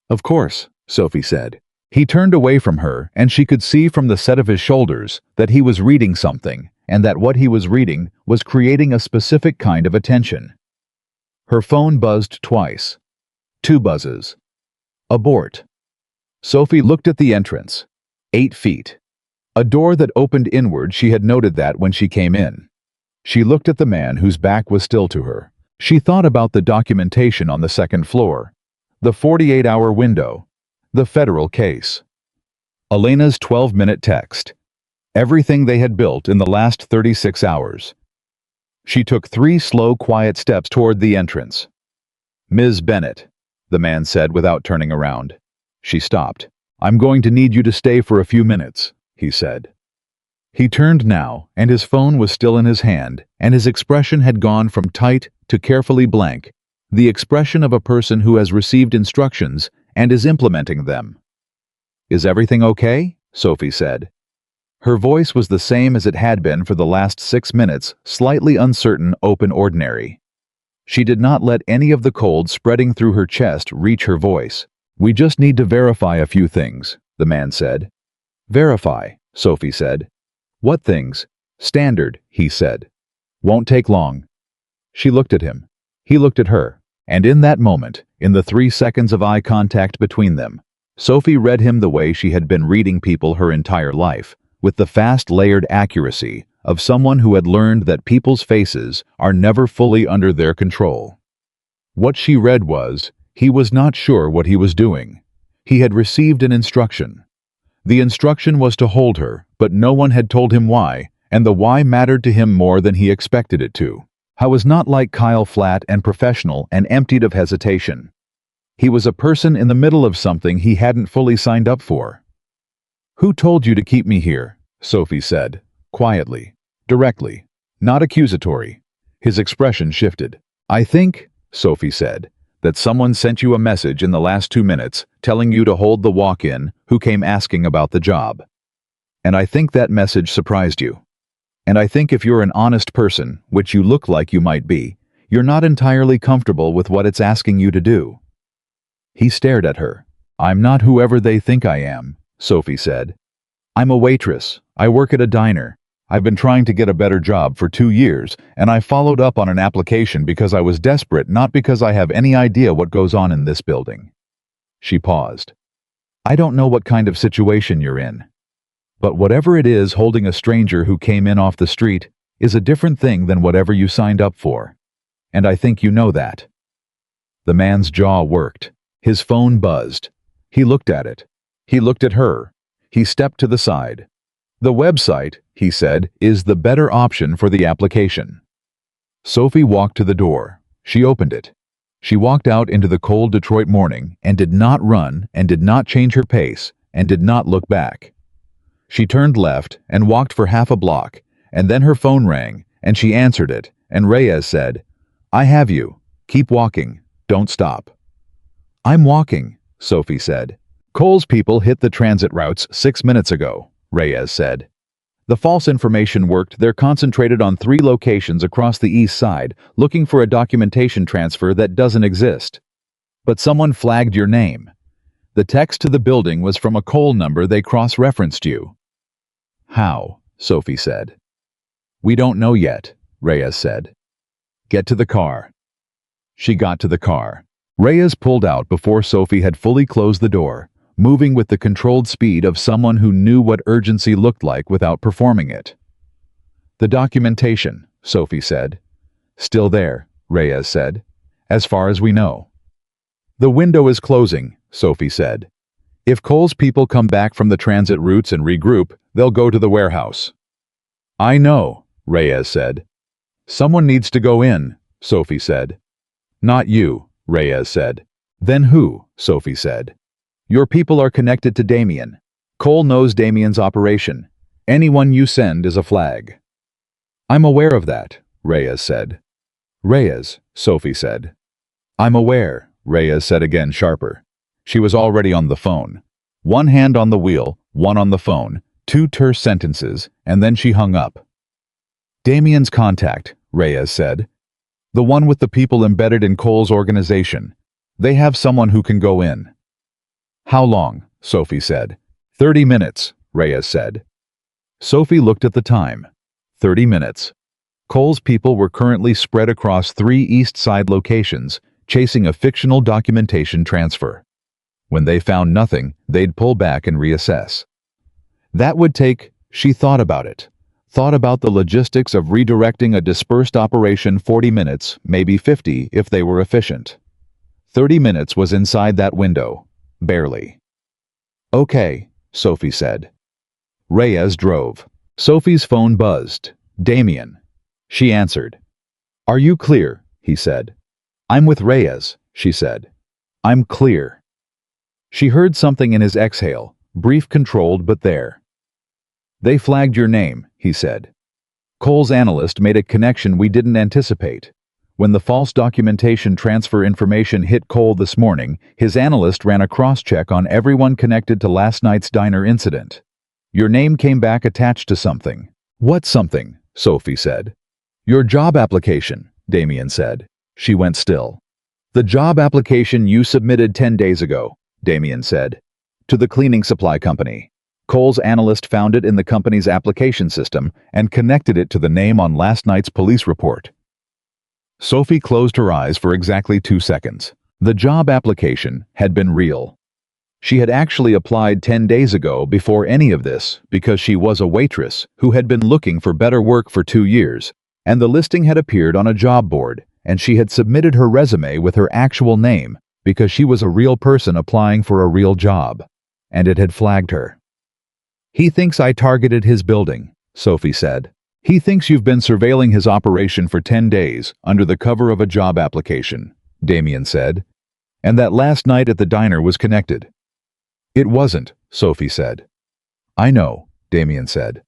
Of course, Sophie said. He turned away from her, and she could see from the set of his shoulders that he was reading something, and that what he was reading was creating a specific kind of attention. Her phone buzzed twice. 2 buzzes. Abort. Sophie looked at the entrance. 8 feet. A door that opened inward. She had noted that when she came in. She looked at the man whose back was still to her. She thought about the documentation on the 2nd floor, the 48-hour window, the federal case. Elena's 12-minute text. Everything they had built in the last 36 hours. She took 3 slow, quiet steps toward the entrance. Ms. Bennett, the man said without turning around. She stopped. I'm going to need you to stay for a few minutes, he said. He turned now, and his phone was still in his hand, and his expression had gone from tight to carefully blank, the expression of a person who has received instructions and is implementing them. Is everything okay? Sophie said. Her voice was the same as it had been for the last 6 minutes, slightly uncertain, open, ordinary. She did not let any of the cold spreading through her chest reach her voice. We just need to verify a few things, the man said. Verify, Sophie said. What things? Standard, he said. Won't take long. She looked at him. He looked at her. And in that moment, in the 3 seconds of eye contact between them, Sophie read him the way she had been reading people her entire life, with the fast, layered accuracy of someone who had learned that people's faces are never fully under their control. What she read was, he was not sure what he was doing. He had received an instruction. The instruction was to hold her, but no one had told him why, and the why mattered to him more than he expected it to. How was not like Kyle, flat and professional and emptied of hesitation. He was a person in the middle of something he hadn't fully signed up for. Who told you to keep me here? Sophie said, quietly, directly, not accusatory. His expression shifted. I think, Sophie said, that someone sent you a message in the last 2 minutes telling you to hold the walk-in who came asking about the job. And I think that message surprised you. And I think if you're an honest person, which you look like you might be, you're not entirely comfortable with what it's asking you to do. He stared at her. I'm not whoever they think I am, Sophie said. I'm a waitress. I work at a diner. I've been trying to get a better job for 2 years, and I followed up on an application because I was desperate, not because I have any idea what goes on in this building. She paused. I don't know what kind of situation you're in. But whatever it is, holding a stranger who came in off the street is a different thing than whatever you signed up for. And I think you know that. The man's jaw worked. His phone buzzed. He looked at it. He looked at her. He stepped to the side. The website, he said, is the better option for the application. Sophie walked to the door. She opened it. She walked out into the cold Detroit morning and did not run and did not change her pace and did not look back. She turned left and walked for half a block, and then her phone rang, and she answered it, and Reyes said, I have you. Keep walking. Don't stop. I'm walking, Sophie said. Cole's people hit the transit routes 6 minutes ago, Reyes said. The false information worked. They're concentrated on 3 locations across the east side, looking for a documentation transfer that doesn't exist. But someone flagged your name. The text to the building was from a Cole number. They cross-referenced you. How? Sophie said. We don't know yet, Reyes said. Get to the car. She got to the car. Reyes pulled out before Sophie had fully closed the door, moving with the controlled speed of someone who knew what urgency looked like without performing it. The documentation, Sophie said. Still there, Reyes said. As far as we know. The window is closing, Sophie said. If Cole's people come back from the transit routes and regroup, they'll go to the warehouse. I know, Reyes said. Someone needs to go in, Sophie said. Not you, Reyes said. Then who? Sophie said. Your people are connected to Damien. Cole knows Damien's operation. Anyone you send is a flag. I'm aware of that, Reyes said. Reyes, Sophie said. I'm aware, Reyes said again, sharper. She was already on the phone. 1 hand on the wheel, 1 on the phone, 2 terse sentences, and then she hung up. Damien's contact, Reyes said. The one with the people embedded in Cole's organization. They have someone who can go in. How long? Sophie said. 30 minutes, Reyes said. Sophie looked at the time. 30 minutes. Cole's people were currently spread across 3 East Side locations, chasing a fictional documentation transfer. When they found nothing, they'd pull back and reassess. That would take, she thought about it. Thought about the logistics of redirecting a dispersed operation 40 minutes, maybe 50 if they were efficient. 30 minutes was inside that window. Barely. Okay, Sophie said. Reyes drove. Sophie's phone buzzed. Damien. She answered. Are you clear? He said. I'm with Reyes, she said. I'm clear. She heard something in his exhale, brief, controlled, but there. They flagged your name, he said. Cole's analyst made a connection we didn't anticipate. When the false documentation transfer information hit Cole this morning, his analyst ran a cross-check on everyone connected to last night's diner incident. Your name came back attached to something. What something? Sophie said. Your job application, Damien said. She went still. The job application you submitted 10 days ago, Damien said. To the cleaning supply company. Cole's analyst found it in the company's application system and connected it to the name on last night's police report. Sophie closed her eyes for exactly 2 seconds. The job application had been real. She had actually applied 10 days ago before any of this because she was a waitress who had been looking for better work for 2 years, and the listing had appeared on a job board, and she had submitted her resume with her actual name because she was a real person applying for a real job, and it had flagged her. He thinks I targeted his building, Sophie said. He thinks you've been surveilling his operation for 10 days under the cover of a job application, Damien said, and that last night at the diner was connected. It wasn't, Sophie said. I know, Damien said.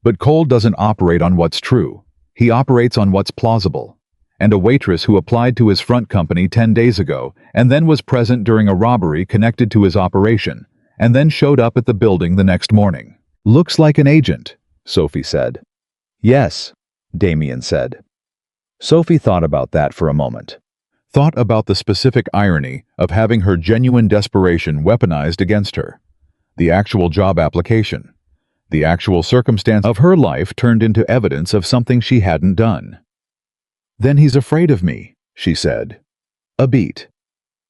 But Cole doesn't operate on what's true. He operates on what's plausible. And a waitress who applied to his front company 10 days ago and then was present during a robbery connected to his operation and then showed up at the building the next morning. Looks like an agent, Sophie said. Yes, Damien said. Sophie thought about that for a moment. Thought about the specific irony of having her genuine desperation weaponized against her. The actual job application. The actual circumstance of her life turned into evidence of something she hadn't done. Then he's afraid of me, she said. A beat.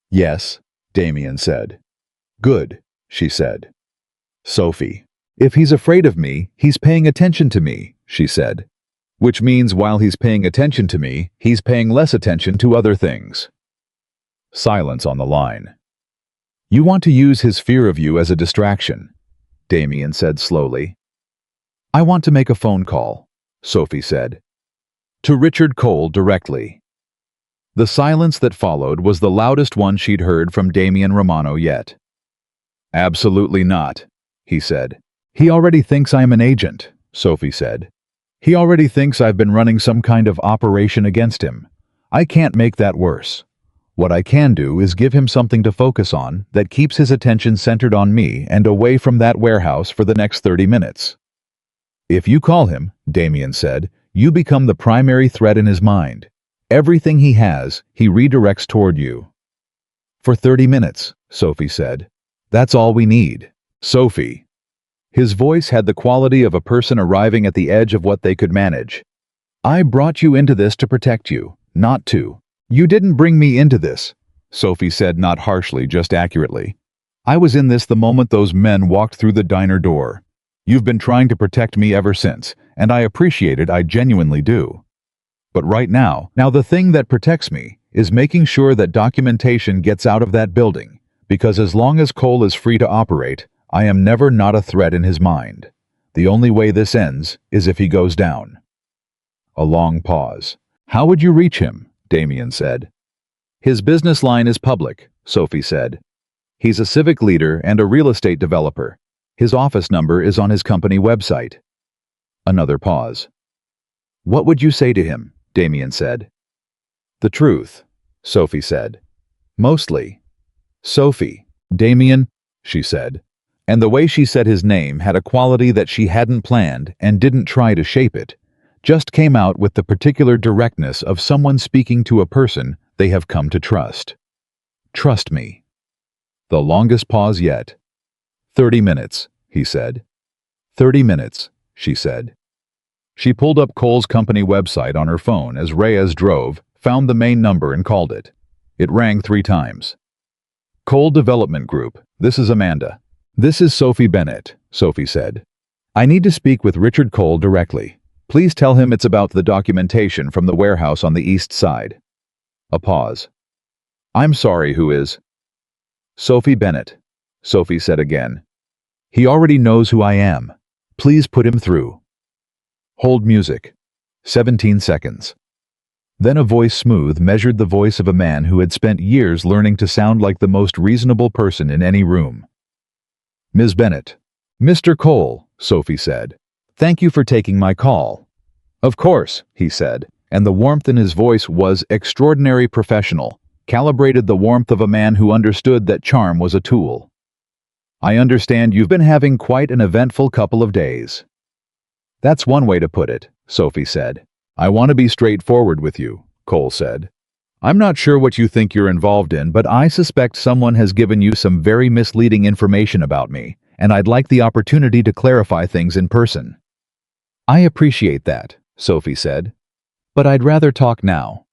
Yes, Damien said. Good, she said. Sophie. If he's afraid of me, he's paying attention to me, she said. Which means while he's paying attention to me, he's paying less attention to other things. Silence on the line. You want to use his fear of you as a distraction, Damien said slowly. I want to make a phone call, Sophie said. To Richard Cole directly. The silence that followed was the loudest one she'd heard from Damien Romano yet. Absolutely not, he said. He already thinks I'm an agent, Sophie said. He already thinks I've been running some kind of operation against him. I can't make that worse. What I can do is give him something to focus on that keeps his attention centered on me and away from that warehouse for the next 30 minutes. If you call him, Damien said, you become the primary threat in his mind. Everything he has, he redirects toward you. For 30 minutes, Sophie said. That's all we need. Sophie. His voice had the quality of a person arriving at the edge of what they could manage. I brought you into this to protect you, not to. You didn't bring me into this, Sophie said, not harshly, just accurately. I was in this the moment those men walked through the diner door. You've been trying to protect me ever since, and I appreciate it, I genuinely do. But right now the thing that protects me is making sure that documentation gets out of that building, because as long as Cole is free to operate, I am never not a threat in his mind. The only way this ends is if he goes down. A long pause. How would you reach him? Damien said. His business line is public, Sophie said. He's a civic leader and a real estate developer. His office number is on his company website. Another pause. What would you say to him? Damien said. The truth, Sophie said. Mostly. Sophie. Damien, she said. And the way she said his name had a quality that she hadn't planned and didn't try to shape it, just came out with the particular directness of someone speaking to a person they have come to trust. Trust me. The longest pause yet. 30 minutes, he said. 30 minutes, she said. She pulled up Cole's company website on her phone as Reyes drove, found the main number and called it. It rang 3 times. Cole Development Group, this is Amanda. This is Sophie Bennett, Sophie said. I need to speak with Richard Cole directly. Please tell him it's about the documentation from the warehouse on the east side. A pause. I'm sorry, who is? Sophie Bennett, Sophie said again. He already knows who I am. Please put him through. Hold music. 17 seconds. Then a voice smooth measured the voice of a man who had spent years learning to sound like the most reasonable person in any room. Ms. Bennett. Mr. Cole, Sophie said. Thank you for taking my call. Of course, he said, and the warmth in his voice was extraordinary professional, calibrated the warmth of a man who understood that charm was a tool. I understand you've been having quite an eventful couple of days. That's one way to put it, Sophie said. I want to be straightforward with you, Cole said. I'm not sure what you think you're involved in, but I suspect someone has given you some very misleading information about me, and I'd like the opportunity to clarify things in person. I appreciate that, Sophie said. But I'd rather talk now.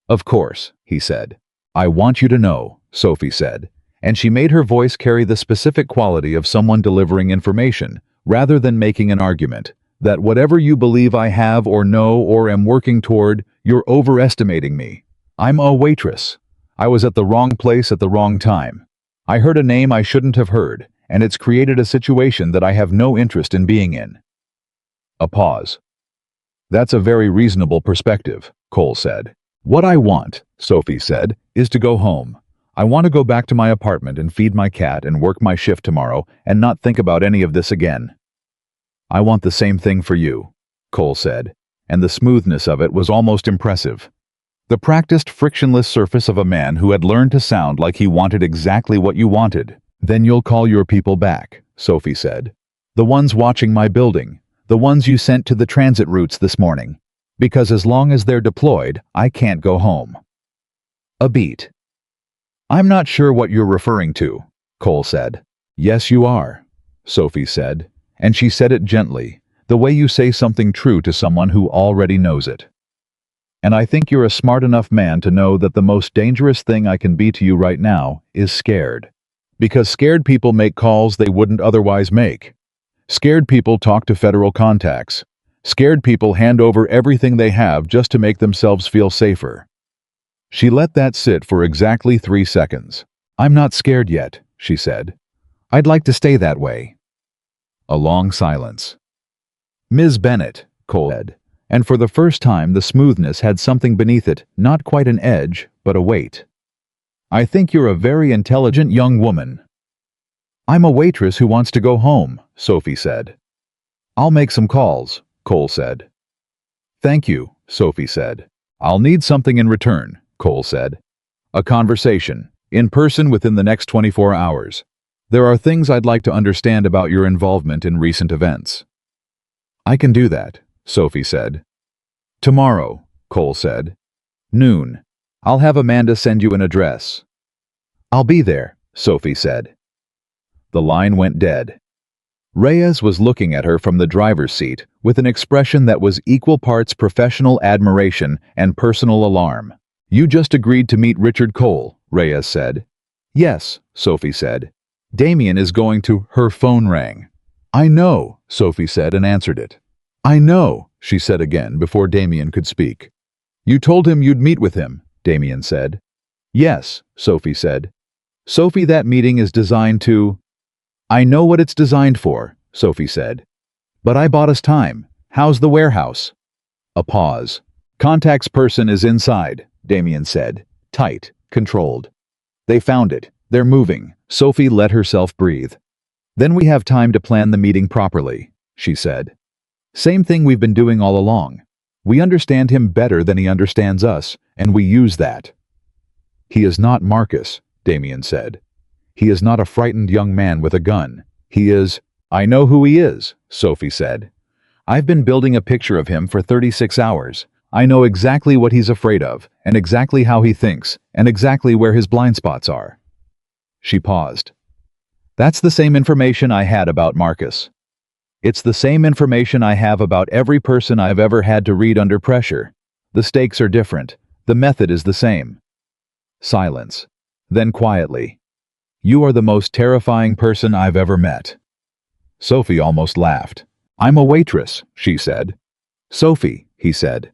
Of course, he said. I want you to know, Sophie said, and she made her voice carry the specific quality of someone delivering information, rather than making an argument, that whatever you believe I have or know or am working toward, you're overestimating me. I'm a waitress. I was at the wrong place at the wrong time. I heard a name I shouldn't have heard, and it's created a situation that I have no interest in being in. A pause. That's a very reasonable perspective, Cole said. What I want, Sophie said, is to go home. I want to go back to my apartment and feed my cat and work my shift tomorrow and not think about any of this again. I want the same thing for you, Cole said, and the smoothness of it was almost impressive. The practiced, frictionless surface of a man who had learned to sound like he wanted exactly what you wanted. Then you'll call your people back, Sophie said. The ones watching my building, the ones you sent to the transit routes this morning. Because as long as they're deployed, I can't go home. A beat. I'm not sure what you're referring to, Cole said. Yes, you are, Sophie said, and she said it gently, the way you say something true to someone who already knows it. And I think you're a smart enough man to know that the most dangerous thing I can be to you right now is scared. Because scared people make calls they wouldn't otherwise make. Scared people talk to federal contacts. Scared people hand over everything they have just to make themselves feel safer. She let that sit for exactly 3 seconds. I'm not scared yet, she said. I'd like to stay that way. A long silence. Ms. Bennett, Cole said, and for the first time the smoothness had something beneath it, not quite an edge, but a weight. I think you're a very intelligent young woman. I'm a waitress who wants to go home, Sophie said. I'll make some calls, Cole said. Thank you, Sophie said. I'll need something in return, Cole said. A conversation, in person within the next 24 hours. There are things I'd like to understand about your involvement in recent events. I can do that, Sophie said. Tomorrow, Cole said. Noon. I'll have Amanda send you an address. I'll be there, Sophie said. The line went dead. Reyes was looking at her from the driver's seat with an expression that was equal parts professional admiration and personal alarm. You just agreed to meet Richard Cole, Reyes said. Yes, Sophie said. Damien is going to. Her phone rang. I know, Sophie said and answered it. I know, she said again before Damien could speak. You told him you'd meet with him, Damien said. Yes, Sophie said. Sophie, that meeting is designed to. I know what it's designed for, Sophie said. But I bought us time. How's the warehouse? A pause. Contact's person is inside, Damien said. Tight, controlled. They found it. They're moving. Sophie let herself breathe. Then we have time to plan the meeting properly, she said. Same thing we've been doing all along. We understand him better than he understands us, and we use that. He is not Marcus, Damien said. He is not a frightened young man with a gun. He is. I know who he is, Sophie said. I've been building a picture of him for 36 hours. I know exactly what he's afraid of, and exactly how he thinks, and exactly where his blind spots are." She paused. "That's the same information I had about Marcus. It's the same information I have about every person I've ever had to read under pressure. The stakes are different. The method is the same." Silence. Then quietly, "You are the most terrifying person I've ever met." Sophie almost laughed. "I'm a waitress," she said. "Sophie," he said.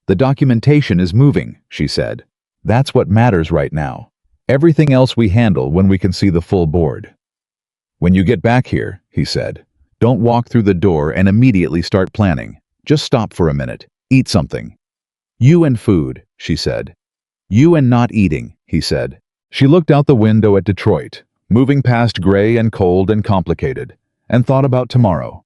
"The documentation is moving," she said. "That's what matters right now. Everything else we handle when we can see the full board." "When you get back here," he said, "don't walk through the door and immediately start planning. Just stop for a minute. Eat something." "You and food," she said. "You and not eating," he said. She looked out the window at Detroit, moving past gray and cold and complicated, and thought about tomorrow.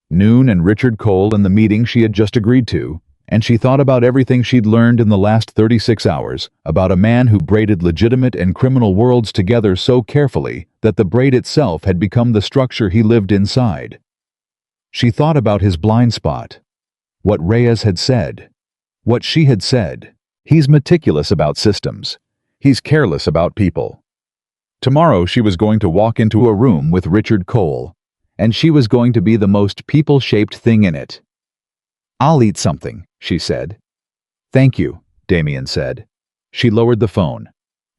Noon and Richard Cole and the meeting she had just agreed to, and she thought about everything she'd learned in the last 36 hours about a man who braided legitimate and criminal worlds together so carefully that the braid itself had become the structure he lived inside. She thought about his blind spot, what Reyes had said, what she had said. He's meticulous about systems. He's careless about people. Tomorrow she was going to walk into a room with Richard Cole, and she was going to be the most people-shaped thing in it. "I'll eat something," she said. "Thank you," Damien said. She lowered the phone.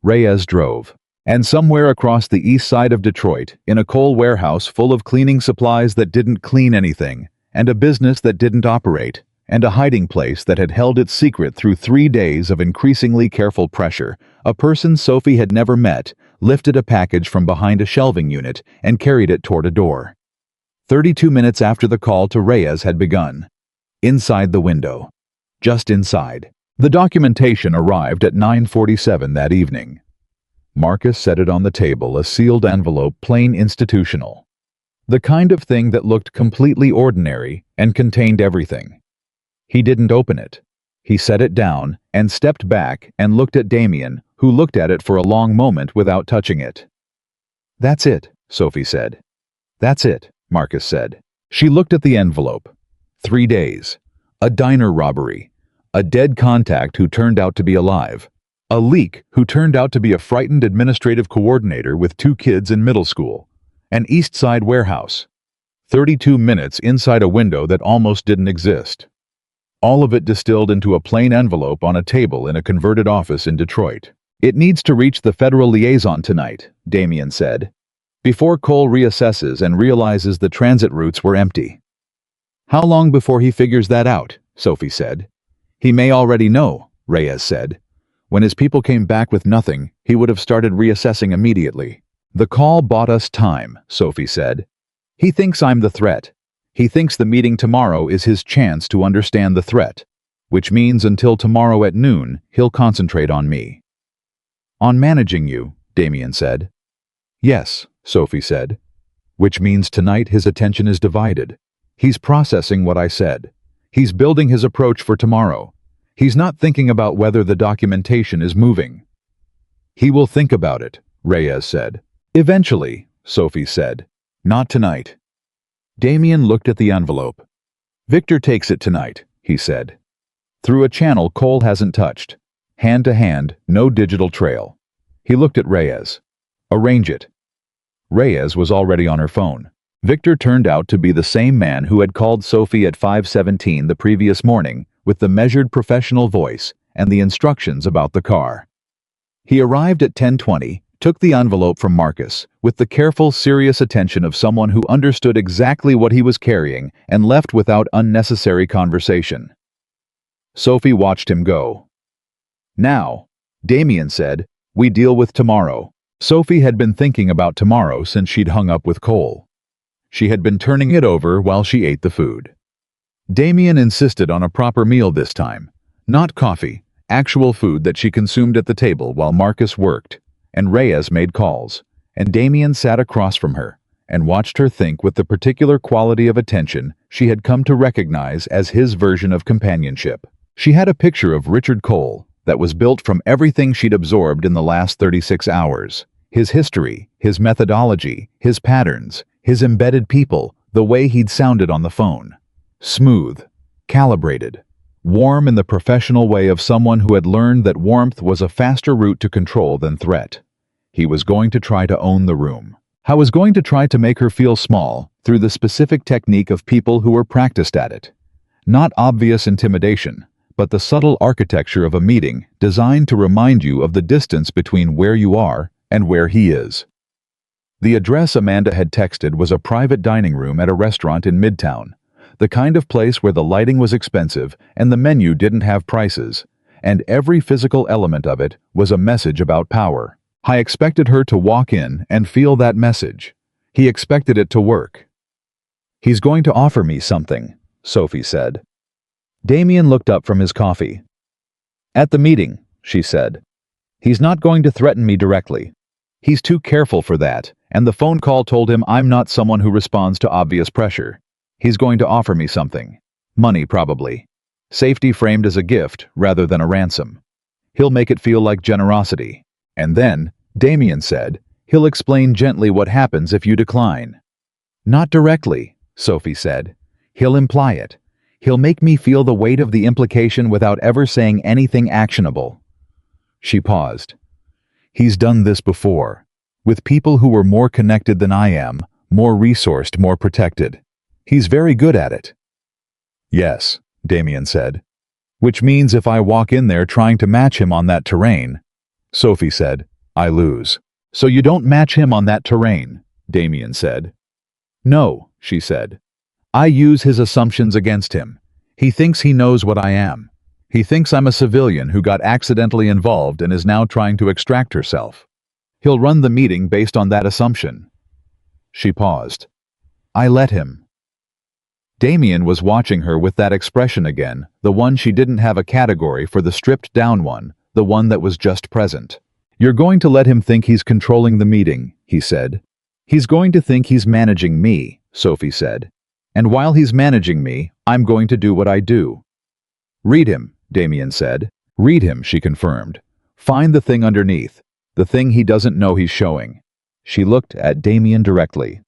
Reyes drove. And somewhere across the east side of Detroit, in a coal warehouse full of cleaning supplies that didn't clean anything, and a business that didn't operate, and a hiding place that had held its secret through 3 days of increasingly careful pressure, a person Sophie had never met lifted a package from behind a shelving unit and carried it toward a door. 32 minutes after the call to Reyes had begun. Inside the window. Just inside. The documentation arrived at 9:47 that evening. Marcus set it on the table, a sealed envelope, plain institutional. The kind of thing that looked completely ordinary and contained everything. He didn't open it. He set it down and stepped back and looked at Damien, who looked at it for a long moment without touching it. "That's it," Sophie said. "That's it," Marcus said. She looked at the envelope. 3 days. A diner robbery. A dead contact who turned out to be alive. A leak who turned out to be a frightened administrative coordinator with 2 kids in middle school. An East Side warehouse. 32 minutes inside a window that almost didn't exist. All of it distilled into a plain envelope on a table in a converted office in Detroit. "It needs to reach the federal liaison tonight," Damien said, "before Cole reassesses and realizes the transit routes were empty." "How long before he figures that out?" Sophie said. "He may already know," Reyes said. "When his people came back with nothing, he would have started reassessing immediately." "The call bought us time," Sophie said. "He thinks I'm the threat. He thinks the meeting tomorrow is his chance to understand the threat, which means until tomorrow at noon, he'll concentrate on me." "On managing you," Damien said. "Yes," Sophie said. "Which means tonight his attention is divided. He's processing what I said. He's building his approach for tomorrow. He's not thinking about whether the documentation is moving." "He will think about it," Reyes said. "Eventually," Sophie said. "Not tonight." Damien looked at the envelope. "Victor takes it tonight," he said. "Through a channel Cole hasn't touched. Hand to hand, no digital trail." He looked at Reyes. "Arrange it." Reyes was already on her phone. Victor turned out to be the same man who had called Sophie at 5:17 the previous morning with the measured professional voice and the instructions about the car. He arrived at 10:20, took the envelope from Marcus with the careful, serious attention of someone who understood exactly what he was carrying and left without unnecessary conversation. Sophie watched him go. "Now," Damien said, "we deal with tomorrow." Sophie had been thinking about tomorrow since she'd hung up with Cole. She had been turning it over while she ate the food. Damien insisted on a proper meal this time. Not coffee, actual food that she consumed at the table while Marcus worked, and Reyes made calls, and Damien sat across from her and watched her think with the particular quality of attention she had come to recognize as his version of companionship. She had a picture of Richard Cole that was built from everything she'd absorbed in the last 36 hours. His history, his methodology, his patterns, his embedded people, the way he'd sounded on the phone. Smooth, calibrated, warm in the professional way of someone who had learned that warmth was a faster route to control than threat. He was going to try to own the room. I was going to try to make her feel small through the specific technique of people who were practiced at it. Not obvious intimidation, but the subtle architecture of a meeting designed to remind you of the distance between where you are and where he is. The address Amanda had texted was a private dining room at a restaurant in Midtown, the kind of place where the lighting was expensive and the menu didn't have prices, and every physical element of it was a message about power. I expected her to walk in and feel that message. He expected it to work. "He's going to offer me something," Sophie said. Damien looked up from his coffee. "At the meeting," she said. "He's not going to threaten me directly. He's too careful for that, and the phone call told him I'm not someone who responds to obvious pressure. He's going to offer me something. Money, probably. Safety framed as a gift rather than a ransom. He'll make it feel like generosity. And then, Damien said, he'll explain gently what happens if you decline." "Not directly," Sophie said. "He'll imply it. He'll make me feel the weight of the implication without ever saying anything actionable." She paused. "He's done this before, with people who were more connected than I am, more resourced, more protected. He's very good at it." "Yes," Damien said. "Which means if I walk in there trying to match him on that terrain," Sophie said, "I lose." "So you don't match him on that terrain," Damien said. "No," she said. "I use his assumptions against him. He thinks he knows what I am. He thinks I'm a civilian who got accidentally involved and is now trying to extract herself. He'll run the meeting based on that assumption." She paused. "I let him." Damien was watching her with that expression again, the one she didn't have a category for, the stripped-down one, the one that was just present. "You're going to let him think he's controlling the meeting," he said. "He's going to think he's managing me," Sophie said. "And while he's managing me, I'm going to do what I do." "Read him," Damien said. "Read him," she confirmed. "Find the thing underneath, the thing he doesn't know he's showing." She looked at Damien directly.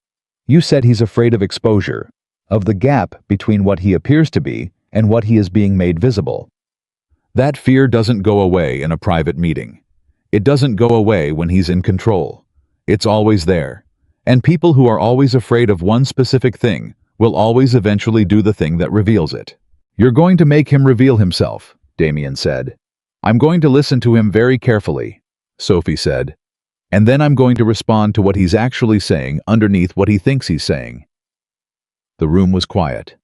"You said he's afraid of exposure, of the gap between what he appears to be and what he is being made visible. That fear doesn't go away in a private meeting. It doesn't go away when he's in control. It's always there. And people who are always afraid of one specific thing will always eventually do the thing that reveals it." "You're going to make him reveal himself," Damien said. "I'm going to listen to him very carefully," Sophie said. "And then I'm going to respond to what he's actually saying underneath what he thinks he's saying." The room was quiet.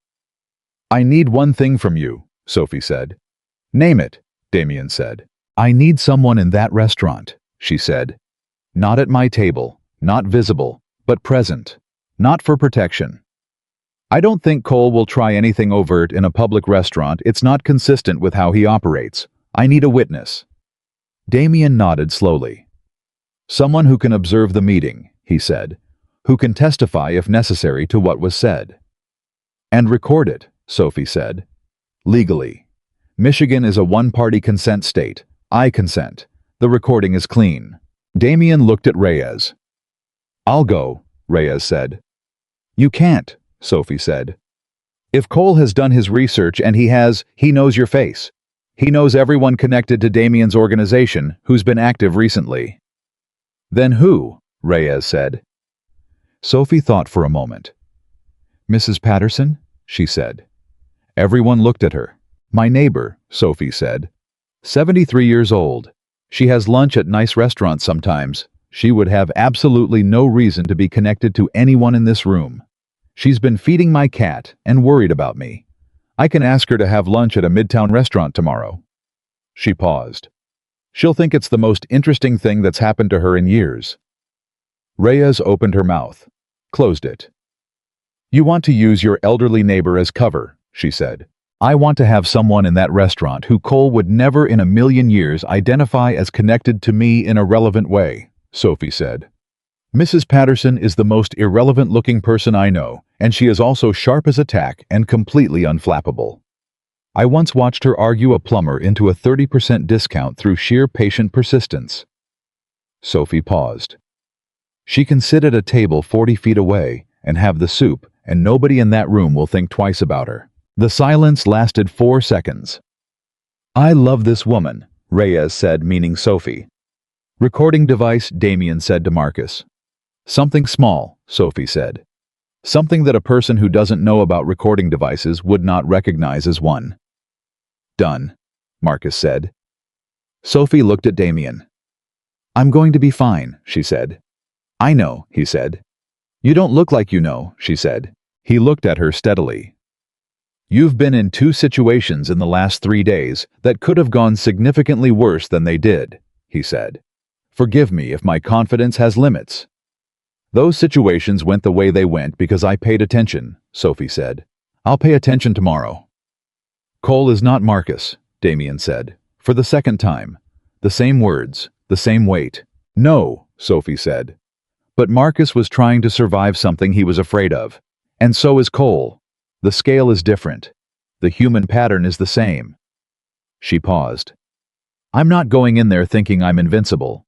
"I need one thing from you," Sophie said. "Name it," Damien said. "I need someone in that restaurant," she said. "Not at my table, not visible, but present. Not for protection. I don't think Cole will try anything overt in a public restaurant. It's not consistent with how he operates. I need a witness." Damien nodded slowly. "Someone who can observe the meeting," he said, "who can testify if necessary to what was said." "And record it," Sophie said. "Legally. Michigan is a one-party consent state. I consent. The recording is clean." Damien looked at Reyes. "I'll go," Reyes said. "You can't," Sophie said. "If Cole has done his research and he knows your face. He knows everyone connected to Damien's organization who's been active recently." "Then who?" Reyes said. Sophie thought for a moment. "Mrs. Patterson?" she said. Everyone looked at her. "My neighbor," Sophie said. 73 years old. She has lunch at nice restaurants sometimes. She would have absolutely no reason to be connected to anyone in this room. She's been feeding my cat and worried about me. I can ask her to have lunch at a Midtown restaurant tomorrow." She paused. "She'll think it's the most interesting thing that's happened to her in years." Reyes opened her mouth, closed it. "You want to use your elderly neighbor as cover," she said. "I want to have someone in that restaurant who Cole would never in a million years identify as connected to me in a relevant way," Sophie said. "Mrs. Patterson is the most irrelevant-looking person I know, and she is also sharp as a tack and completely unflappable. I once watched her argue a plumber into a 30% discount through sheer patient persistence." Sophie paused. "She can sit at a table 40 feet away and have the soup, and nobody in that room will think twice about her. The silence lasted 4 seconds. "I love this woman," Reyes said, meaning Sophie. "Recording device," Damien said to Marcus. "Something small," Sophie said. "Something that a person who doesn't know about recording devices would not recognize as one." "Done," Marcus said. Sophie looked at Damien. "I'm going to be fine," she said. "I know," he said. "You don't look like you know," she said. He looked at her steadily. "You've been in 2 situations in the last 3 days that could have gone significantly worse than they did," he said. "Forgive me if my confidence has limits." "Those situations went the way they went because I paid attention," Sophie said. "I'll pay attention tomorrow." "Cole is not Marcus," Damien said, for the second time. The same words, the same weight. "No," Sophie said. "But Marcus was trying to survive something he was afraid of. And so is Cole. The scale is different. The human pattern is the same." She paused. "I'm not going in there thinking I'm invincible.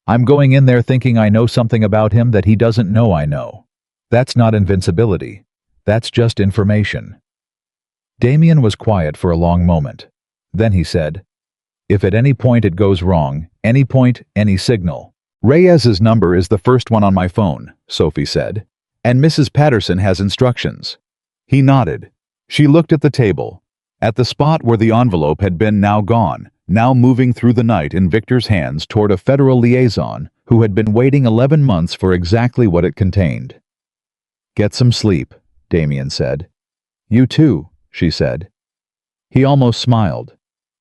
I'm going in there thinking I know something about him that he doesn't know I know. That's not invincibility. That's just information." Damien was quiet for a long moment. Then he said, "If at any point it goes wrong, any point, any signal." "Reyes's number is the first one on my phone," Sophie said. "And Mrs. Patterson has instructions." He nodded. She looked at the table, at the spot where the envelope had been now gone, now moving through the night in Victor's hands toward a federal liaison who had been waiting 11 months for exactly what it contained. "Get some sleep," Damien said. "You too," she said. He almost smiled.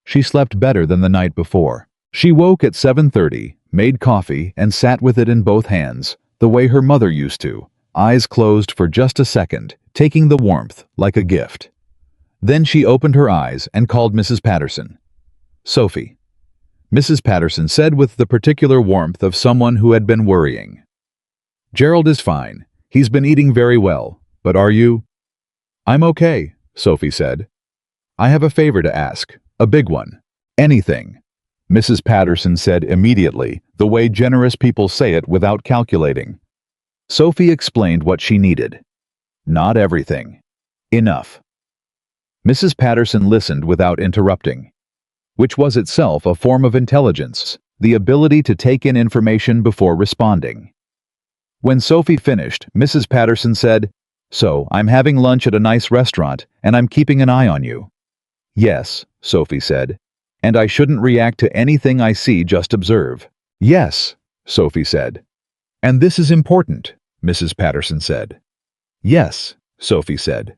She slept better than the night before. She woke at 7:30, made coffee, and sat with it in both hands, the way her mother used to, eyes closed for just a second, taking the warmth like a gift. Then she opened her eyes and called Mrs. Patterson. "Sophie." Mrs. Patterson said with the particular warmth of someone who had been worrying. "Gerald is fine. He's been eating very well. But are you?" "I'm okay," Sophie said. "I have a favor to ask. A big one. Anything," Mrs. Patterson said immediately, the way generous people say it without calculating. Sophie explained what she needed. "Not everything. Enough." Mrs. Patterson listened without interrupting, which was itself a form of intelligence, the ability to take in information before responding. When Sophie finished, Mrs. Patterson said, "So, I'm having lunch at a nice restaurant, and I'm keeping an eye on you." "Yes," Sophie said. "And I shouldn't react to anything I see, just observe." "Yes," Sophie said. "And this is important," Mrs. Patterson said. "Yes," Sophie said.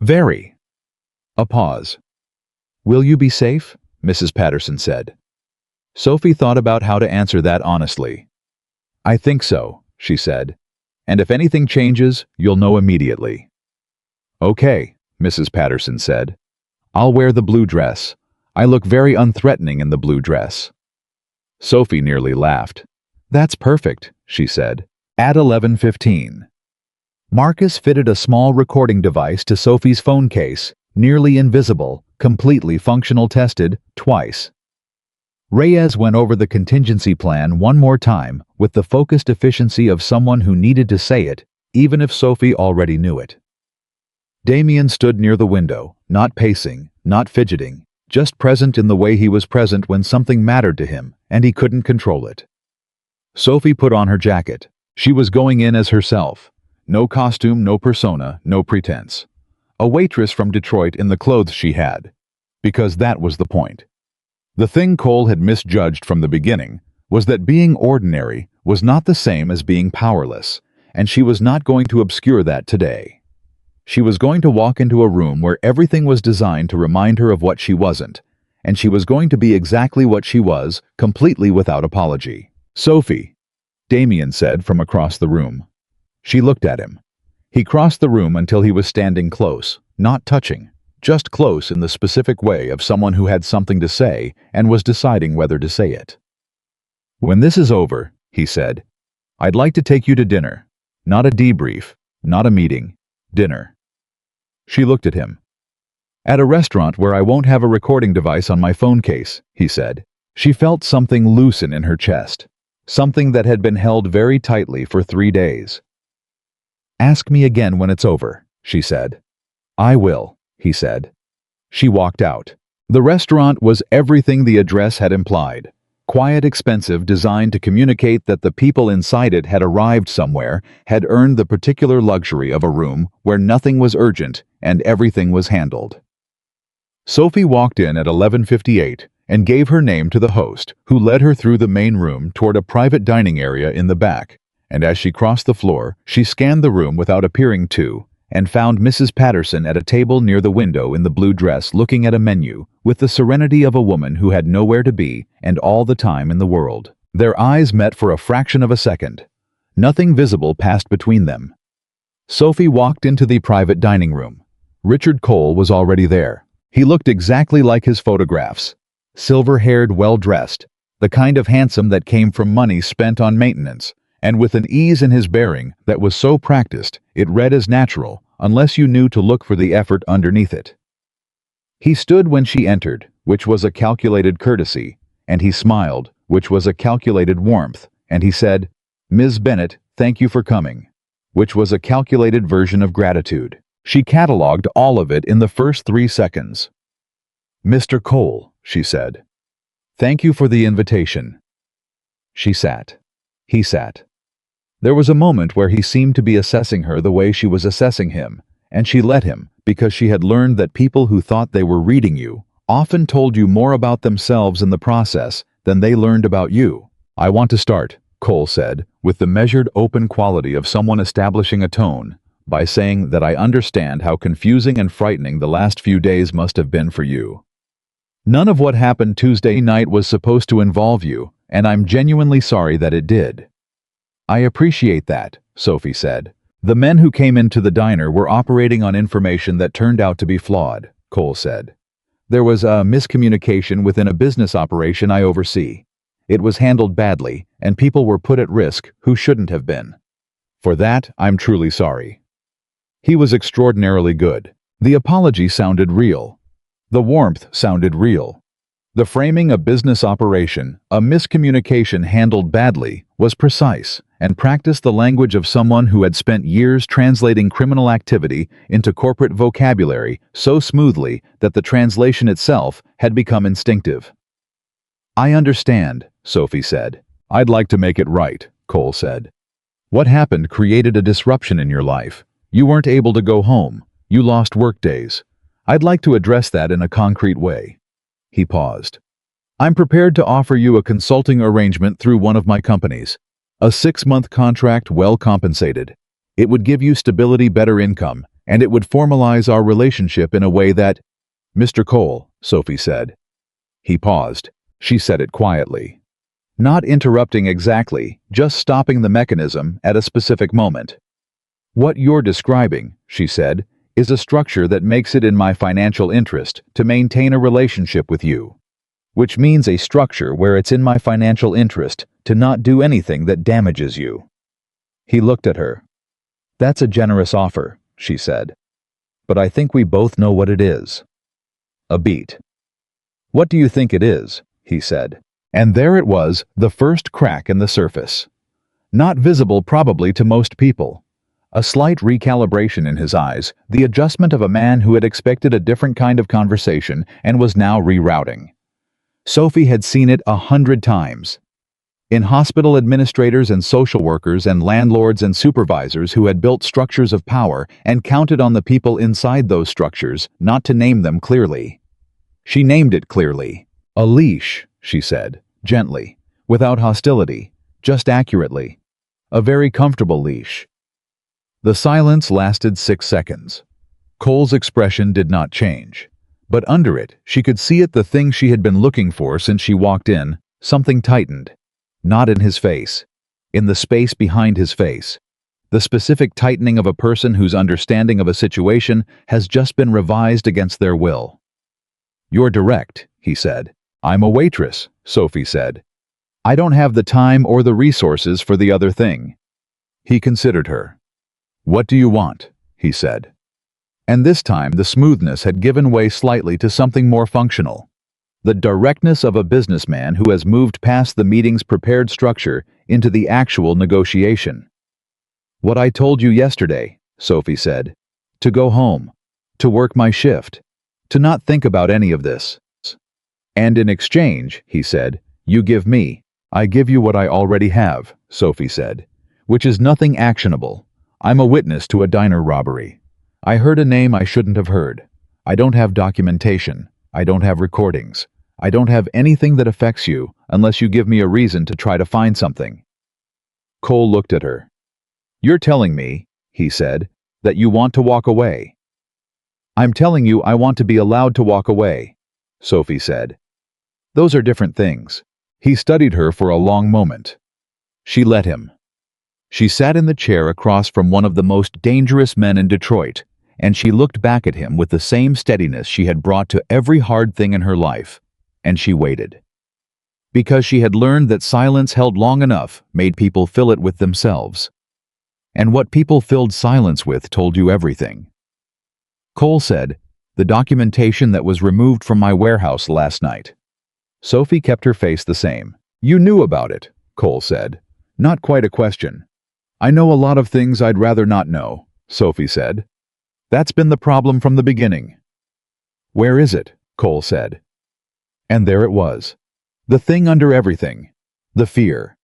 "Very." A pause. "Will you be safe?" Mrs. Patterson said. Sophie thought about how to answer that honestly. "I think so," she said. "And if anything changes, you'll know immediately." "Okay," Mrs. Patterson said. "I'll wear the blue dress. I look very unthreatening in the blue dress." Sophie nearly laughed. "That's perfect," she said. At 11:15. Marcus fitted a small recording device to Sophie's phone case, nearly invisible, completely functional, tested, twice. Reyes went over the contingency plan one more time with the focused efficiency of someone who needed to say it, even if Sophie already knew it. Damien stood near the window, not pacing, not fidgeting, just present in the way he was present when something mattered to him, and he couldn't control it. Sophie put on her jacket. She was going in as herself. No costume, no persona, no pretense. A waitress from Detroit in the clothes she had. Because that was the point. The thing Cole had misjudged from the beginning was that being ordinary was not the same as being powerless, and she was not going to obscure that today. She was going to walk into a room where everything was designed to remind her of what she wasn't, and she was going to be exactly what she was, completely without apology. "Sophie," Damien said from across the room. She looked at him. He crossed the room until he was standing close, not touching, just close in the specific way of someone who had something to say and was deciding whether to say it. "When this is over," he said, "I'd like to take you to dinner. Not a debrief, not a meeting. Dinner." She looked at him. "At a restaurant where I won't have a recording device on my phone case," he said. She felt something loosen in her chest, something that had been held very tightly for 3 days. "Ask me again when it's over," she said. "I will." he said. She walked out. The restaurant was everything the address had implied. Quiet, expensive, designed to communicate that the people inside it had arrived somewhere, had earned the particular luxury of a room where nothing was urgent and everything was handled. Sophie walked in at 11:58 and gave her name to the host, who led her through the main room toward a private dining area in the back, and as she crossed the floor, she scanned the room without appearing to, and found Mrs. Patterson at a table near the window in the blue dress looking at a menu, with the serenity of a woman who had nowhere to be and all the time in the world. Their eyes met for a fraction of a second. Nothing visible passed between them. Sophie walked into the private dining room. Richard Cole was already there. He looked exactly like his photographs. Silver-haired, well-dressed, the kind of handsome that came from money spent on maintenance, and with an ease in his bearing that was so practiced it read as natural, unless you knew to look for the effort underneath it. He stood when she entered, which was a calculated courtesy, and he smiled, which was a calculated warmth, and he said, "Ms. Bennett, thank you for coming," which was a calculated version of gratitude. She catalogued all of it in the first 3 seconds. "Mr. Cole," she said, "thank you for the invitation." She sat. He sat. There was a moment where he seemed to be assessing her the way she was assessing him, and she let him, because she had learned that people who thought they were reading you often told you more about themselves in the process than they learned about you. "I want to start," Cole said, with the measured, open quality of someone establishing a tone, "by saying that I understand how confusing and frightening the last few days must have been for you. None of what happened Tuesday night was supposed to involve you, and I'm genuinely sorry that it did." "I appreciate that," Sophie said. "The men who came into the diner were operating on information that turned out to be flawed," Cole said. "There was a miscommunication within a business operation I oversee. It was handled badly, and people were put at risk who shouldn't have been. For that, I'm truly sorry." He was extraordinarily good. The apology sounded real. The warmth sounded real. The framing a business operation, a miscommunication handled badly, was precise, and practiced the language of someone who had spent years translating criminal activity into corporate vocabulary so smoothly that the translation itself had become instinctive. "I understand," Sophie said. "I'd like to make it right," Cole said. "What happened created a disruption in your life. You weren't able to go home. You lost work days. I'd like to address that in a concrete way." He paused. "I'm prepared to offer you a consulting arrangement through one of my companies. A 6-month contract, well compensated. It would give you stability, better income, and it would formalize our relationship in a way that—" "Mr. Cole," Sophie said. He paused. She said it quietly. Not interrupting exactly, just stopping the mechanism at a specific moment. "What you're describing," she said, "is a structure that makes it in my financial interest to maintain a relationship with you. Which means a structure where it's in my financial interest to not do anything that damages you." He looked at her. "That's a generous offer," she said. "But I think we both know what it is." A beat. "What do you think it is?" he said. And there it was, the first crack in the surface. Not visible probably to most people. A slight recalibration in his eyes, the adjustment of a man who had expected a different kind of conversation and was now rerouting. Sophie had seen it 100 times. In hospital administrators and social workers and landlords and supervisors who had built structures of power and counted on the people inside those structures not to name them clearly. She named it clearly. "A leash," she said, gently, without hostility, just accurately. "A very comfortable leash." The silence lasted 6 seconds. Cole's expression did not change. But under it, she could see it, the thing she had been looking for since she walked in. Something tightened. Not in his face. In the space behind his face. The specific tightening of a person whose understanding of a situation has just been revised against their will. "You're direct," he said. "I'm a waitress," Sophie said. "I don't have the time or the resources for the other thing." He considered her. "What do you want?" he said. And this time the smoothness had given way slightly to something more functional. The directness of a businessman who has moved past the meeting's prepared structure into the actual negotiation. "What I told you yesterday," Sophie said. "To go home. to work my shift, to not think about any of this. And in exchange, he said, you give me. I give you what I already have, Sophie said, which is nothing actionable. I'm a witness to a diner robbery. I heard a name I shouldn't have heard. I don't have documentation. I don't have recordings. I don't have anything that affects you unless you give me a reason to try to find something. Cole looked at her. You're telling me, he said, that you want to walk away. I'm telling you I want to be allowed to walk away, Sophie said. Those are different things. He studied her for a long moment. She let him. She sat in the chair across from one of the most dangerous men in Detroit, and she looked back at him with the same steadiness she had brought to every hard thing in her life, and she waited. Because she had learned that silence held long enough made people fill it with themselves. And what people filled silence with told you everything. Cole said, the documentation that was removed from my warehouse last night. Sophie kept her face the same. You knew about it, Cole said. Not quite a question. I know a lot of things I'd rather not know, Sophie said. That's been the problem from the beginning. Where is it? Cole said. And there it was. The thing under everything. The fear.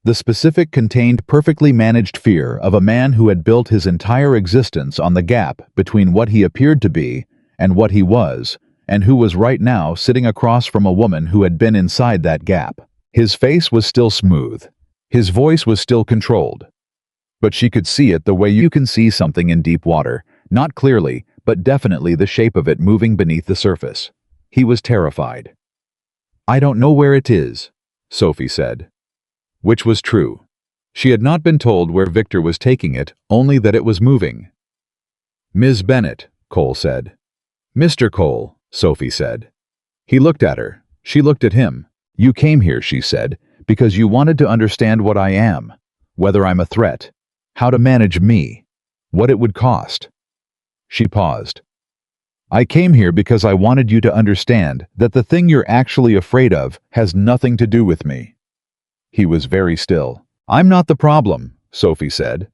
The specific, contained, perfectly managed fear of a man who had built his entire existence on the gap between what he appeared to be and what he was, and who was right now sitting across from a woman who had been inside that gap. His face was still smooth. His voice was still controlled. But she could see it the way you can see something in deep water, not clearly, but definitely the shape of it moving beneath the surface. He was terrified. I don't know where it is, Sophie said. Which was true. She had not been told where Victor was taking it, only that it was moving. Ms. Bennett, Cole said. Mr. Cole, Sophie said. He looked at her. She looked at him. You came here, she said, because you wanted to understand what I am, whether I'm a threat, how to manage me, what it would cost. She paused. I came here because I wanted you to understand that the thing you're actually afraid of has nothing to do with me. He was very still. I'm not the problem, Sophie said.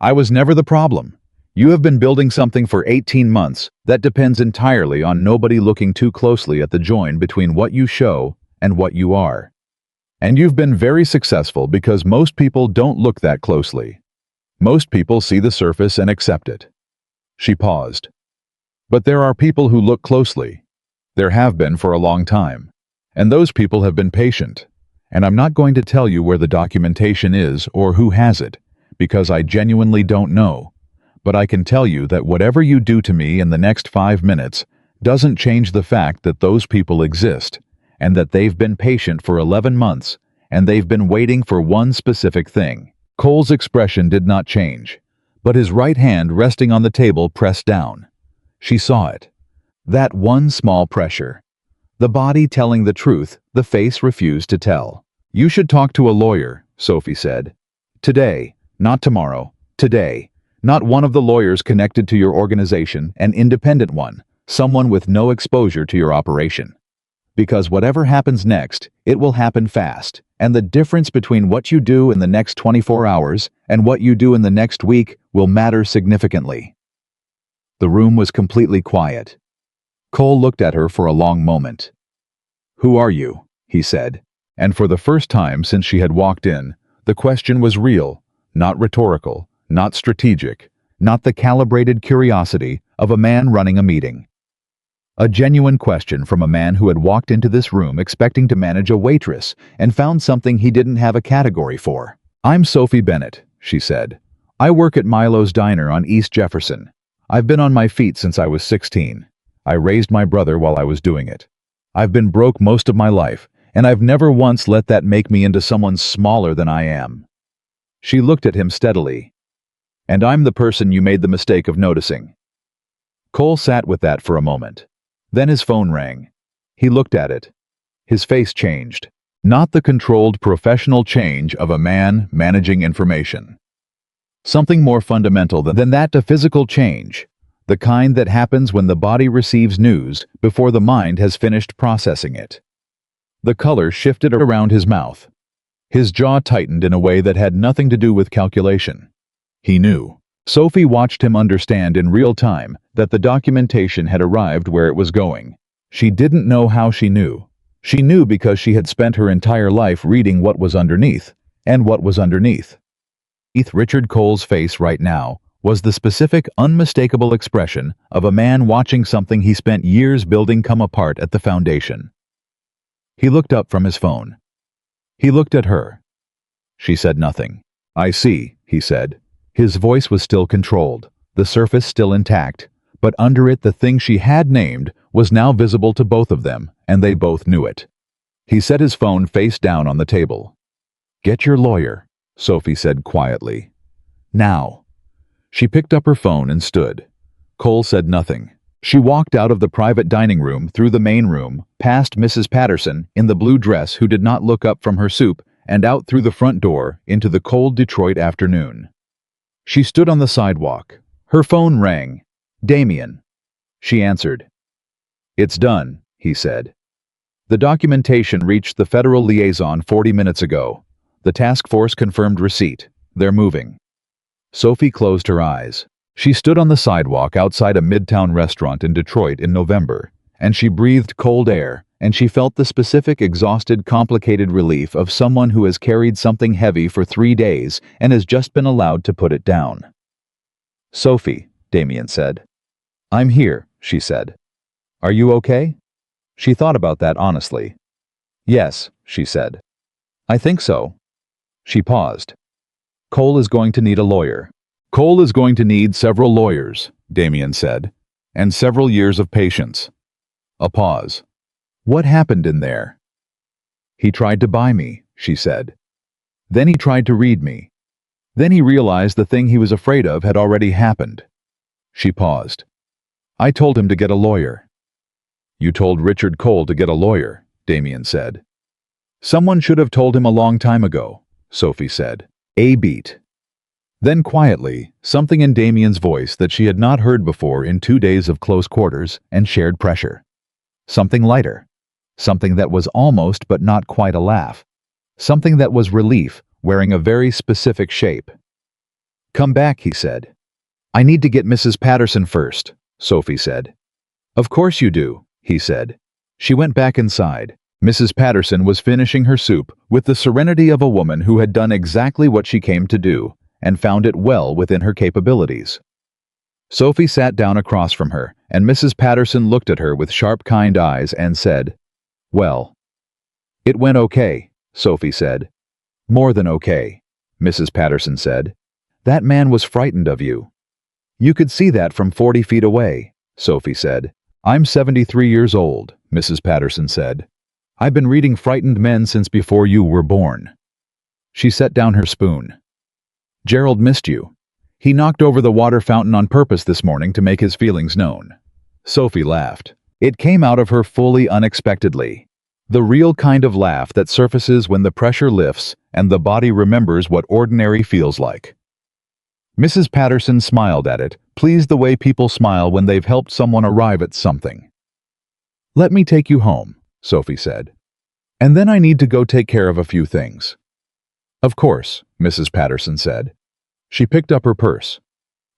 I was never the problem. You have been building something for 18 months that depends entirely on nobody looking too closely at the join between what you show and what you are. And you've been very successful because most people don't look that closely. Most people see the surface and accept it. She paused. But there are people who look closely. There have been for a long time. And those people have been patient. And I'm not going to tell you where the documentation is or who has it, because I genuinely don't know. But I can tell you that whatever you do to me in the next 5 minutes doesn't change the fact that those people exist, and that they've been patient for 11 months, and they've been waiting for one specific thing. Cole's expression did not change, but his right hand resting on the table pressed down. She saw it. That one small pressure. The body telling the truth, the face refused to tell. You should talk to a lawyer, Sophie said. Today, not tomorrow, today. Not one of the lawyers connected to your organization, an independent one, someone with no exposure to your operation. Because whatever happens next, it will happen fast, and the difference between what you do in the next 24 hours and what you do in the next week will matter significantly. The room was completely quiet. Cole looked at her for a long moment. Who are you? He said, and for the first time since she had walked in, the question was real, not rhetorical. Not strategic, not the calibrated curiosity of a man running a meeting. A genuine question from a man who had walked into this room expecting to manage a waitress and found something he didn't have a category for. I'm Sophie Bennett, she said. I work at Milo's Diner on East Jefferson. I've been on my feet since I was 16. I raised my brother while I was doing it. I've been broke most of my life, and I've never once let that make me into someone smaller than I am. She looked at him steadily. And I'm the person you made the mistake of noticing. Cole sat with that for a moment. Then his phone rang. He looked at it. His face changed. Not the controlled professional change of a man managing information. Something more fundamental than that, to physical change. The kind that happens when the body receives news before the mind has finished processing it. The color shifted around his mouth. His jaw tightened in a way that had nothing to do with calculation. He knew. Sophie watched him understand in real time that the documentation had arrived where it was going. She didn't know how she knew. She knew because she had spent her entire life reading what was underneath, and what was underneath. Richard Cole's face right now was the specific, unmistakable expression of a man watching something he spent years building come apart at the foundation. He looked up from his phone. He looked at her. She said nothing. "I see," he said. His voice was still controlled, the surface still intact, but under it the thing she had named was now visible to both of them, and they both knew it. He set his phone face down on the table. "Get your lawyer," Sophie said quietly. "Now." She picked up her phone and stood. Cole said nothing. She walked out of the private dining room through the main room, past Mrs. Patterson in the blue dress who did not look up from her soup, and out through the front door into the cold Detroit afternoon. She stood on the sidewalk. Her phone rang. "Damien." She answered. "It's done," he said. "The documentation reached the federal liaison 40 minutes ago. The task force confirmed receipt. They're moving." Sophie closed her eyes. She stood on the sidewalk outside a midtown restaurant in Detroit in November, and she breathed cold air, and she felt the specific, exhausted, complicated relief of someone who has carried something heavy for 3 days and has just been allowed to put it down. "Sophie," Damien said. "I'm here," she said. "Are you okay?" She thought about that honestly. "Yes," she said. "I think so." She paused. "Cole is going to need a lawyer." "Cole is going to need several lawyers," Damien said, "and several years of patience." A pause. "What happened in there?" "He tried to buy me," she said. "Then he tried to read me. Then he realized the thing he was afraid of had already happened." She paused. "I told him to get a lawyer." "You told Richard Cole to get a lawyer," Damien said. "Someone should have told him a long time ago," Sophie said. A beat. Then quietly, something in Damien's voice that she had not heard before in 2 days of close quarters and shared pressure. Something lighter. Something that was almost but not quite a laugh. Something that was relief, wearing a very specific shape. "Come back," he said. "I need to get Mrs. Patterson first," Sophie said. "Of course you do," he said. She went back inside. Mrs. Patterson was finishing her soup with the serenity of a woman who had done exactly what she came to do, and found it well within her capabilities. Sophie sat down across from her, and Mrs. Patterson looked at her with sharp, kind eyes and said, "Well." "It went okay," Sophie said. "More than okay," Mrs. Patterson said. "That man was frightened of you." "You could see that from 40 feet away," Sophie said. "I'm 73 years old," Mrs. Patterson said. "I've been reading frightened men since before you were born." She set down her spoon. "Gerald missed you. He knocked over the water fountain on purpose this morning to make his feelings known." Sophie laughed. It came out of her fully unexpectedly. The real kind of laugh that surfaces when the pressure lifts and the body remembers what ordinary feels like. Mrs. Patterson smiled at it, pleased the way people smile when they've helped someone arrive at something. "Let me take you home," Sophie said. "And then I need to go take care of a few things." "Of course," Mrs. Patterson said. She picked up her purse.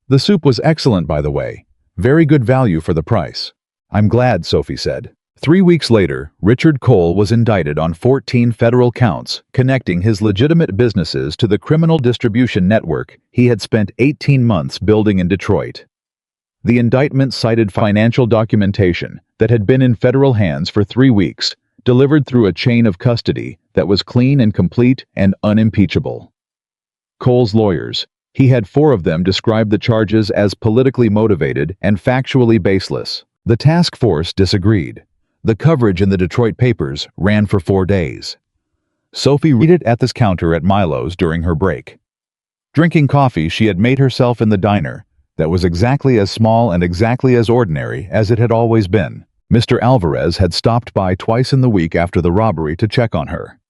"The soup was excellent, by the way. Very good value for the price." "I'm glad," Sophie said. 3 weeks later, Richard Cole was indicted on 14 federal counts connecting his legitimate businesses to the criminal distribution network he had spent 18 months building in Detroit. The indictment cited financial documentation that had been in federal hands for 3 weeks, delivered through a chain of custody that was clean and complete and unimpeachable. Cole's lawyers, he had 4 of them, described the charges as politically motivated and factually baseless. The task force disagreed. The coverage in the Detroit papers ran for 4 days. Sophie read it at this counter at Milo's during her break. Drinking coffee she had made herself in the diner that was exactly as small and exactly as ordinary as it had always been. Mr. Alvarez had stopped by twice in the week after the robbery to check on her.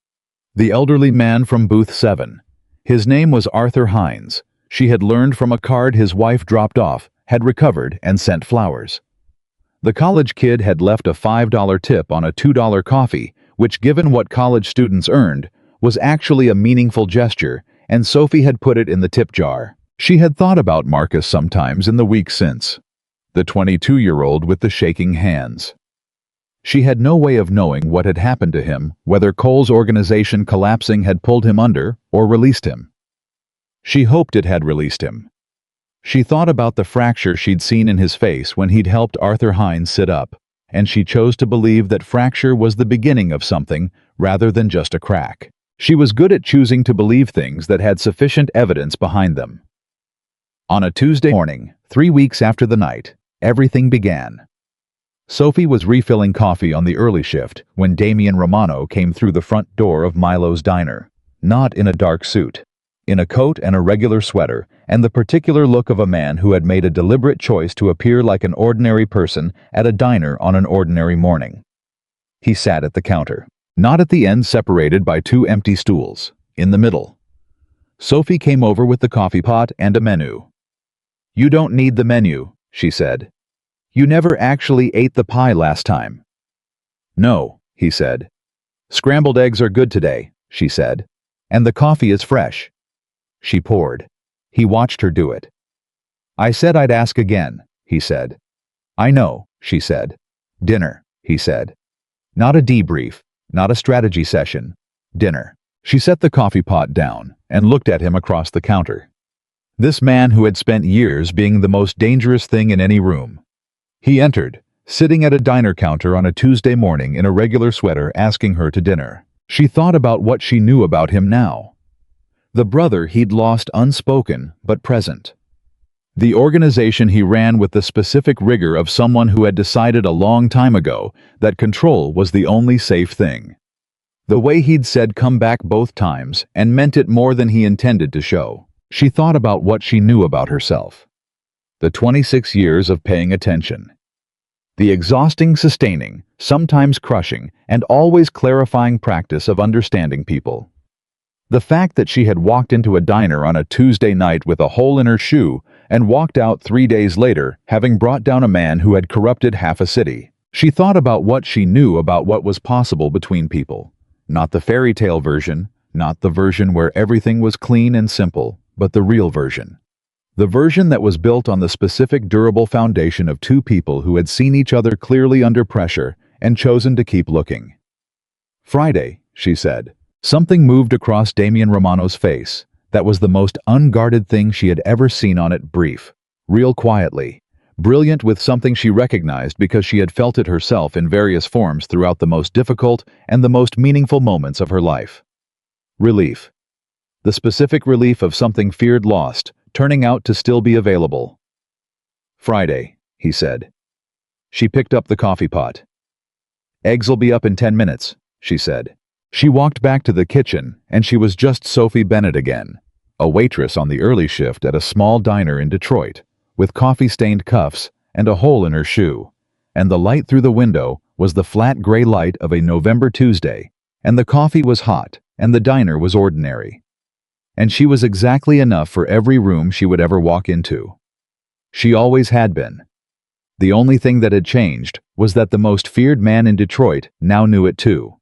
The elderly man from booth 7. His name was Arthur Hines. She had learned from a card his wife dropped off, had recovered and sent flowers. The college kid had left a $5 tip on a $2 coffee, which, given what college students earned, was actually a meaningful gesture, and Sophie had put it in the tip jar. She had thought about Marcus sometimes in the weeks since. The 22-year-old with the shaking hands. She had no way of knowing what had happened to him, whether Cole's organization collapsing had pulled him under or released him. She hoped it had released him. She thought about the fracture she'd seen in his face when he'd helped Arthur Hines sit up, and she chose to believe that fracture was the beginning of something rather than just a crack. She was good at choosing to believe things that had sufficient evidence behind them. On a Tuesday morning, 3 weeks after the night, everything began. Sophie was refilling coffee on the early shift when Damian Romano came through the front door of Milo's diner, not in a dark suit, in a coat and a regular sweater, and the particular look of a man who had made a deliberate choice to appear like an ordinary person at a diner on an ordinary morning. He sat at the counter, not at the end separated by 2 empty stools, in the middle. Sophie came over with the coffee pot and a menu. "You don't need the menu," she said. "You never actually ate the pie last time." "No," he said. "Scrambled eggs are good today," she said. "And the coffee is fresh." She poured. He watched her do it. "I said I'd ask again," he said. "I know," she said. "Dinner," he said. "Not a debrief, not a strategy session. Dinner." She set the coffee pot down and looked at him across the counter. This man who had spent years being the most dangerous thing in any room. He entered, sitting at a diner counter on a Tuesday morning in a regular sweater asking her to dinner. She thought about what she knew about him now. The brother he'd lost unspoken but present. The organization he ran with the specific rigor of someone who had decided a long time ago that control was the only safe thing. The way he'd said come back both times and meant it more than he intended to show. She thought about what she knew about herself. The 26 years of paying attention. The exhausting, sustaining, sometimes crushing, and always clarifying practice of understanding people. The fact that she had walked into a diner on a Tuesday night with a hole in her shoe and walked out 3 days later, having brought down a man who had corrupted half a city. She thought about what she knew about what was possible between people. Not the fairy tale version, not the version where everything was clean and simple, but the real version. The version that was built on the specific durable foundation of 2 people who had seen each other clearly under pressure and chosen to keep looking. "Friday," she said. Something moved across Damian Romano's face. That was the most unguarded thing she had ever seen on it. Brief, real quietly, brilliant with something she recognized because she had felt it herself in various forms throughout the most difficult and the most meaningful moments of her life. Relief. The specific relief of something feared lost, turning out to still be available. "Friday," he said. She picked up the coffee pot. "Eggs'll be up in 10 minutes, she said. She walked back to the kitchen, and she was just Sophie Bennett again, a waitress on the early shift at a small diner in Detroit, with coffee-stained cuffs and a hole in her shoe, and the light through the window was the flat gray light of a November Tuesday, and the coffee was hot, and the diner was ordinary. And she was exactly enough for every room she would ever walk into. She always had been. The only thing that had changed was that the most feared man in Detroit now knew it too.